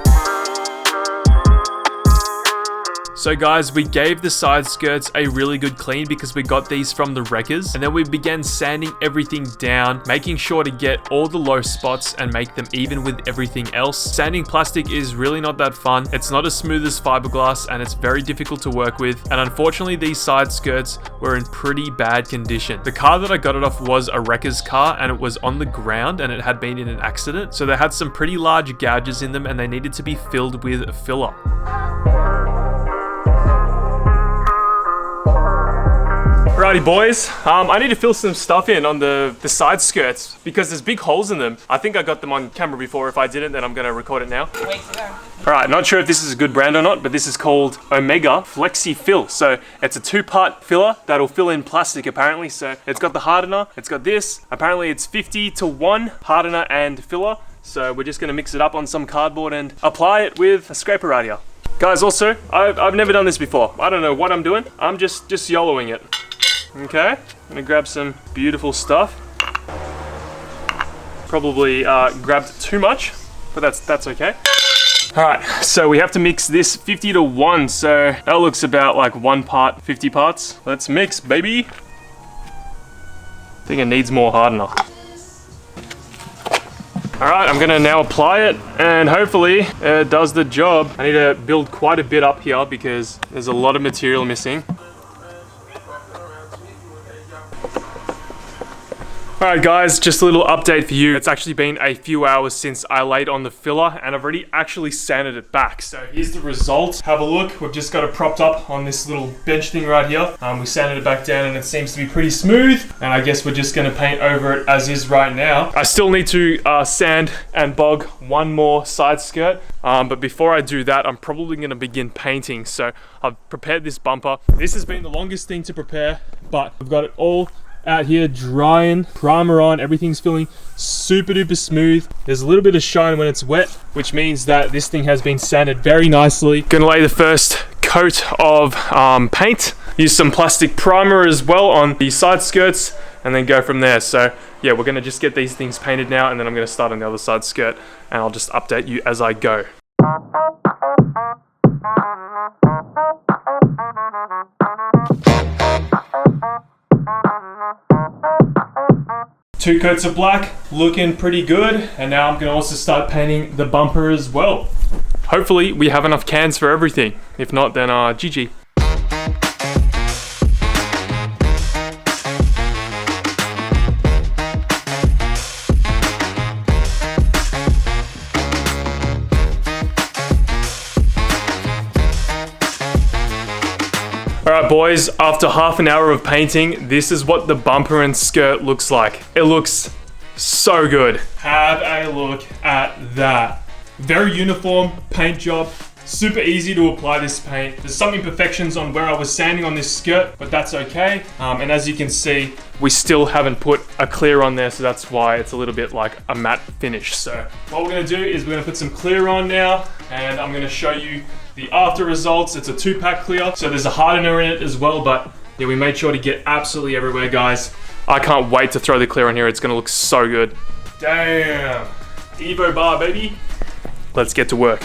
So guys, we gave the side skirts a really good clean because we got these from the wreckers, and then we began sanding everything down, making sure to get all the low spots and make them even with everything else. Sanding plastic is really not that fun. It's not as smooth as fiberglass and it's very difficult to work with, and unfortunately these side skirts were in pretty bad condition. The car that I got it off was a wrecker's car, and it was on the ground and it had been in an accident, so they had some pretty large gouges in them and they needed to be filled with filler. Alrighty boys, I need to fill some stuff in on the side skirts because there's big holes in them. I think I got them on camera before. If I didn't, then I'm gonna record it now. Alright, not sure if this is a good brand or not, but this is called Omega Flexi Fill. So it's a 2-part filler that'll fill in plastic apparently. So it's got the hardener, it's got this. Apparently it's 50-to-1 hardener and filler. So we're just gonna mix it up on some cardboard and apply it with a scraper right here. Guys, also, I've never done this before. I don't know what I'm doing. I'm just YOLOing it. Okay, I'm gonna grab some beautiful stuff. Probably grabbed too much, but that's okay. All right, so we have to mix this 50-to-1. So that looks about like 1 part, 50 parts. Let's mix, baby. I think it needs more hardener. All right, I'm gonna now apply it and hopefully it does the job. I need to build quite a bit up here because there's a lot of material missing. Alright guys, just a little update for you. It's actually been a few hours since I laid on the filler and I've already actually sanded it back. So here's the result. Have a look. We've just got it propped up on this little bench thing right here. We sanded it back down and it seems to be pretty smooth. And I guess we're just going to paint over it as is right now. I still need to sand and bog one more side skirt. But before I do that, I'm probably going to begin painting. So I've prepared this bumper. This has been the longest thing to prepare, but I've got it all out here drying, primer on, everything's feeling super duper smooth. There's a little bit of shine when it's wet, which means that this thing has been sanded very nicely. Gonna lay the first coat of paint, use some plastic primer as well on the side skirts, and then go from there. So yeah, we're gonna just get these things painted now, and then I'm gonna start on the other side skirt, and I'll just update you as I go. Two coats of black, looking pretty good. And now I'm gonna also start painting the bumper as well. Hopefully we have enough cans for everything. If not, then GG. Alright boys, after half an hour of painting, this is what the bumper and skirt looks like. It looks so good. Have a look at that. Very uniform paint job. Super easy to apply this paint. There's some imperfections on where I was sanding on this skirt, but that's okay. And as you can see, we still haven't put a clear on there, so that's why it's a little bit like a matte finish. So what we're gonna do is we're gonna put some clear on now, and I'm gonna show you the after results. It's a 2-pack clear, so there's a hardener in it as well, but yeah, we made sure to get absolutely everywhere, guys. I can't wait to throw the clear on here. It's gonna look so good. Damn. Evo bar, baby. Let's get to work.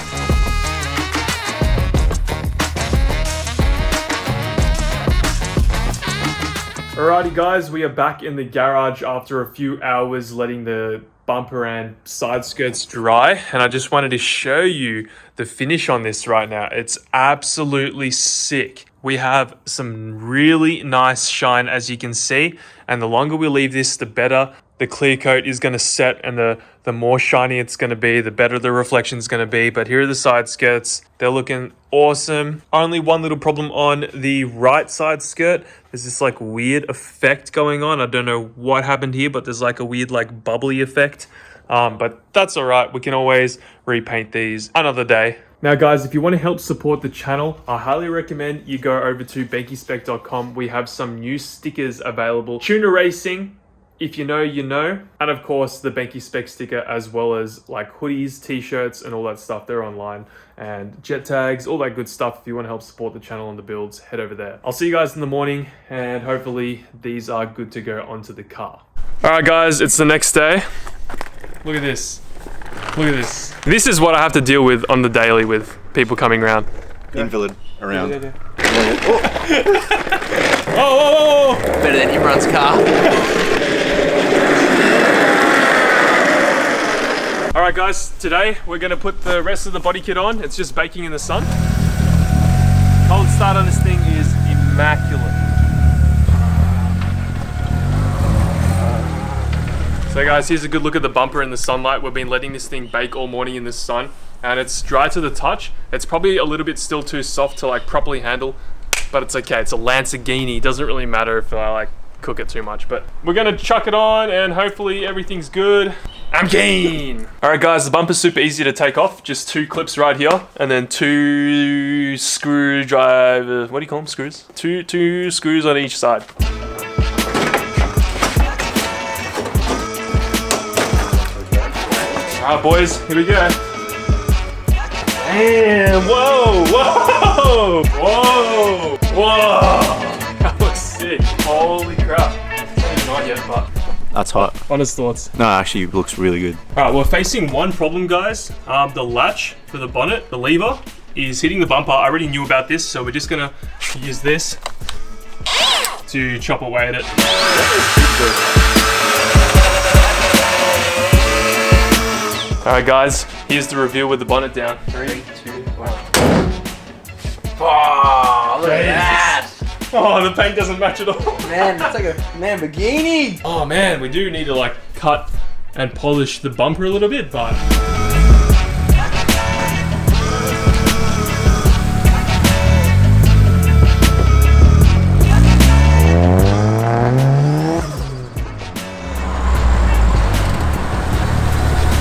Alrighty guys, we are back in the garage after a few hours letting the bumper and side skirts dry, and I just wanted to show you the finish on this right now. It's absolutely sick. We have some really nice shine, as you can see, and the longer we leave this, the better the clear coat is going to set, and the more shiny it's going to be, the better the reflection is going to be. But here are the side skirts. They're looking awesome. Only one little problem on the right side skirt. There's this like weird effect going on. I don't know what happened here, but there's like a weird like bubbly effect. But that's all right. We can always repaint these another day. Now guys, if you want to help support the channel, I highly recommend you go over to benkyspec.com. We have some new stickers available. Tuner Racing, if you know, you know. And of course, the Benky Spec sticker, as well as like hoodies, t-shirts, and all that stuff. They're online. And jet tags, all that good stuff. If you want to help support the channel and the builds, head over there. I'll see you guys in the morning, and hopefully these are good to go onto the car. All right guys, it's the next day. Look at this. Look at this. This is what I have to deal with on the daily with people coming around. Invalid around. Oh! Better than Imran's car. Alright guys, today we're going to put the rest of the body kit on. It's just baking in the sun. Cold start on this thing is immaculate. So guys, here's a good look at the bumper in the sunlight. We've been letting this thing bake all morning in the sun, and it's dry to the touch. It's probably a little bit still too soft to like properly handle, but it's okay. It's a Lamborghini. Doesn't really matter if I like cook it too much, but we're gonna chuck it on and hopefully everything's good. I'm keen. All right guys, the bumper's super easy to take off. Just 2 clips right here, and then 2 screwdriver, what do you call them, screws? Two screws on each side. All right boys, here we go. Damn, whoa, whoa, whoa, whoa. That looks sick. Holy crap. It's not yet, but. That's hot. Honest thoughts. No, actually it looks really good. All right, we're facing one problem, guys. The latch for the bonnet, the lever, is hitting the bumper. I already knew about this, so we're just gonna use this to chop away at it. All right, guys, here's the reveal with the bonnet down. 3, 2, 1. Oh, look at that! Oh, the paint doesn't match at all. Man, that's like a Lamborghini. Oh man, we do need to like cut and polish the bumper a little bit, but.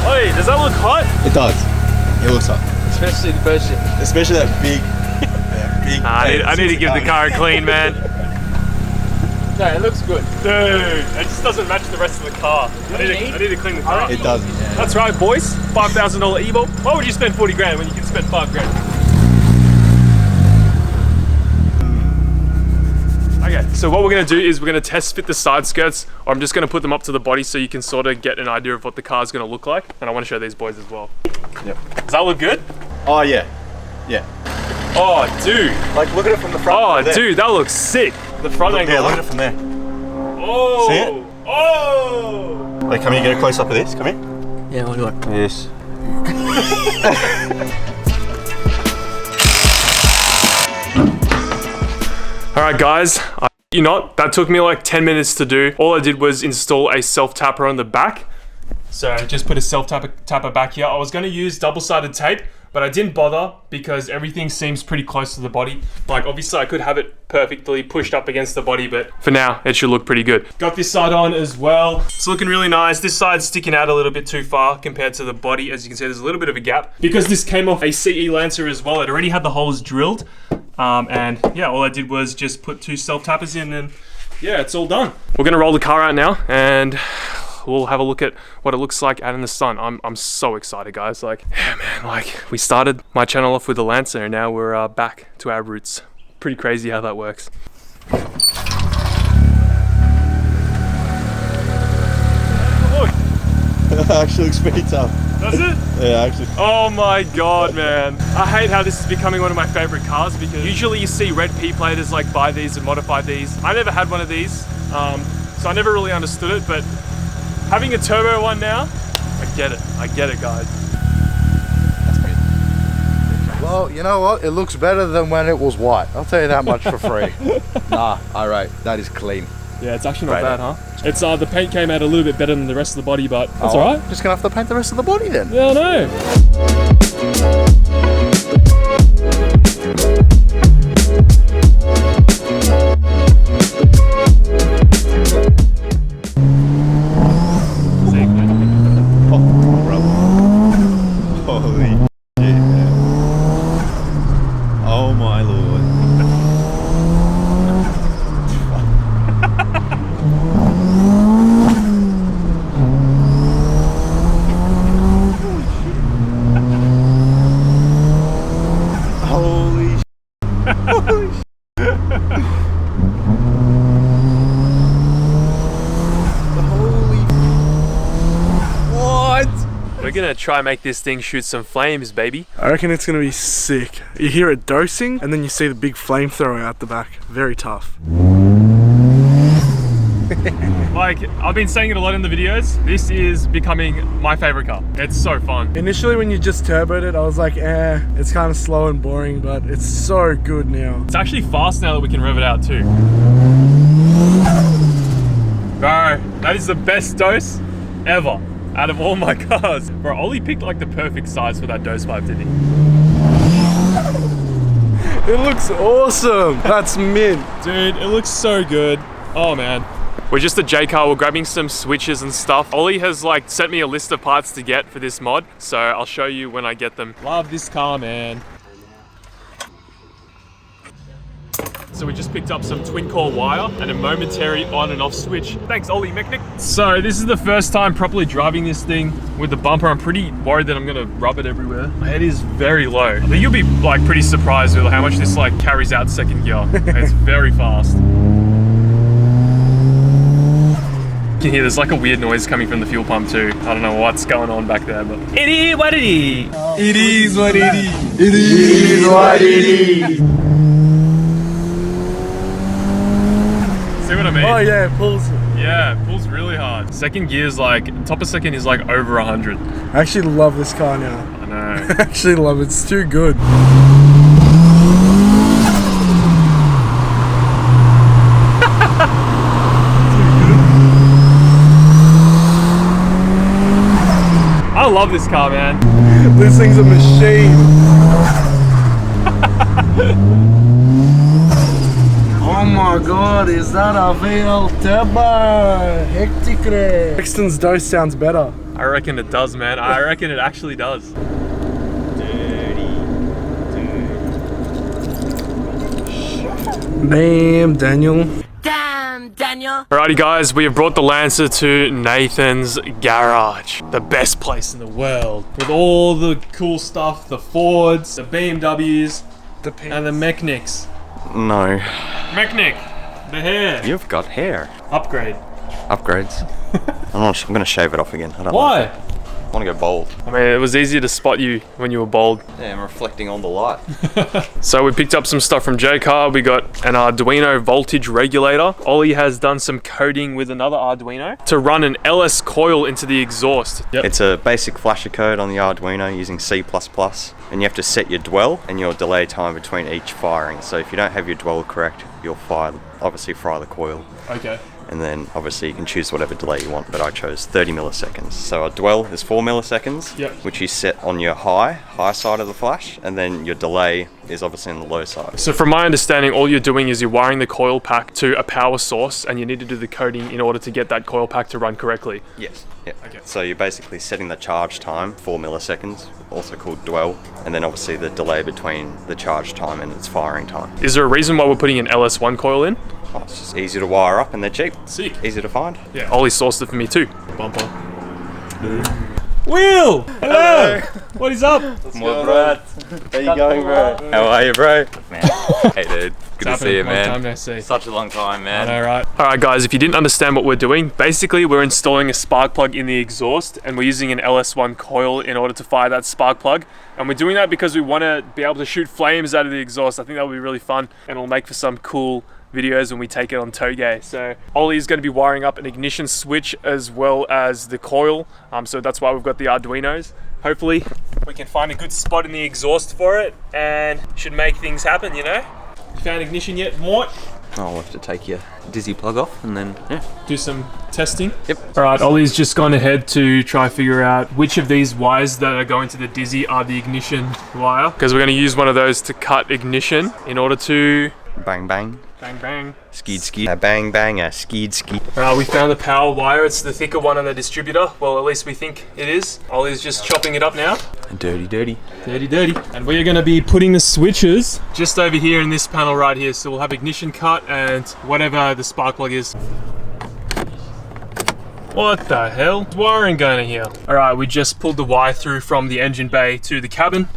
Hey, does that look hot? It does. It looks hot. Especially the first shit. Especially that big. I need to give the car a clean, man. No, it looks good. Dude, it just doesn't match the rest of the car. I need to clean the car. It doesn't. Yeah. That's right, boys. $5,000 Evo. Why would you spend 40 grand when you can spend 5 grand? Okay, so what we're gonna do is we're gonna test fit the side skirts, or I'm just gonna put them up to the body so you can sort of get an idea of what the car's gonna look like. And I wanna show these boys as well. Yep. Does that look good? Oh yeah. Yeah. Oh, dude. Like, look at it from the front. Oh, dude, that looks sick. The front angle. Yeah, look at it from there. Oh. See it? Oh. Wait, come here, get a close up of this. Come here. Yeah, I'll do it. Yes. All right, guys. You know, that took me like 10 minutes to do. All I did was install a self-tapper on the back. So just put a self-tapper back here. I was gonna use double-sided tape, but I didn't bother because everything seems pretty close to the body. Like obviously I could have it perfectly pushed up against the body, but for now it should look pretty good. Got this side on as well. It's looking really nice. This side's sticking out a little bit too far compared to the body. As you can see, there's a little bit of a gap. Because this came off a CE Lancer as well, it already had the holes drilled. And yeah, all I did was just put 2 self-tappers in and yeah, it's all done. We're gonna roll the car out now and we'll have a look at what it looks like out in the sun. I'm so excited, guys. Like, yeah, man, like we started my channel off with the Lancer and now we're back to our roots. Pretty crazy how that works. Look. Actually looks pretty tough. Does it? Yeah, actually. Oh my god, man. I hate how this is becoming one of my favorite cars because usually you see red P-platers like buy these and modify these. I never had one of these. So I never really understood it, but having a turbo one now, I get it guys. Well, you know what? It looks better than when it was white. I'll tell you that much for free. Nah, alright, that is clean. Yeah, it's actually not bad, huh? It's the paint came out a little bit better than the rest of the body, but that's alright. Just gonna have to paint the rest of the body then. Yeah, I know. Holy shit, man. Oh my lord. Holy We're gonna try and make this thing shoot some flames, baby. I reckon it's gonna be sick. You hear it dosing, and then you see the big flamethrower out the back. Very tough. Like, I've been saying it a lot in the videos, this is becoming my favorite car. It's so fun. Initially when you just turboed it, I was like, it's kind of slow and boring, but it's so good now. It's actually fast now that we can rev it out too. Bro, that is the best dose ever out of all my cars. Bro, Ollie picked like the perfect size for that dose pipe, didn't he? It looks awesome. That's mint. Dude, it looks so good. Oh man. We're just at J-Car, we're grabbing some switches and stuff. Ollie has like sent me a list of parts to get for this mod, so I'll show you when I get them. Love this car, man. So we just picked up some twin core wire and a momentary on and off switch. Thanks, Ollie Mechanic. So this is the first time properly driving this thing with the bumper. I'm pretty worried that I'm gonna rub it everywhere. It is very low. I think you'll be like pretty surprised with how much this like carries out second gear. It's very fast. You can hear there's like a weird noise coming from the fuel pump too. I don't know what's going on back there, but it is what it is. It is what it is. It is what it is. See what I mean? Oh yeah, it pulls. Yeah, it pulls really hard. Second gear's like, top of second is like over 100. I actually love this car now. I know. I actually love it. It's too good. I love this car, man. This thing's a machine. Oh my god, is that a VL Turbo? Hectic. Rexton's dose sounds better. I reckon it does, man. I reckon it actually does. Damn, Daniel. Damn, Daniel. Alrighty guys, we have brought the Lancer to Nathan's garage. The best place in the world. With all the cool stuff, the Fords, the BMWs, and the Mechnics. No. Mechnic, the hair. You've got hair. Upgrade. Upgrades. I'm gonna shave it off again. I don't Why? like it. I wanna go bald. I mean, it was easier to spot you when you were bald. Yeah, I'm reflecting on the light. So we picked up some stuff from J-Car. We got an Arduino voltage regulator. Ollie has done some coding with another Arduino to run an LS coil into the exhaust. Yep. It's a basic flasher code on the Arduino using C++, and you have to set your dwell and your delay time between each firing. So if you don't have your dwell correct, you'll obviously fry the coil. Okay. And then obviously you can choose whatever delay you want, but I chose 30 milliseconds. So a dwell is 4 milliseconds, yep, which you set on your high side of the flash, and then your delay is obviously on the low side. So from my understanding, all you're doing is you're wiring the coil pack to a power source, and you need to do the coding in order to get that coil pack to run correctly. Yes. Yeah. Okay. So you're basically setting the charge time, 4 milliseconds, also called dwell, and then obviously the delay between the charge time and its firing time. Is there a reason why we're putting an LS1 coil in? Oh, it's just easy to wire up and they're cheap. Sick. Easy to find. Yeah. Ollie sourced it for me too. Bumper. Will! Hello! What is up? More bro. How you going, bro? How are you, bro? Man. Hey, dude. Good to see you, man. Long time no see. Such a long time, man. I know, right? Alright guys, if you didn't understand what we're doing, basically we're installing a spark plug in the exhaust, and we're using an LS1 coil in order to fire that spark plug. And we're doing that because we want to be able to shoot flames out of the exhaust. I think that would be really fun, and it'll make for some cool videos when we take it on Toge. So Ollie is going to be wiring up an ignition switch as well as the coil. So that's why we've got the Arduinos. Hopefully we can find a good spot in the exhaust for it and should make things happen, you know? You found ignition yet, Mort? I'll have to take your dizzy plug off and then, yeah. Do some testing. Yep. All right, Ollie's just gone ahead to try figure out which of these wires that are going to the dizzy are the ignition wire. Because we're going to use one of those to cut ignition in order to... Bang bang. Bang bang. Skeed skeed. A bang bang, a skeed skeed. We found the power wire. It's the thicker one on the distributor. Well, at least we think it is. Ollie's just chopping it up now. Dirty, dirty. Dirty, dirty. And we are going to be putting the switches just over here in this panel right here. So we'll have ignition cut and whatever the spark plug is. What the hell? What's wiring going in here? All right, we just pulled the wire through from the engine bay to the cabin.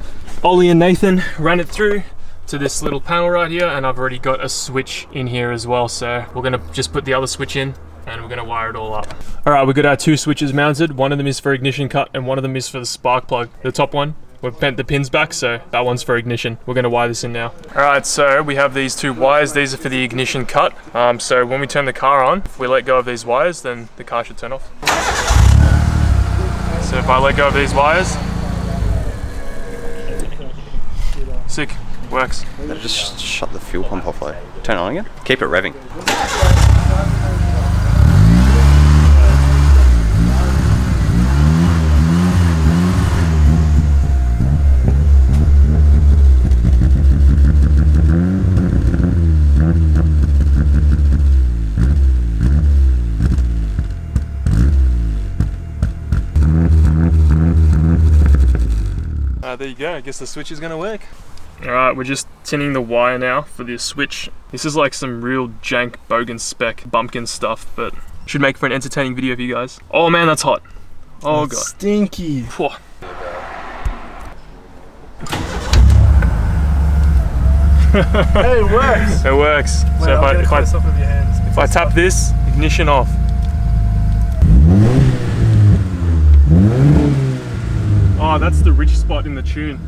Ollie and Nathan ran it through to this little panel right here, and I've already got a switch in here as well. So we're gonna just put the other switch in and we're gonna wire it all up. All right, we've got our two switches mounted. One of them is for ignition cut and one of them is for the spark plug. The top one, we've bent the pins back, so that one's for ignition. We're gonna wire this in now. All right, so we have these two wires. These are for the ignition cut. So when we turn the car on, if we let go of these wires, then the car should turn off. So if I let go of these wires, sick. Works. Just shut the fuel pump off though. Turn it on again. Keep it revving. There you go. I guess the switch is gonna work. Alright, we're just tinning the wire now for the switch. This is like some real jank bogan spec bumpkin stuff, but should make for an entertaining video for you guys. Oh man, that's hot. Oh god. Stinky. Phew. Hey, it works. It works. Wait, So if I tap this, ignition off. Oh, that's the rich spot in the tune.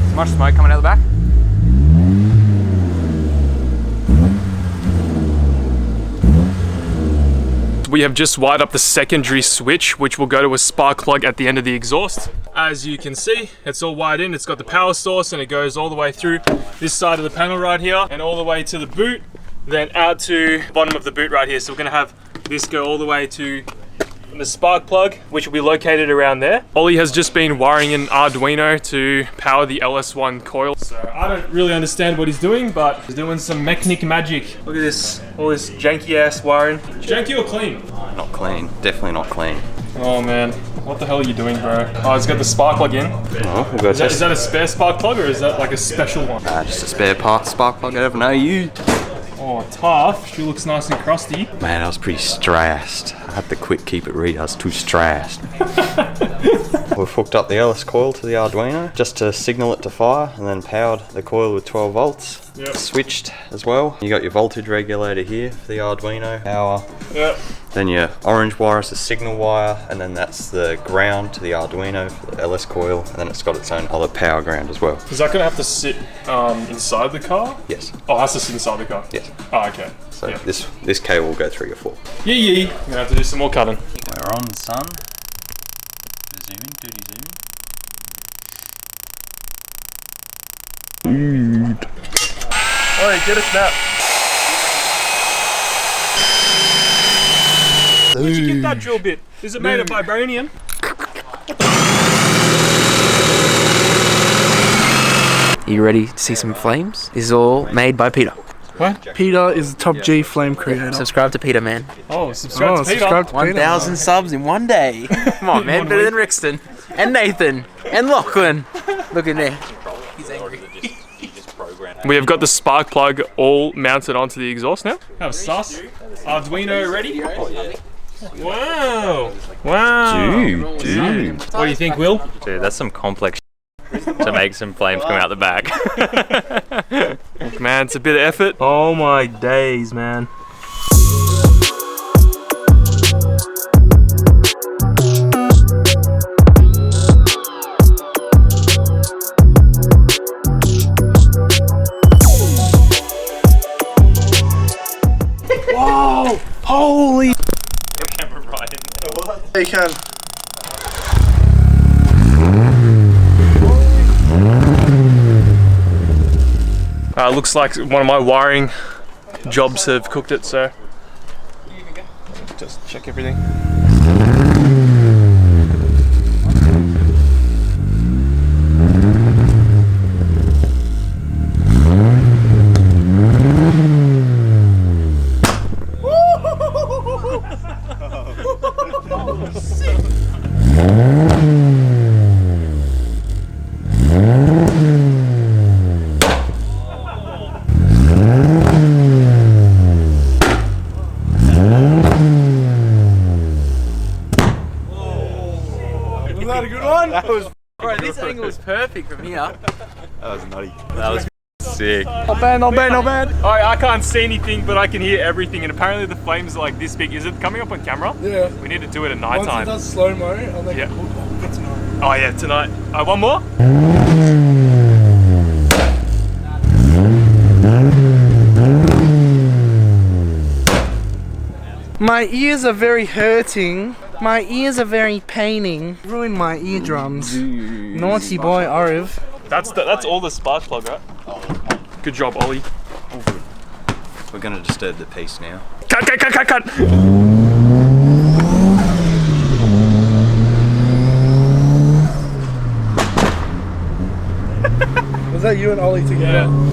So much smoke coming out the back. We have just wired up the secondary switch, which will go to a spark plug at the end of the exhaust. As you can see, it's all wired in. It's got the power source and it goes all the way through this side of the panel right here and all the way to the boot, then out to the bottom of the boot right here. So we're gonna have this go all the way to the spark plug, which will be located around there. Ollie has just been wiring an Arduino to power the LS1 coil. So I don't really understand what he's doing, but he's doing some mechanic magic. Look at this, all this janky ass wiring. Janky or clean? Not clean. Definitely not clean. Oh man, what the hell are you doing, bro? Oh, it's got the spark plug in. Oh, we'll go Is that a spare spark plug or is that like a special one? just a spare part spark plug I never know you. Oh, tough. She looks nice and crusty. Man, I was pretty stressed. I had to quick keep it read. I was too stressed. We've hooked up the LS coil to the Arduino just to signal it to fire, and then powered the coil with 12 volts. Yep. Switched as well. You got your voltage regulator here for the Arduino power. Yep. Then your orange wire is the signal wire, and then that's the ground to the Arduino for the LS coil, and then it's got its own other power ground as well. Is that gonna have to sit inside the car? Yes. Oh, it has to sit inside the car? Yes. Oh, okay. So yeah. this cable will go through your floor. Yee. I'm gonna have to do some more cutting. We're on, son. Zooming, duty zooming. Alright, get a snap. Where'd you get that drill bit? Is it made of vibranium? You ready to see some flames? This is all made by Peter. What? Peter is the top G flame creator. Subscribe to Peter, man. Oh, subscribe to Peter. Subscribe to 1,000 subs in one day. Come on, man. Better than Rexton. And Nathan. And Lachlan. Look in there. He's angry. We have got the spark plug all mounted onto the exhaust now. Have sus. Arduino ready? Oh, yeah. Wow. Wow. Dude. What do you think, Will? Dude, that's some complex to make some flames come out the back. Look, man, it's a bit of effort. Oh my days, man. Oh, holy! Camera right in there. You can. Looks like one of my wiring jobs have cooked it, so just check everything. That was Bro, this angle is perfect from here. That was nutty. That was sick. not bad, not bad, not bad. Alright, I can't see anything, but I can hear everything, and apparently the flames are like this big. Is it coming up on camera? Yeah. We need to do it at night Once time. it does slow-mo, I'll make Yeah. it for tonight. Oh yeah, tonight. One more? My ears are very hurting. My ears are very paining. Ruined my eardrums. Naughty boy, Oriv. That's all the spark plug, right? Good job, Ollie. We're gonna disturb the piece now. Cut, cut, cut, cut, cut! Was that you and Ollie together? Yeah.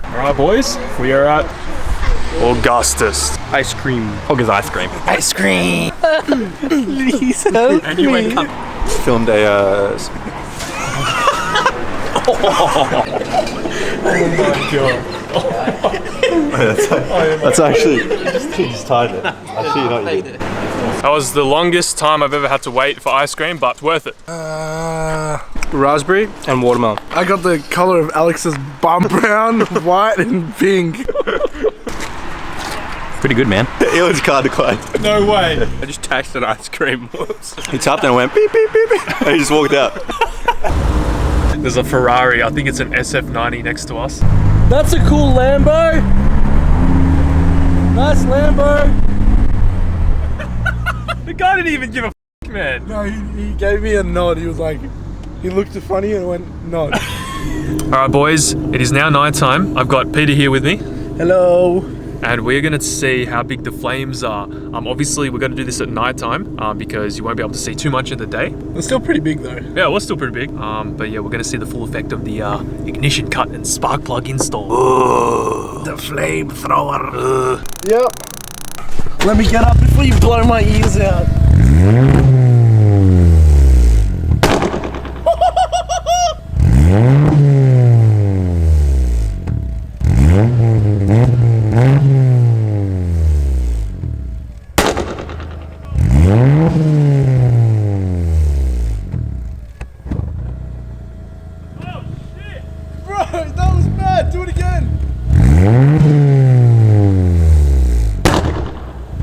Alright boys, we are at Augustus. Ice cream. Hogger's ice cream. Ice cream! Please help And you went, Filmed a. oh my god. That's actually. Just tied it. Actually, not you. That was the longest time I've ever had to wait for ice cream, but it's worth it. Raspberry and watermelon. I got the color of Alex's bum, brown, white, and pink. Pretty good, man. It was kind of close. No way. I just tasted ice cream. Whoops. He tapped and went beep, beep, beep, beep. And he just walked out. There's a Ferrari, I think it's an SF90 next to us. That's a cool Lambo. Nice Lambo. The guy didn't even give a f***, man. No, he gave me a nod. He was like, he looked funny and went, nod. Alright boys, it is now night time. I've got Peter here with me. Hello. And we're gonna see how big the flames are. Obviously we're gonna do this at night time because you won't be able to see too much in the day. It's still pretty big though. Yeah, it was still pretty big. But yeah, we're gonna see the full effect of the ignition cut and spark plug install. The flamethrower. Yep. Let me get up before you blow my ears out. Bro, that was bad. Do it again.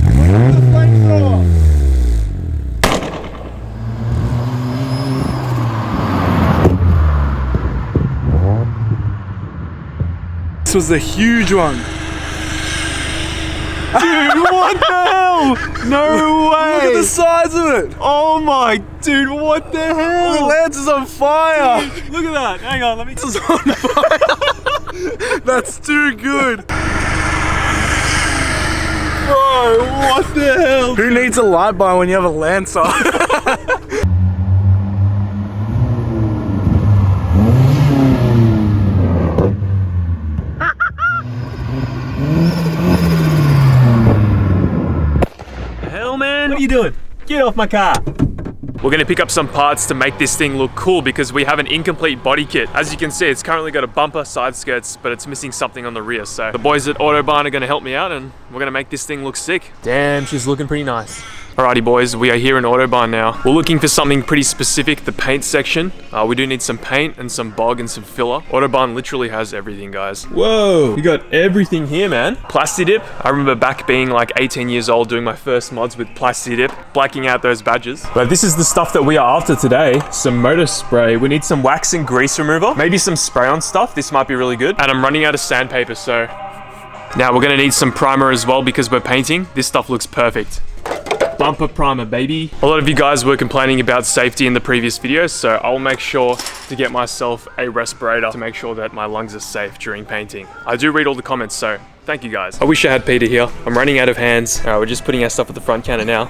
The flamethrower. This was a huge one. Dude, what the hell? No way. Look at the size of it. Oh my, dude, what the hell? The lance is on fire. Dude, look at that. Hang on, let me. This is on fire. That's too good. Bro, what the hell? Who needs a light bar when you have a Lancer? Hell man, What are you doing? Get off my car. we're gonna pick up some parts to make this thing look cool because we have an incomplete body kit. As you can see, it's currently got a bumper, side skirts, but it's missing something on the rear. So the boys at Autobahn are gonna help me out and we're gonna make this thing look sick. Damn, she's looking pretty nice. Alrighty boys, we are here in Autobahn now. We're looking for something pretty specific, the paint section. We do need some paint and some bog and some filler. Autobahn literally has everything, guys. Whoa, you got everything here, man. Plasti-Dip. I remember back being like 18 years old doing my first mods with Plasti-Dip, blacking out those badges. But this is the stuff that we are after today. Some motor spray. We need some wax and grease remover. Maybe some spray-on stuff. This might be really good. And I'm running out of sandpaper, so... Now we're gonna need some primer as well because we're painting. This stuff looks perfect. Bumper primer, baby. A lot of you guys were complaining about safety in the previous videos, so I'll make sure to get myself a respirator to make sure that my lungs are safe during painting. I do read all the comments, so thank you guys. I wish I had Peter here. I'm running out of hands. We're just putting our stuff at the front counter now.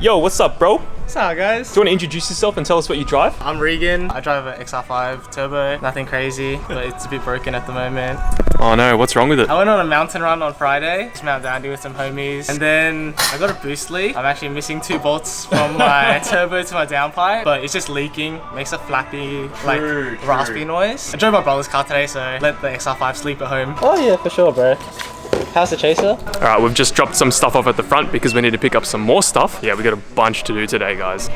Yo, what's up, bro? What's up, guys? Do you want to introduce yourself and tell us what you drive? I'm Regan. I drive an XR5 Turbo. Nothing crazy, but it's a bit broken at the moment. Oh no, what's wrong with it? I went on a mountain run on Friday, just Mount Dandy with some homies, and then I got a boost leak. I'm actually missing 2 bolts from my turbo to my downpipe, but it's just leaking. Makes a flappy, raspy noise. I drove my brother's car today, so let the XR5 sleep at home. Oh yeah, for sure, bro. How's the chaser? Alright, we've just dropped some stuff off at the front because we need to pick up some more stuff. Yeah, we got a bunch to do today, guys.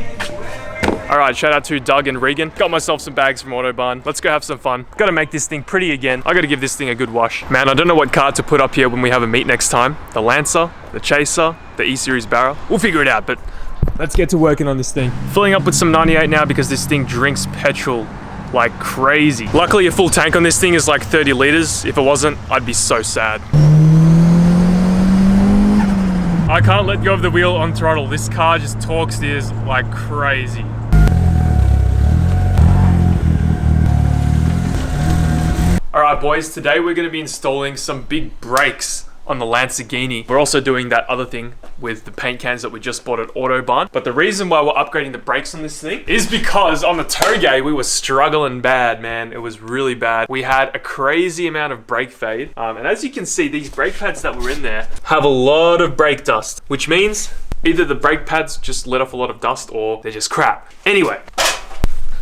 Alright, shout out to Doug and Regan. Got myself some bags from Autobahn. Let's go have some fun. Gotta make this thing pretty again. I gotta give this thing a good wash. Man, I don't know what car to put up here when we have a meet next time. The Lancer, the Chaser, the E-Series barrel. We'll figure it out, but let's get to working on this thing. Filling up with some 98 now because this thing drinks petrol like crazy. Luckily, a full tank on this thing is like 30 liters. If it wasn't, I'd be so sad. I can't let go of the wheel on throttle. This car just torque steers like crazy. Alright boys, today we're going to be installing some big brakes on the Lamborghini. We're also doing that other thing with the paint cans that we just bought at Autobahn. But the reason why we're upgrading the brakes on this thing is because on the Toge we were struggling bad, man. It was really bad. We had a crazy amount of brake fade. And as you can see, these brake pads that were in there have a lot of brake dust, which means either the brake pads just let off a lot of dust or they're just crap. Anyway,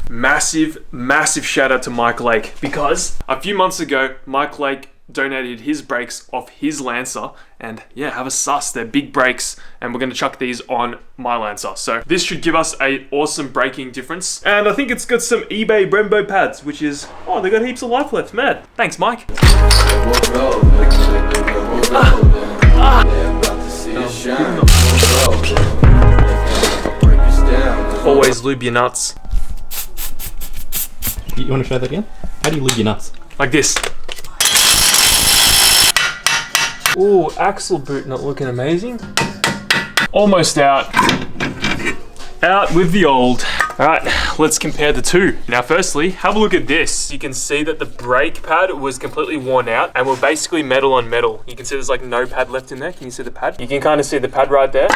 massive shout out to Mike Lake, because a few months ago, Mike Lake donated his brakes off his Lancer, and yeah, have a sus, they're big brakes, and we're gonna chuck these on my Lancer. So this should give us a awesome braking difference, and I think it's got some eBay Brembo pads, which is, oh, they got heaps of life left, mad. Thanks, Mike. Always lube your nuts. You want to try that again? How do you lube your nuts? Like this. Ooh, axle boot not looking amazing. Almost out. Out with the old. All right, let's compare the two. Now, firstly, have a look at this. You can see that the brake pad was completely worn out and we're basically metal on metal. You can see there's like no pad left in there. Can you see the pad? You can kind of see the pad right there.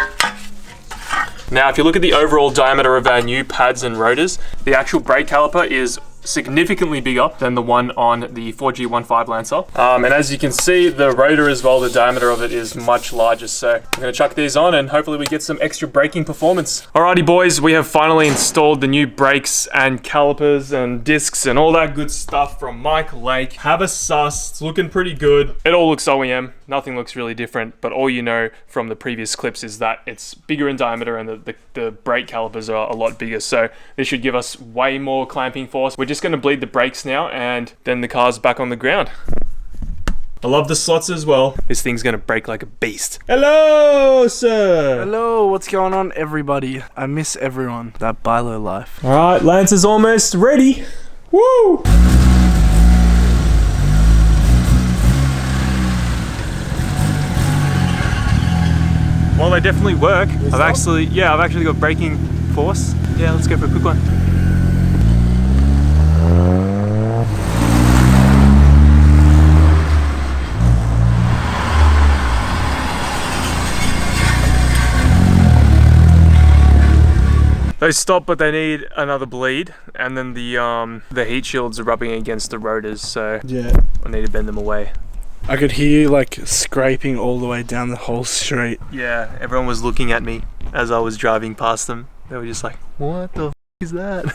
Now, if you look at the overall diameter of our new pads and rotors, the actual brake caliper is significantly bigger than the one on the 4G15 Lancer. And as you can see, the rotor as well, the diameter of it is much larger. So I'm gonna chuck these on and hopefully we get some extra braking performance. Alrighty boys, we have finally installed the new brakes and calipers and discs and all that good stuff from Mike Lake. Have a sus, it's looking pretty good. It all looks OEM, nothing looks really different, but all you know from the previous clips is that it's bigger in diameter and the brake calipers are a lot bigger. So this should give us way more clamping force. We're just going to bleed the brakes now and then the car's back on the ground. I love the slots as well. This thing's going to brake like a beast. Hello, sir. Hello, what's going on, everybody? I miss everyone. That Bilo life. All right, Lance is almost ready. Woo! Well, they definitely work. I've actually got braking force. Yeah, let's go for a quick one. They stop, but they need another bleed, and then the heat shields are rubbing against the rotors, so yeah, I need to bend them away. I could hear you like scraping all the way down the whole street. Yeah, everyone was looking at me as I was driving past them. They were just like, what the f is that?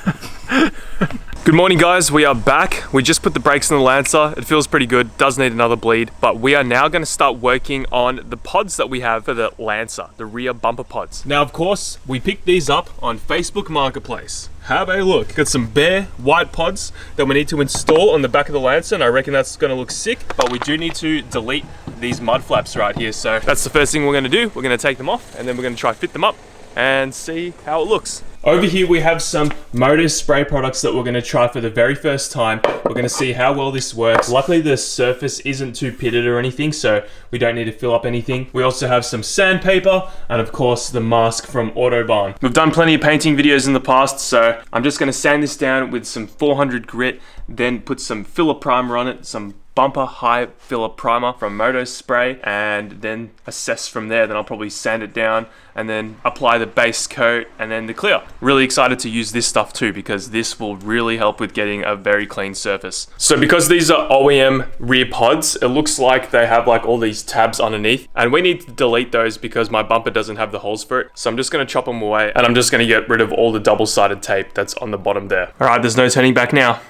Good morning guys, we are back. We just put the brakes on the Lancer. It feels pretty good, does need another bleed, but we are now going to start working on the pods that we have for the Lancer, the rear bumper pods. Now of course, we picked these up on Facebook Marketplace. Have a look. Got some bare white pods that we need to install on the back of the Lancer, and I reckon that's going to look sick, but we do need to delete these mud flaps right here. So that's the first thing we're going to do. We're going to take them off and then we're going to try fit them up and see how it looks. Over here we have some motor spray products that we're going to try for the very first time. We're going to see how well this works. Luckily the surface isn't too pitted or anything, so we don't need to fill up anything. We also have some sandpaper and of course the mask from Autobahn. We've done plenty of painting videos in the past, so I'm just going to sand this down with some 400 grit, then put some filler primer on it, some bumper high filler primer from Moto Spray, and then assess from there. Then I'll probably sand it down and then apply the base coat and then the clear. Really excited to use this stuff too, because this will really help with getting a very clean surface. So because these are OEM rear pods, it looks like they have like all these tabs underneath, and we need to delete those because my bumper doesn't have the holes for it. So I'm just going to chop them away, and I'm just going to get rid of all the double-sided tape that's on the bottom there. All right, there's no turning back now.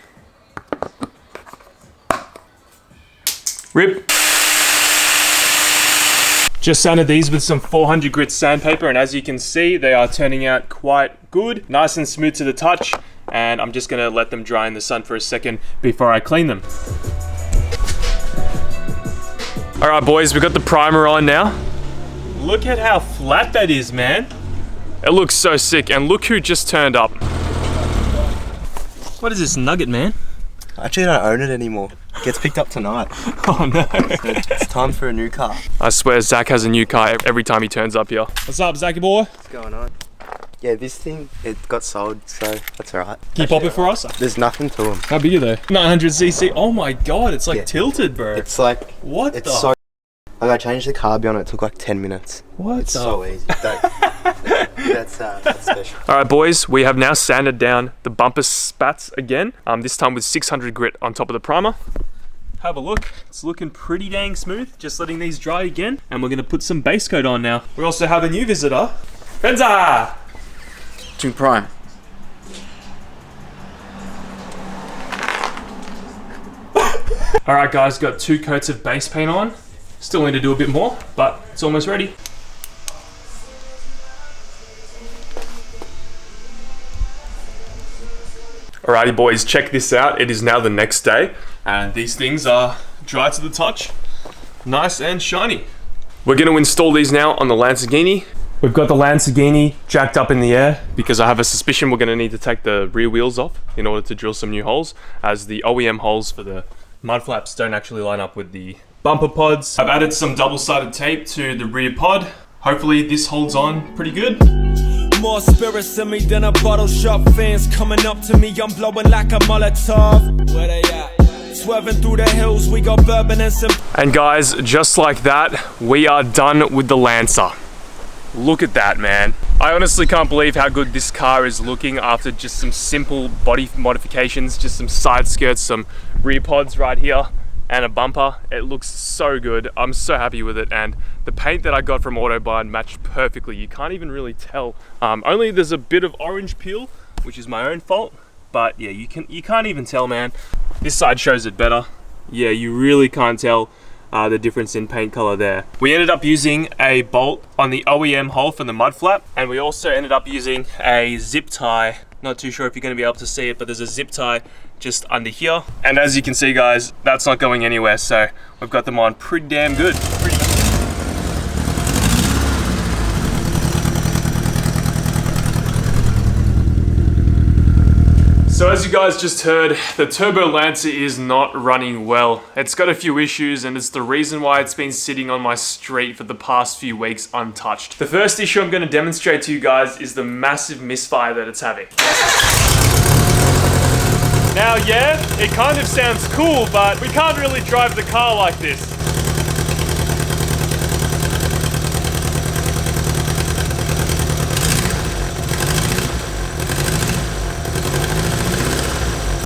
Rip. Just sanded these with some 400 grit sandpaper, and as you can see, they are turning out quite good. Nice and smooth to the touch, and I'm just gonna let them dry in the sun for a second before I clean them. All right, boys, we got the primer on now. Look at how flat that is, man. It looks so sick, and look who just turned up. What is this nugget, man? I actually don't own it anymore. It gets picked up tonight. Oh no. It's time for a new car. I swear Zach has a new car every time he turns up here. What's up, Zachy boy? What's going on? Yeah, this thing, it got sold, so that's alright. Can you pop it for us? There's nothing to them. How big are they? 900cc. Oh my god, it's like tilted, bro. It's like, what it's the? so like I changed the carb on it, took like 10 minutes. What It's the? so easy. That's special. Alright boys, we have now sanded down the bumper spats again, this time with 600 grit on top of the primer. Have a look, it's looking pretty dang smooth. Just letting these dry again, and we're gonna put some base coat on now. We also have a new visitor, Fender! To prime. Alright guys, got 2 coats of base paint on. Still need to do a bit more, but it's almost ready. Alrighty boys, check this out. It is now the next day, and these things are dry to the touch. Nice and shiny. We're going to install these now on the Lamborghini. We've got the Lamborghini jacked up in the air because I have a suspicion we're going to need to take the rear wheels off in order to drill some new holes, as the OEM holes for the mud flaps don't actually line up with the bumper pods. I've added some double-sided tape to the rear pod. Hopefully this holds on pretty good. More spirits in me than a bottle shop. Fans coming up to me, I'm blowing like a Molotov. Where they at? Swerving through the hills, we got bourbon and some. And guys, just like that, we are done with the Lancer. Look at that, man. I honestly can't believe how good this car is looking after just some simple body modifications, just some side skirts, some rear pods right here, and a bumper. It looks so good. I'm so happy with it, and the paint that I got from Autobahn matched perfectly. You can't even really tell. Only there's a bit of orange peel, which is my own fault, but yeah, you can't even tell, man. This side shows it better. Yeah, you really can't tell the difference in paint color there. We ended up using a bolt on the OEM hole for the mud flap, and we also ended up using a zip tie. Not too sure if you're going to be able to see it, but there's a zip tie just under here. And as you can see guys, that's not going anywhere, so we've got them on pretty damn good. So as you guys just heard, the Turbo Lancer is not running well. It's got a few issues, and it's the reason why it's been sitting on my street for the past few weeks untouched. The first issue I'm going to demonstrate to you guys is the massive misfire that it's having. Now yeah, it kind of sounds cool, but we can't really drive the car like this.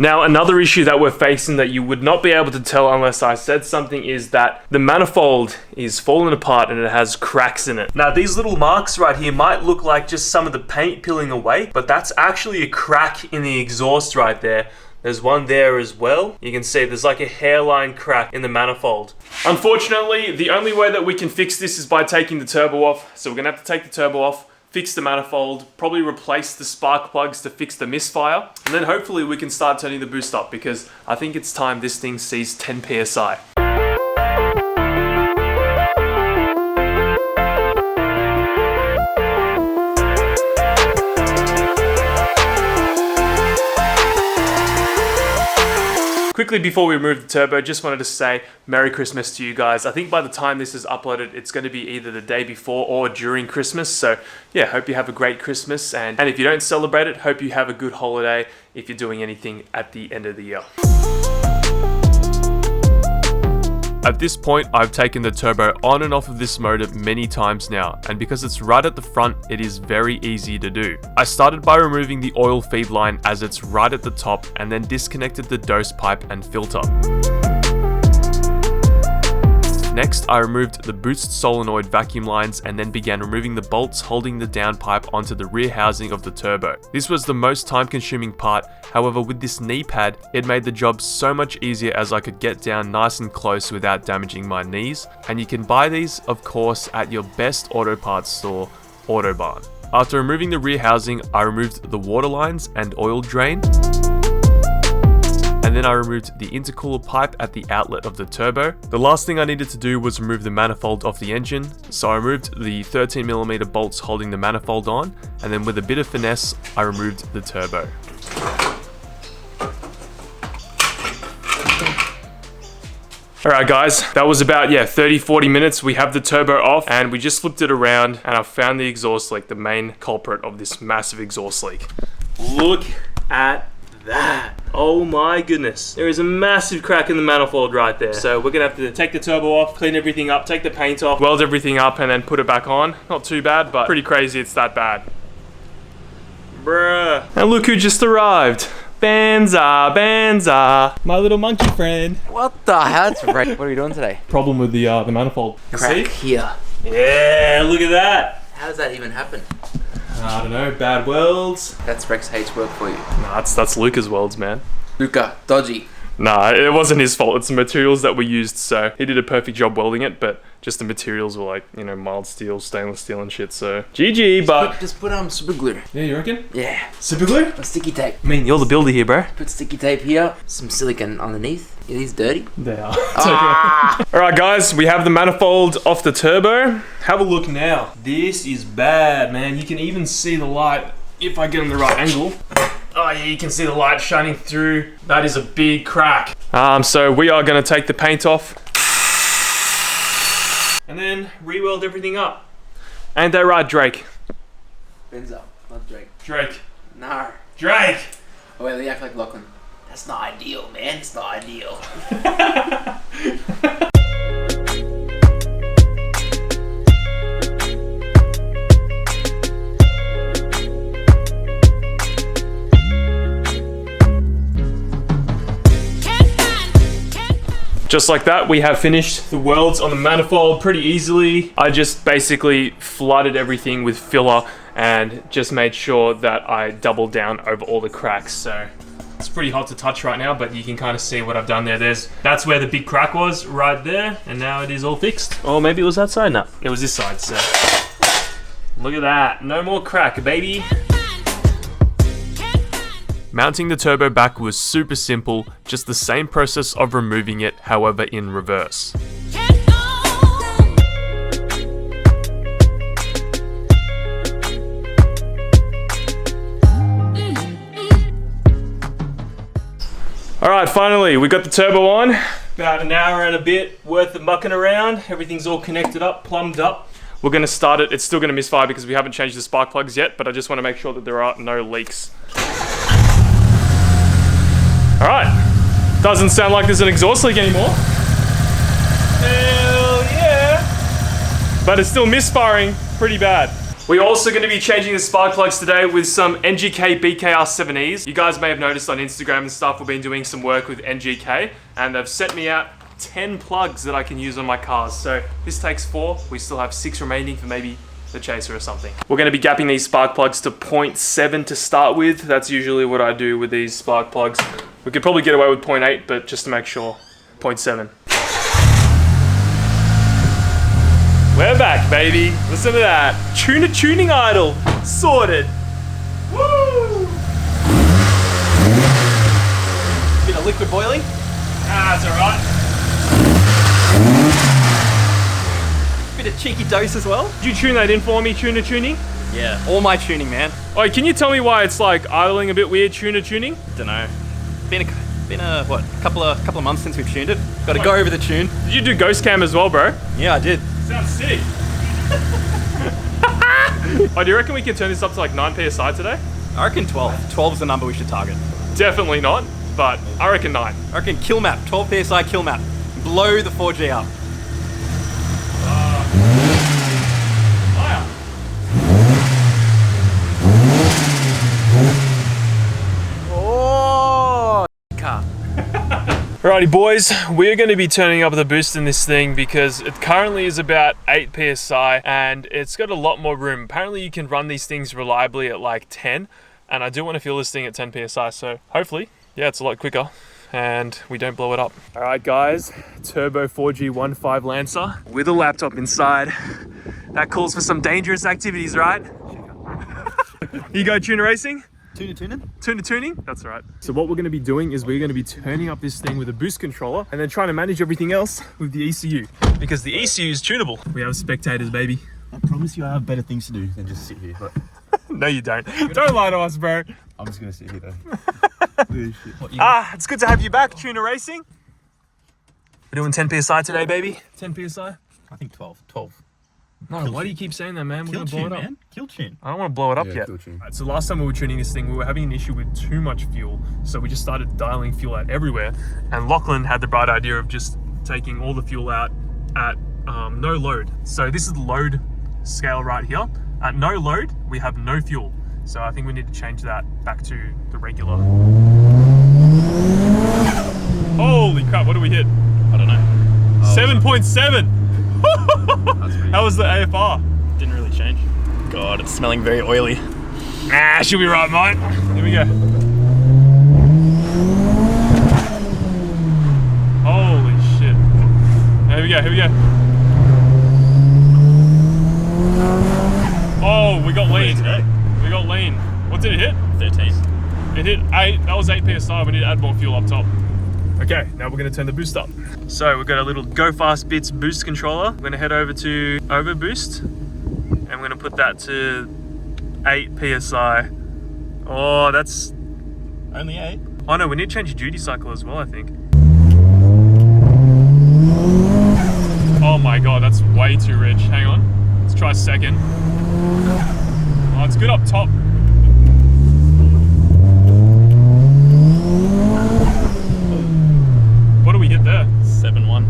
Now, another issue that we're facing that you would not be able to tell unless I said something is that the manifold is falling apart and it has cracks in it. Now, these little marks right here might look like just some of the paint peeling away, but that's actually a crack in the exhaust right there There's one there as well. You can see there's like a hairline crack in the manifold. Unfortunately, the only way that we can fix this is by taking the turbo off. So we're gonna have to take the turbo off, fix the manifold, probably replace the spark plugs to fix the misfire, and then hopefully we can start turning the boost up, because I think it's time this thing sees 10 PSI. Quickly before we remove the turbo, just wanted to say Merry Christmas to you guys. I think by the time this is uploaded, it's going to be either the day before or during Christmas. So yeah, hope you have a great Christmas. And if you don't celebrate it, hope you have a good holiday if you're doing anything at the end of the year. At this point, I've taken the turbo on and off of this motor many times now, and because it's right at the front, it is very easy to do. I started by removing the oil feed line as it's right at the top, and then disconnected the dose pipe and filter. Next, I removed the boost solenoid vacuum lines and then began removing the bolts holding the downpipe onto the rear housing of the turbo. This was the most time-consuming part, however with this knee pad, it made the job so much easier as I could get down nice and close without damaging my knees, and you can buy these, of course, at your best auto parts store, Autobarn. After removing the rear housing, I removed the water lines and oil drain. And then I removed the intercooler pipe at the outlet of the turbo. The last thing I needed to do was remove the manifold off the engine, so I removed the 13mm bolts holding the manifold on, and then with a bit of finesse, I removed the turbo. Alright guys, that was about 30-40 minutes. We have the turbo off and we just flipped it around and I found the exhaust leak, the main culprit of this massive exhaust leak. Look at that. Oh my goodness. There is a massive crack in the manifold right there. So we're gonna have to take the turbo off, clean everything up, take the paint off, weld everything up and then put it back on. Not too bad, but pretty crazy it's that bad. Bruh. And look who just arrived. Banza, Banza. My little monkey friend. What the hell? That's right. What are we doing today? Problem with the manifold. Crack here. Yeah, look at that. How does that even happen? I don't know, bad welds. That's Rex H's work for you. Nah, that's Luca's welds, man. Luca, dodgy. Nah, it wasn't his fault. It's the materials that we used, so he did a perfect job welding it, but just the materials were like, you know, mild steel, stainless steel and shit, so GG, but... Just put super glue. Yeah, you reckon? Yeah. Super glue? Or sticky tape. I mean, you're the builder here, bro. Put sticky tape here, some silicone underneath. Are these dirty? They are. Alright guys, we have the manifold off the turbo. Have a look now. This is bad, man. You can even see the light if I get in the right angle. Oh yeah, you can see the light shining through. That is a big crack. So we are gonna take the paint off and then re-weld everything up. Ain't that right, Drake? Benzo, not Drake. Drake. No. Drake! Oh wait, they act like Lachlan. That's not ideal, man. It's not ideal. Just like that, we have finished the welds on the manifold pretty easily. I just basically flooded everything with filler and just made sure that I doubled down over all the cracks. So it's pretty hot to touch right now, but you can kind of see what I've done there. That's where the big crack was, right there, and now it is all fixed. Or maybe it was that side. No, it was this side, so look at that. No more crack, baby. Mounting the turbo back was super simple, just the same process of removing it, however in reverse. Alright, finally, we got the turbo on. About an hour and a bit worth of mucking around. Everything's all connected up, plumbed up. We're gonna start it. It's still gonna misfire because we haven't changed the spark plugs yet, but I just wanna make sure that there are no leaks. Alright, doesn't sound like there's an exhaust leak anymore. Hell yeah! But it's still misfiring pretty bad. We're also going to be changing the spark plugs today with some NGK BKR7Es. You guys may have noticed on Instagram and stuff, we've been doing some work with NGK, and they've sent me out 10 plugs that I can use on my cars. So this takes 4, we still have 6 remaining for maybe the chaser or something. We're going to be gapping these spark plugs to 0.7 to start with. That's usually what I do with these spark plugs. We could probably get away with 0.8, but just to make sure, 0.7. We're back, baby. Listen to that. Tuning idle. Sorted. Woo! Bit of liquid boiling. That's alright. Bit of cheeky dose as well. Did you tune that in for me, tuning? Yeah, all my tuning, man. Oh, can you tell me why it's like idling a bit weird, tuning? Dunno. Been a what? Couple of months since we've tuned it. Got to go over the tune. Did you do ghost cam as well, bro? Yeah, I did. Sounds sick. Oh, do you reckon we can turn this up to like 9 PSI today? I reckon 12. 12 is the number we should target. Definitely not, but I reckon 9. I reckon kill map. 12 PSI kill map. Blow the 4G up. Oh, car. Alrighty boys, we're going to be turning up the boost in this thing because it currently is about 8 PSI and it's got a lot more room. Apparently you can run these things reliably at like 10 and I do want to feel this thing at 10 PSI, so hopefully, yeah, it's a lot quicker and we don't blow it up. Alright guys, Turbo 4G15 Lancer with a laptop inside. That calls for some dangerous activities, right? You go tuner racing? Tuning? That's right. So what we're going to be doing is we're going to be turning up this thing with a boost controller and then trying to manage everything else with the ECU because the ECU is tunable. We have spectators, baby. I promise you I have better things to do than just sit here. But... No, you don't. Don't lie to us, bro. I'm just going to sit here though. It's good to have you back, tuner racing. We're doing 10 PSI today, baby. 10 PSI? I think 12. 12. No, why do you keep saying that, man? We're going to blow it up. Man. Kill tune. I don't want to blow it up yet. Right, so last time we were tuning this thing, we were having an issue with too much fuel. So we just started dialing fuel out everywhere. And Lachlan had the bright idea of just taking all the fuel out at no load. So this is the load scale right here. At no load, we have no fuel. So I think we need to change that back to the regular. Holy crap, what do we hit? I don't know. 7.7! How was the AFR? Didn't really change. God, it's smelling very oily. Ah, should be right, mate. Here we go. Holy shit. Here we go. Oh, we got lean. We got lean. What did it hit? 13. It hit 8. That was 8 PSI. We need to add more fuel up top. Okay, now we're going to turn the boost up. So we've got a little Go Fast Bits boost controller. We're going to head over to Overboost and we're going to put that to 8 PSI. Oh, that's... Only 8? Oh no, we need to change the duty cycle as well, I think. Oh my god, that's way too rich. Hang on, let's try second. Oh, it's good up top. What do we hit there? 7.1.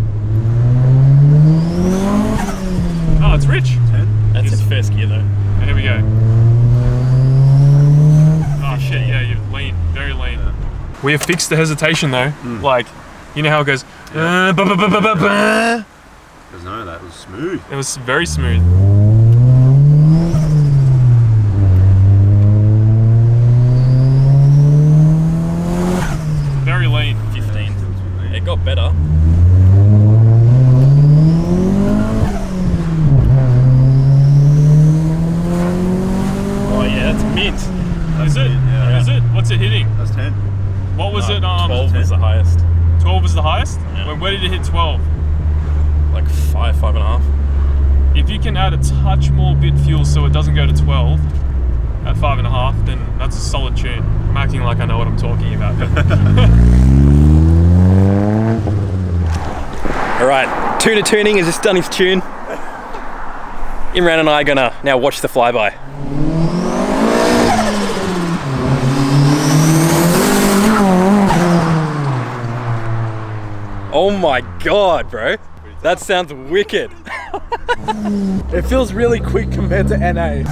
Oh, it's rich. 10? That's in first gear though. Here we go. Oh shit, yeah, you're lean, very lean. Yeah. We have fixed the hesitation though. Like, you know how it goes, There's none of that, it was smooth. It was very smooth. Very lean. 15. It got better. Oh yeah, it's mint. Is it? Yeah. Is it? What's it hitting? That's 10. What was it? 12 was the highest. 12 was the highest? Yeah. Where did it hit 12? Like 5.5. If you can add a touch more bit fuel so it doesn't go to 12 at 5.5, then that's a solid tune. I'm acting like I know what I'm talking about. Alright, Tuner Tuning has just done his tune. Imran and I are gonna now watch the flyby. Oh my god, bro. That sounds wicked. It feels really quick compared to NA.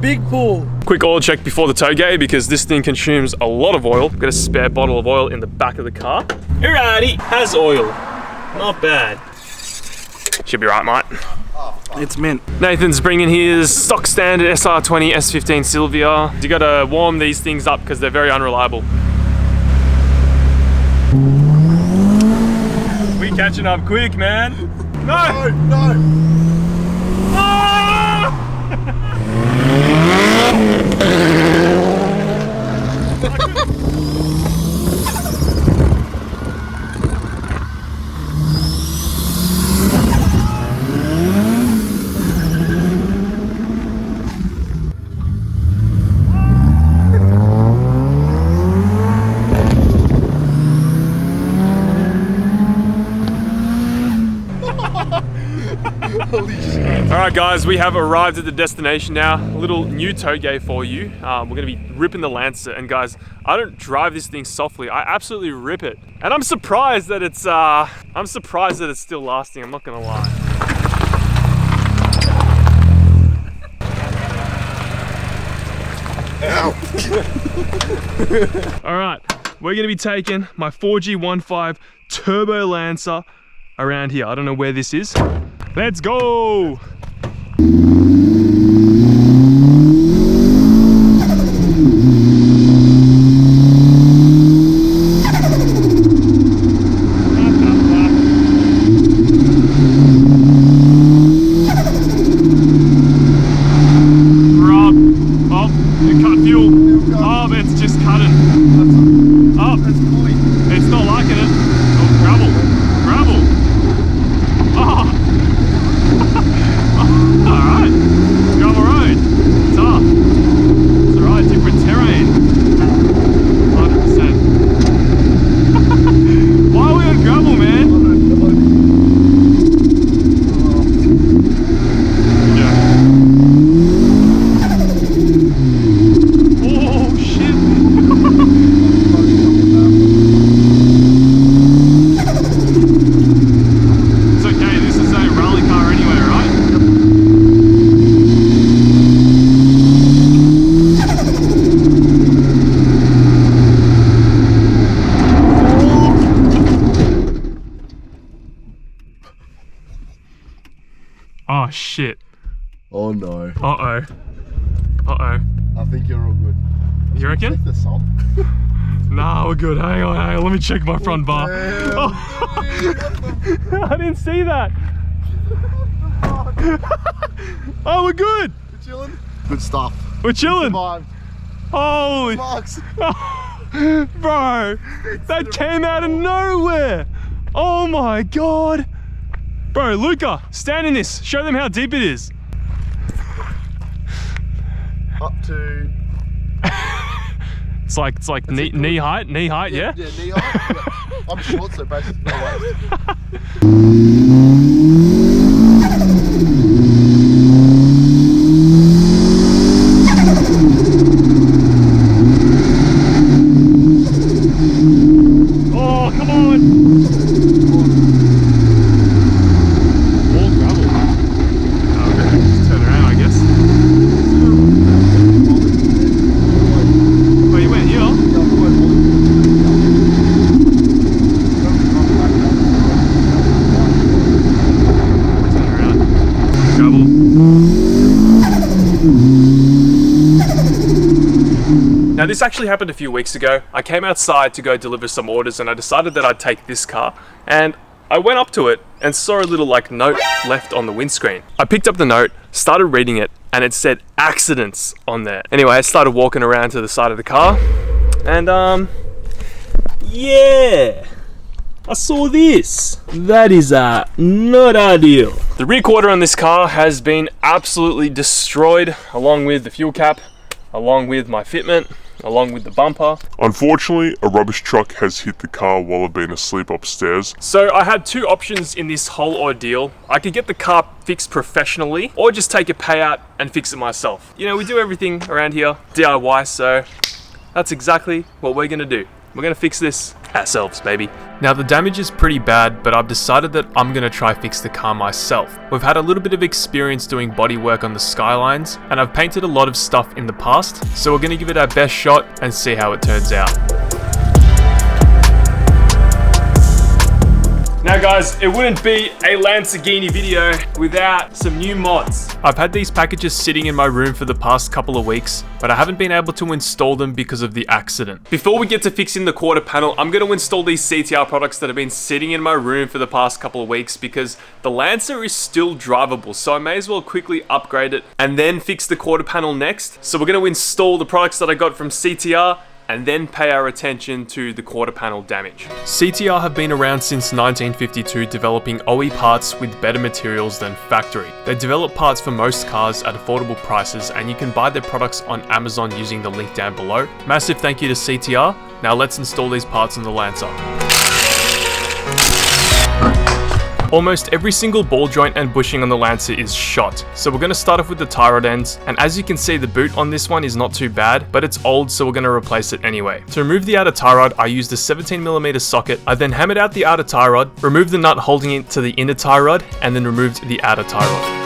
Big pull. Quick oil check before the tow because this thing consumes a lot of oil. I've got a spare bottle of oil in the back of the car. Alrighty, has oil. Not bad. Should be right, mate. It's mint. Nathan's bringing his stock standard SR20 S15 Sylvia. You gotta warm these things up because they're very unreliable. You're catching up quick, man. No! No! Alright guys, we have arrived at the destination now. A little new toge for you. We're going to be ripping the Lancer, and guys, I don't drive this thing softly. I absolutely rip it. And I'm surprised that it's still lasting, I'm not going to lie. Alright, we're going to be taking my 4G15 Turbo Lancer around here. I don't know where this is. Let's go! Oh shit. Oh no. Uh-oh. Uh-oh. I think you're all good. You reckon? Check the salt. Nah, we're good. Hang on. Let me check my front bar. Oh. I didn't see that. Oh, we're good. We're chilling. Good stuff. We're chilling. Survived. Holy. Bro, that came out of nowhere. Oh my God. Bro, Luca, stand in this. Show them how deep it is. Up to... It's like knee height, yeah? Yeah, knee height. Yeah. I'm short, so basically no waist. Oh, come on! More gravel. Okay, just turn around, I guess. Oh, you went here? Turn around. Gravel. Now this actually happened a few weeks ago. I came outside to go deliver some orders and I decided that I'd take this car, and I went up to it and saw a little like note left on the windscreen. I picked up the note, started reading it, and it said accidents on there. Anyway, I started walking around to the side of the car and yeah, I saw this. That is not ideal. The rear quarter on this car has been absolutely destroyed, along with the fuel cap, along with my fitment, along with the bumper. Unfortunately, a rubbish truck has hit the car while I've been asleep upstairs. So I had two options in this whole ordeal. I could get the car fixed professionally, or just take a payout and fix it myself. You know, we do everything around here DIY, so that's exactly what we're gonna do. We're gonna fix this ourselves, baby. Now the damage is pretty bad, but I've decided that I'm gonna try fix the car myself. We've had a little bit of experience doing body work on the Skylines, and I've painted a lot of stuff in the past, so we're gonna give it our best shot and see how it turns out. Now guys, it wouldn't be a Lamborghini video without some new mods. I've had these packages sitting in my room for the past couple of weeks, but I haven't been able to install them because of the accident. Before we get to fixing the quarter panel, I'm going to install these CTR products that have been sitting in my room for the past couple of weeks because the Lancer is still drivable, so I may as well quickly upgrade it and then fix the quarter panel next. So we're going to install the products that I got from CTR and then pay our attention to the quarter panel damage. CTR have been around since 1952 developing OE parts with better materials than factory. They develop parts for most cars at affordable prices and you can buy their products on Amazon using the link down below. Massive thank you to CTR. Now let's install these parts on the Lancer. Almost every single ball joint and bushing on the Lancer is shot. So we're going to start off with the tie rod ends, and as you can see the boot on this one is not too bad, but it's old so we're going to replace it anyway. To remove the outer tie rod, I used a 17mm socket. I then hammered out the outer tie rod, removed the nut holding it to the inner tie rod, and then removed the outer tie rod.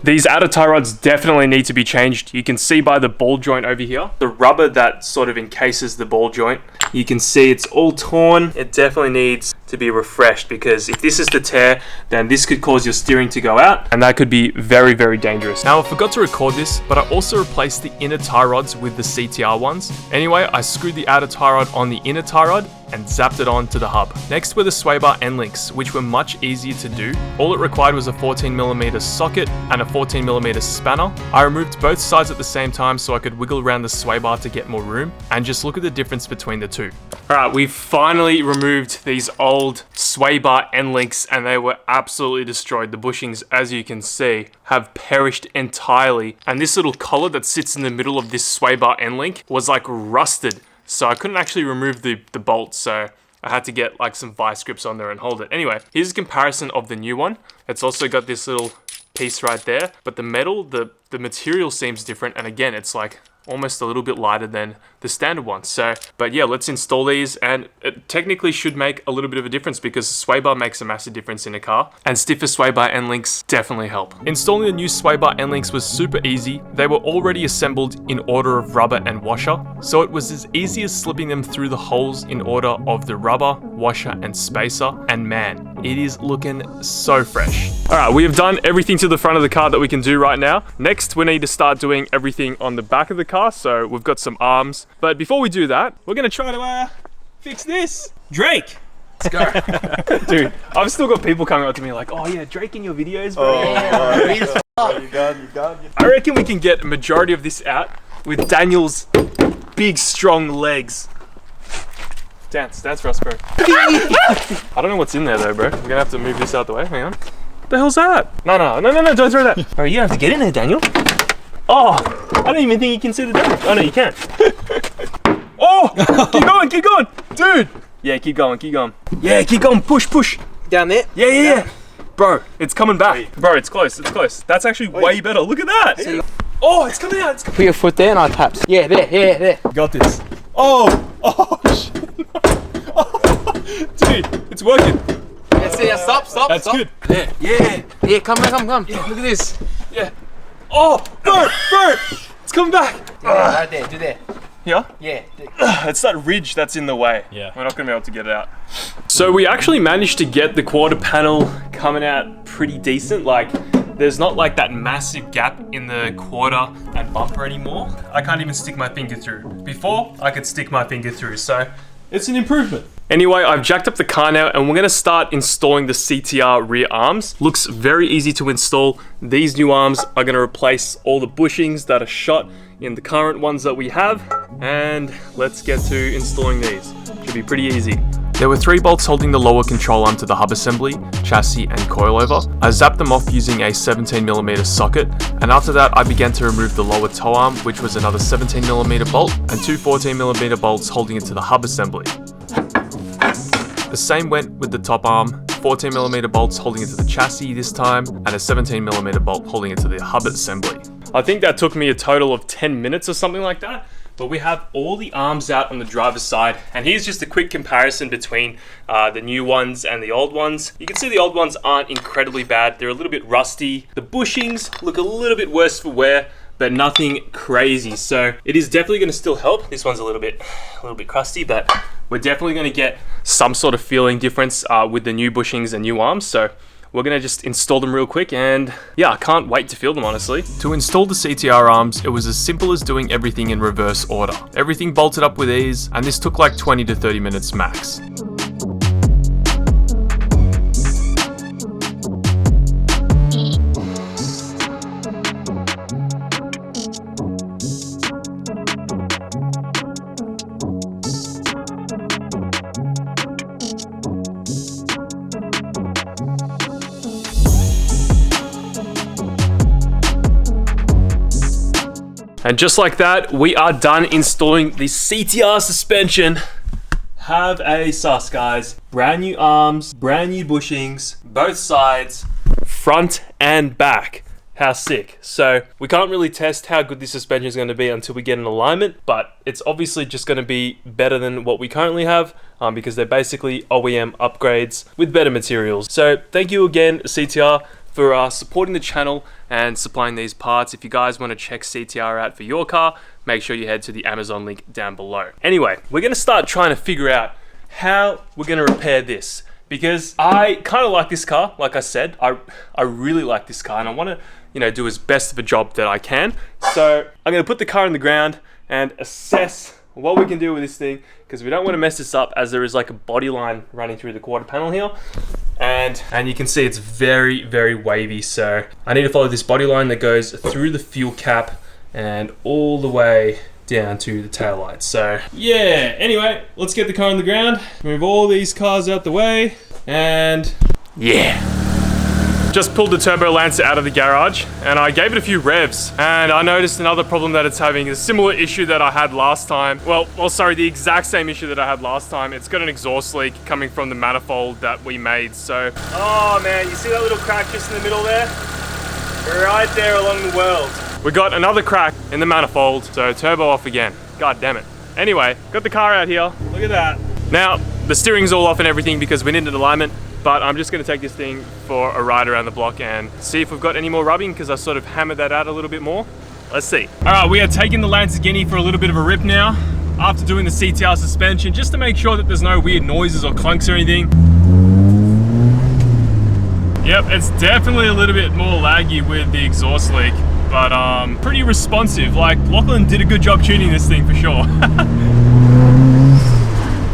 These outer tie rods definitely need to be changed. You can see by the ball joint over here, the rubber that sort of encases the ball joint, you can see it's all torn. It definitely needs to be refreshed because if this is the tear, then this could cause your steering to go out and that could be very, very dangerous. Now I forgot to record this, but I also replaced the inner tie rods with the CTR ones. Anyway, I screwed the outer tie rod on the inner tie rod and zapped it on to the hub. Next were the sway bar end links, which were much easier to do. All it required was a 14mm socket and a 14mm spanner. I removed both sides at the same time so I could wiggle around the sway bar to get more room, and just look at the difference between the two. Alright, we've finally removed these old sway bar end links and they were absolutely destroyed. The bushings, as you can see, have perished entirely, and this little collar that sits in the middle of this sway bar end link was like rusted. So I couldn't actually remove the bolts, so I had to get like some vice grips on there and hold it. Anyway, here's a comparison of the new one. It's also got this little piece right there, but the metal, the material seems different, and again, it's like almost a little bit lighter than the standard one. So, but yeah, let's install these, and it technically should make a little bit of a difference because sway bar makes a massive difference in a car, and stiffer sway bar end links definitely help. Installing the new sway bar end links was super easy. They were already assembled in order of rubber and washer, so it was as easy as slipping them through the holes in order of the rubber, washer, and spacer, and man, it is looking so fresh. Alright, we have done everything to the front of the car that we can do right now. Next, we need to start doing everything on the back of the car, so we've got some arms. But before we do that, we're gonna try to fix this. Drake! Let's go. Dude, I've still got people coming up to me like, oh yeah, Drake in your videos, bro. You gone. I reckon we can get a majority of this out with Daniel's big, strong legs. Dance for us, bro. I don't know what's in there though, bro. We're gonna have to move this out the way. Hang on. What the hell's that? No, don't throw that. Alright, you have to get in there, Daniel. Oh, I don't even think you can see the damage. Oh no, you can. Oh, keep going, dude. Yeah, keep going. Yeah, keep going, push. Down there? Yeah. Bro, it's coming back. Bro, it's close. That's actually way better. Look at that. Oh, it's coming out. Put your foot there and I taps. Yeah, there. Got this. Oh, shit. Dude, it's working. Yeah, stop. That's good. Yeah, come. Yeah, look at this. Yeah. Oh, bro, it's coming back. Right there, do there. Yeah? Yeah. It's that ridge that's in the way. Yeah. We're not going to be able to get it out. So we actually managed to get the quarter panel coming out pretty decent. Like, there's not like that massive gap in the quarter and bumper anymore. I can't even stick my finger through. Before, I could stick my finger through, so it's an improvement. Anyway, I've jacked up the car now and we're going to start installing the CTR rear arms. Looks very easy to install. These new arms are going to replace all the bushings that are shot in the current ones that we have. And let's get to installing these. Should be pretty easy. There were 3 bolts holding the lower control arm to the hub assembly, chassis and coilover. I zapped them off using a 17mm socket, and after that I began to remove the lower toe arm, which was another 17mm bolt, and 2 14mm bolts holding it to the hub assembly. The same went with the top arm, 14mm bolts holding it to the chassis this time, and a 17mm bolt holding it to the hub assembly. I think that took me a total of 10 minutes or something like that. But we have all the arms out on the driver's side, and here's just a quick comparison between the new ones and the old ones. You can see the old ones aren't incredibly bad. They're a little bit rusty. The bushings look a little bit worse for wear, but nothing crazy. So it is definitely going to still help. This one's a little bit crusty, but we're definitely going to get some sort of feeling difference with the new bushings and new arms. So we're going to just install them real quick, and yeah, I can't wait to feel them, honestly. To install the CTR arms, it was as simple as doing everything in reverse order. Everything bolted up with ease, and this took like 20 to 30 minutes max. And just like that, we are done installing the CTR suspension. Have a sus, guys. Brand new arms, brand new bushings, both sides, front and back. How sick. So we can't really test how good this suspension is going to be until we get an alignment, but it's obviously just going to be better than what we currently have because they're basically OEM upgrades with better materials. So thank you again, CTR, for supporting the channel and supplying these parts. If you guys want to check CTR out for your car, make sure you head to the Amazon link down below. Anyway, we're going to start trying to figure out how we're going to repair this, because I kind of like this car. Like I said, I really like this car, and I want to, you know, do as best of a job that I can. So I'm going to put the car in the ground and assess what we can do with this thing, because we don't want to mess this up, as there is like a body line running through the quarter panel here, and you can see it's very, very wavy. So I need to follow this body line that goes through the fuel cap and all the way down to the tail light. So yeah, anyway, let's get the car on the ground, move all these cars out the way, and yeah. Just pulled the Turbo Lancer out of the garage, and I gave it a few revs, and I noticed another problem that it's having, a similar issue that I had last time. Well, sorry, the exact same issue that I had last time. It's got an exhaust leak coming from the manifold that we made. So, oh man, you see that little crack just in the middle there? Right there along the weld. We got another crack in the manifold, so turbo off again. God damn it. Anyway, got the car out here. Look at that. Now, the steering's all off and everything because we need an alignment. But I'm just going to take this thing for a ride around the block and see if we've got any more rubbing, because I sort of hammered that out a little bit more. Let's see. All right, we are taking the Lamborghini for a little bit of a rip now after doing the CTR suspension, just to make sure that there's no weird noises or clunks or anything. Yep, it's definitely a little bit more laggy with the exhaust leak, but pretty responsive. Like, Lachlan did a good job tuning this thing for sure.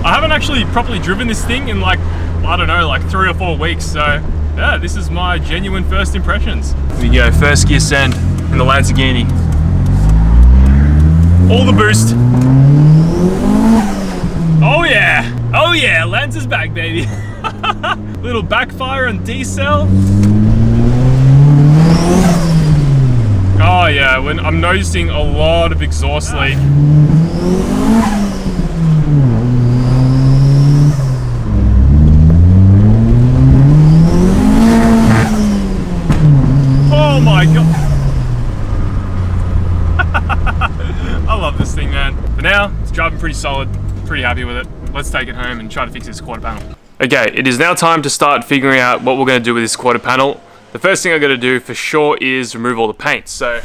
I haven't actually properly driven this thing in like, I don't know, like 3 or 4 weeks, so yeah, this is my genuine first impressions. Here we go, first gear send in the Lamborghini. All the boost. Oh yeah, Lancer's back, baby. Little backfire on D-cell. Oh yeah, I'm noticing a lot of exhaust leak. Oh my god. I love this thing, man. For now, it's driving pretty solid. Pretty happy with it. Let's take it home and try to fix this quarter panel. Okay, it is now time to start figuring out what we're going to do with this quarter panel. The first thing I'm going to do for sure is remove all the paint. So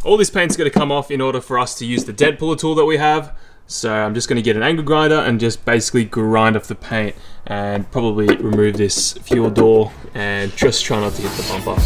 all this paint's going to come off in order for us to use the dent puller tool that we have. So I'm just going to get an angle grinder and just basically grind off the paint and probably remove this fuel door and just try not to hit the bumper.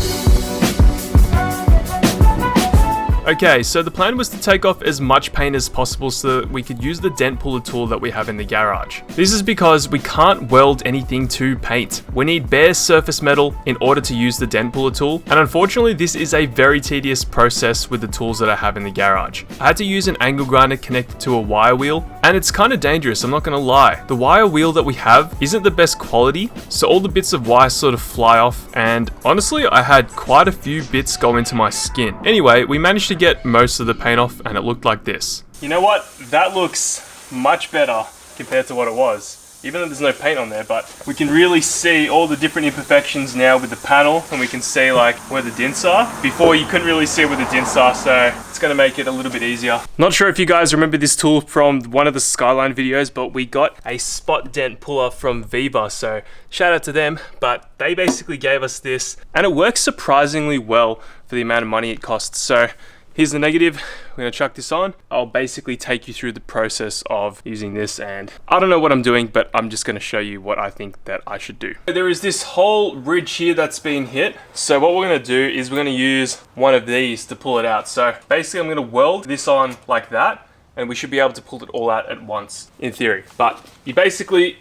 Okay, so the plan was to take off as much paint as possible so that we could use the dent puller tool that we have in the garage. This is because we can't weld anything to paint. We need bare surface metal in order to use the dent puller tool, and unfortunately this is a very tedious process with the tools that I have in the garage. I had to use an angle grinder connected to a wire wheel, and it's kind of dangerous, I'm not gonna lie. The wire wheel that we have isn't the best quality, so all the bits of wire sort of fly off, and honestly I had quite a few bits go into my skin. Anyway, we managed to get most of the paint off and it looked like this. You know what? That looks much better compared to what it was. even though there's no paint on there, but we can really see all the different imperfections now with the panel, and we can see like where the dents are. Before you couldn't really see where the dents are, so it's gonna make it a little bit easier. Not sure if you guys remember this tool from one of the Skyline videos, but we got a spot dent puller from Viva, so shout out to them. But they basically gave us this, and it works surprisingly well for the amount of money it costs. So here's the negative. We're gonna chuck this on. I'll basically take you through the process of using this, and I don't know what I'm doing, but I'm just gonna show you what I think that I should do. There is this whole ridge here that's been hit. So what we're gonna do is we're gonna use one of these to pull it out. So basically I'm gonna weld this on like that, and we should be able to pull it all out at once, in theory. But you basically,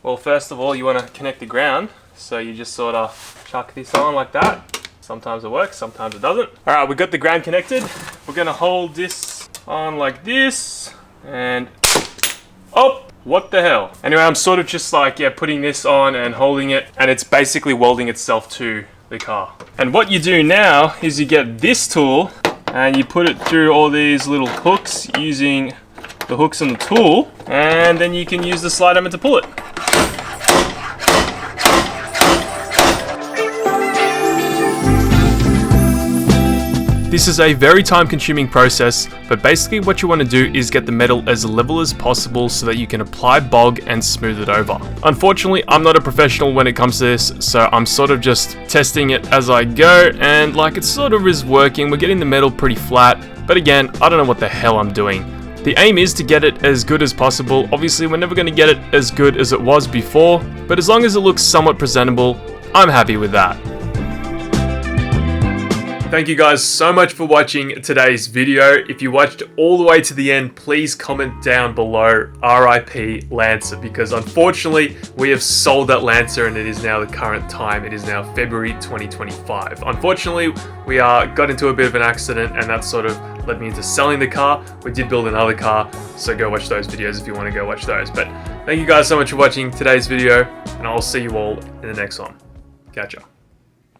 well, first of all, you wanna connect the ground. So you just sort of chuck this on like that. Sometimes it works, sometimes it doesn't. All right, we got the ground connected. We're gonna hold this on like this, and oh, what the hell? Anyway, I'm sort of just like, yeah, putting this on and holding it, and it's basically welding itself to the car. And what you do now is you get this tool, and you put it through all these little hooks using the hooks on the tool, and then you can use the slide hammer to pull it. This is a very time-consuming process, but basically what you want to do is get the metal as level as possible so that you can apply bog and smooth it over. Unfortunately, I'm not a professional when it comes to this, so I'm sort of just testing it as I go, and like it sort of is working. We're getting the metal pretty flat, but again, I don't know what the hell I'm doing. The aim is to get it as good as possible. Obviously, we're never going to get it as good as it was before, but as long as it looks somewhat presentable, I'm happy with that. Thank you guys so much for watching today's video. If you watched all the way to the end, please comment down below RIP Lancer, because unfortunately we have sold that Lancer and it is now the current time. It is now February 2025. Unfortunately, we got into a bit of an accident, and that sort of led me into selling the car. We did build another car, so go watch those videos if you want to go watch those. But thank you guys so much for watching today's video, and I'll see you all in the next one. Catch ya.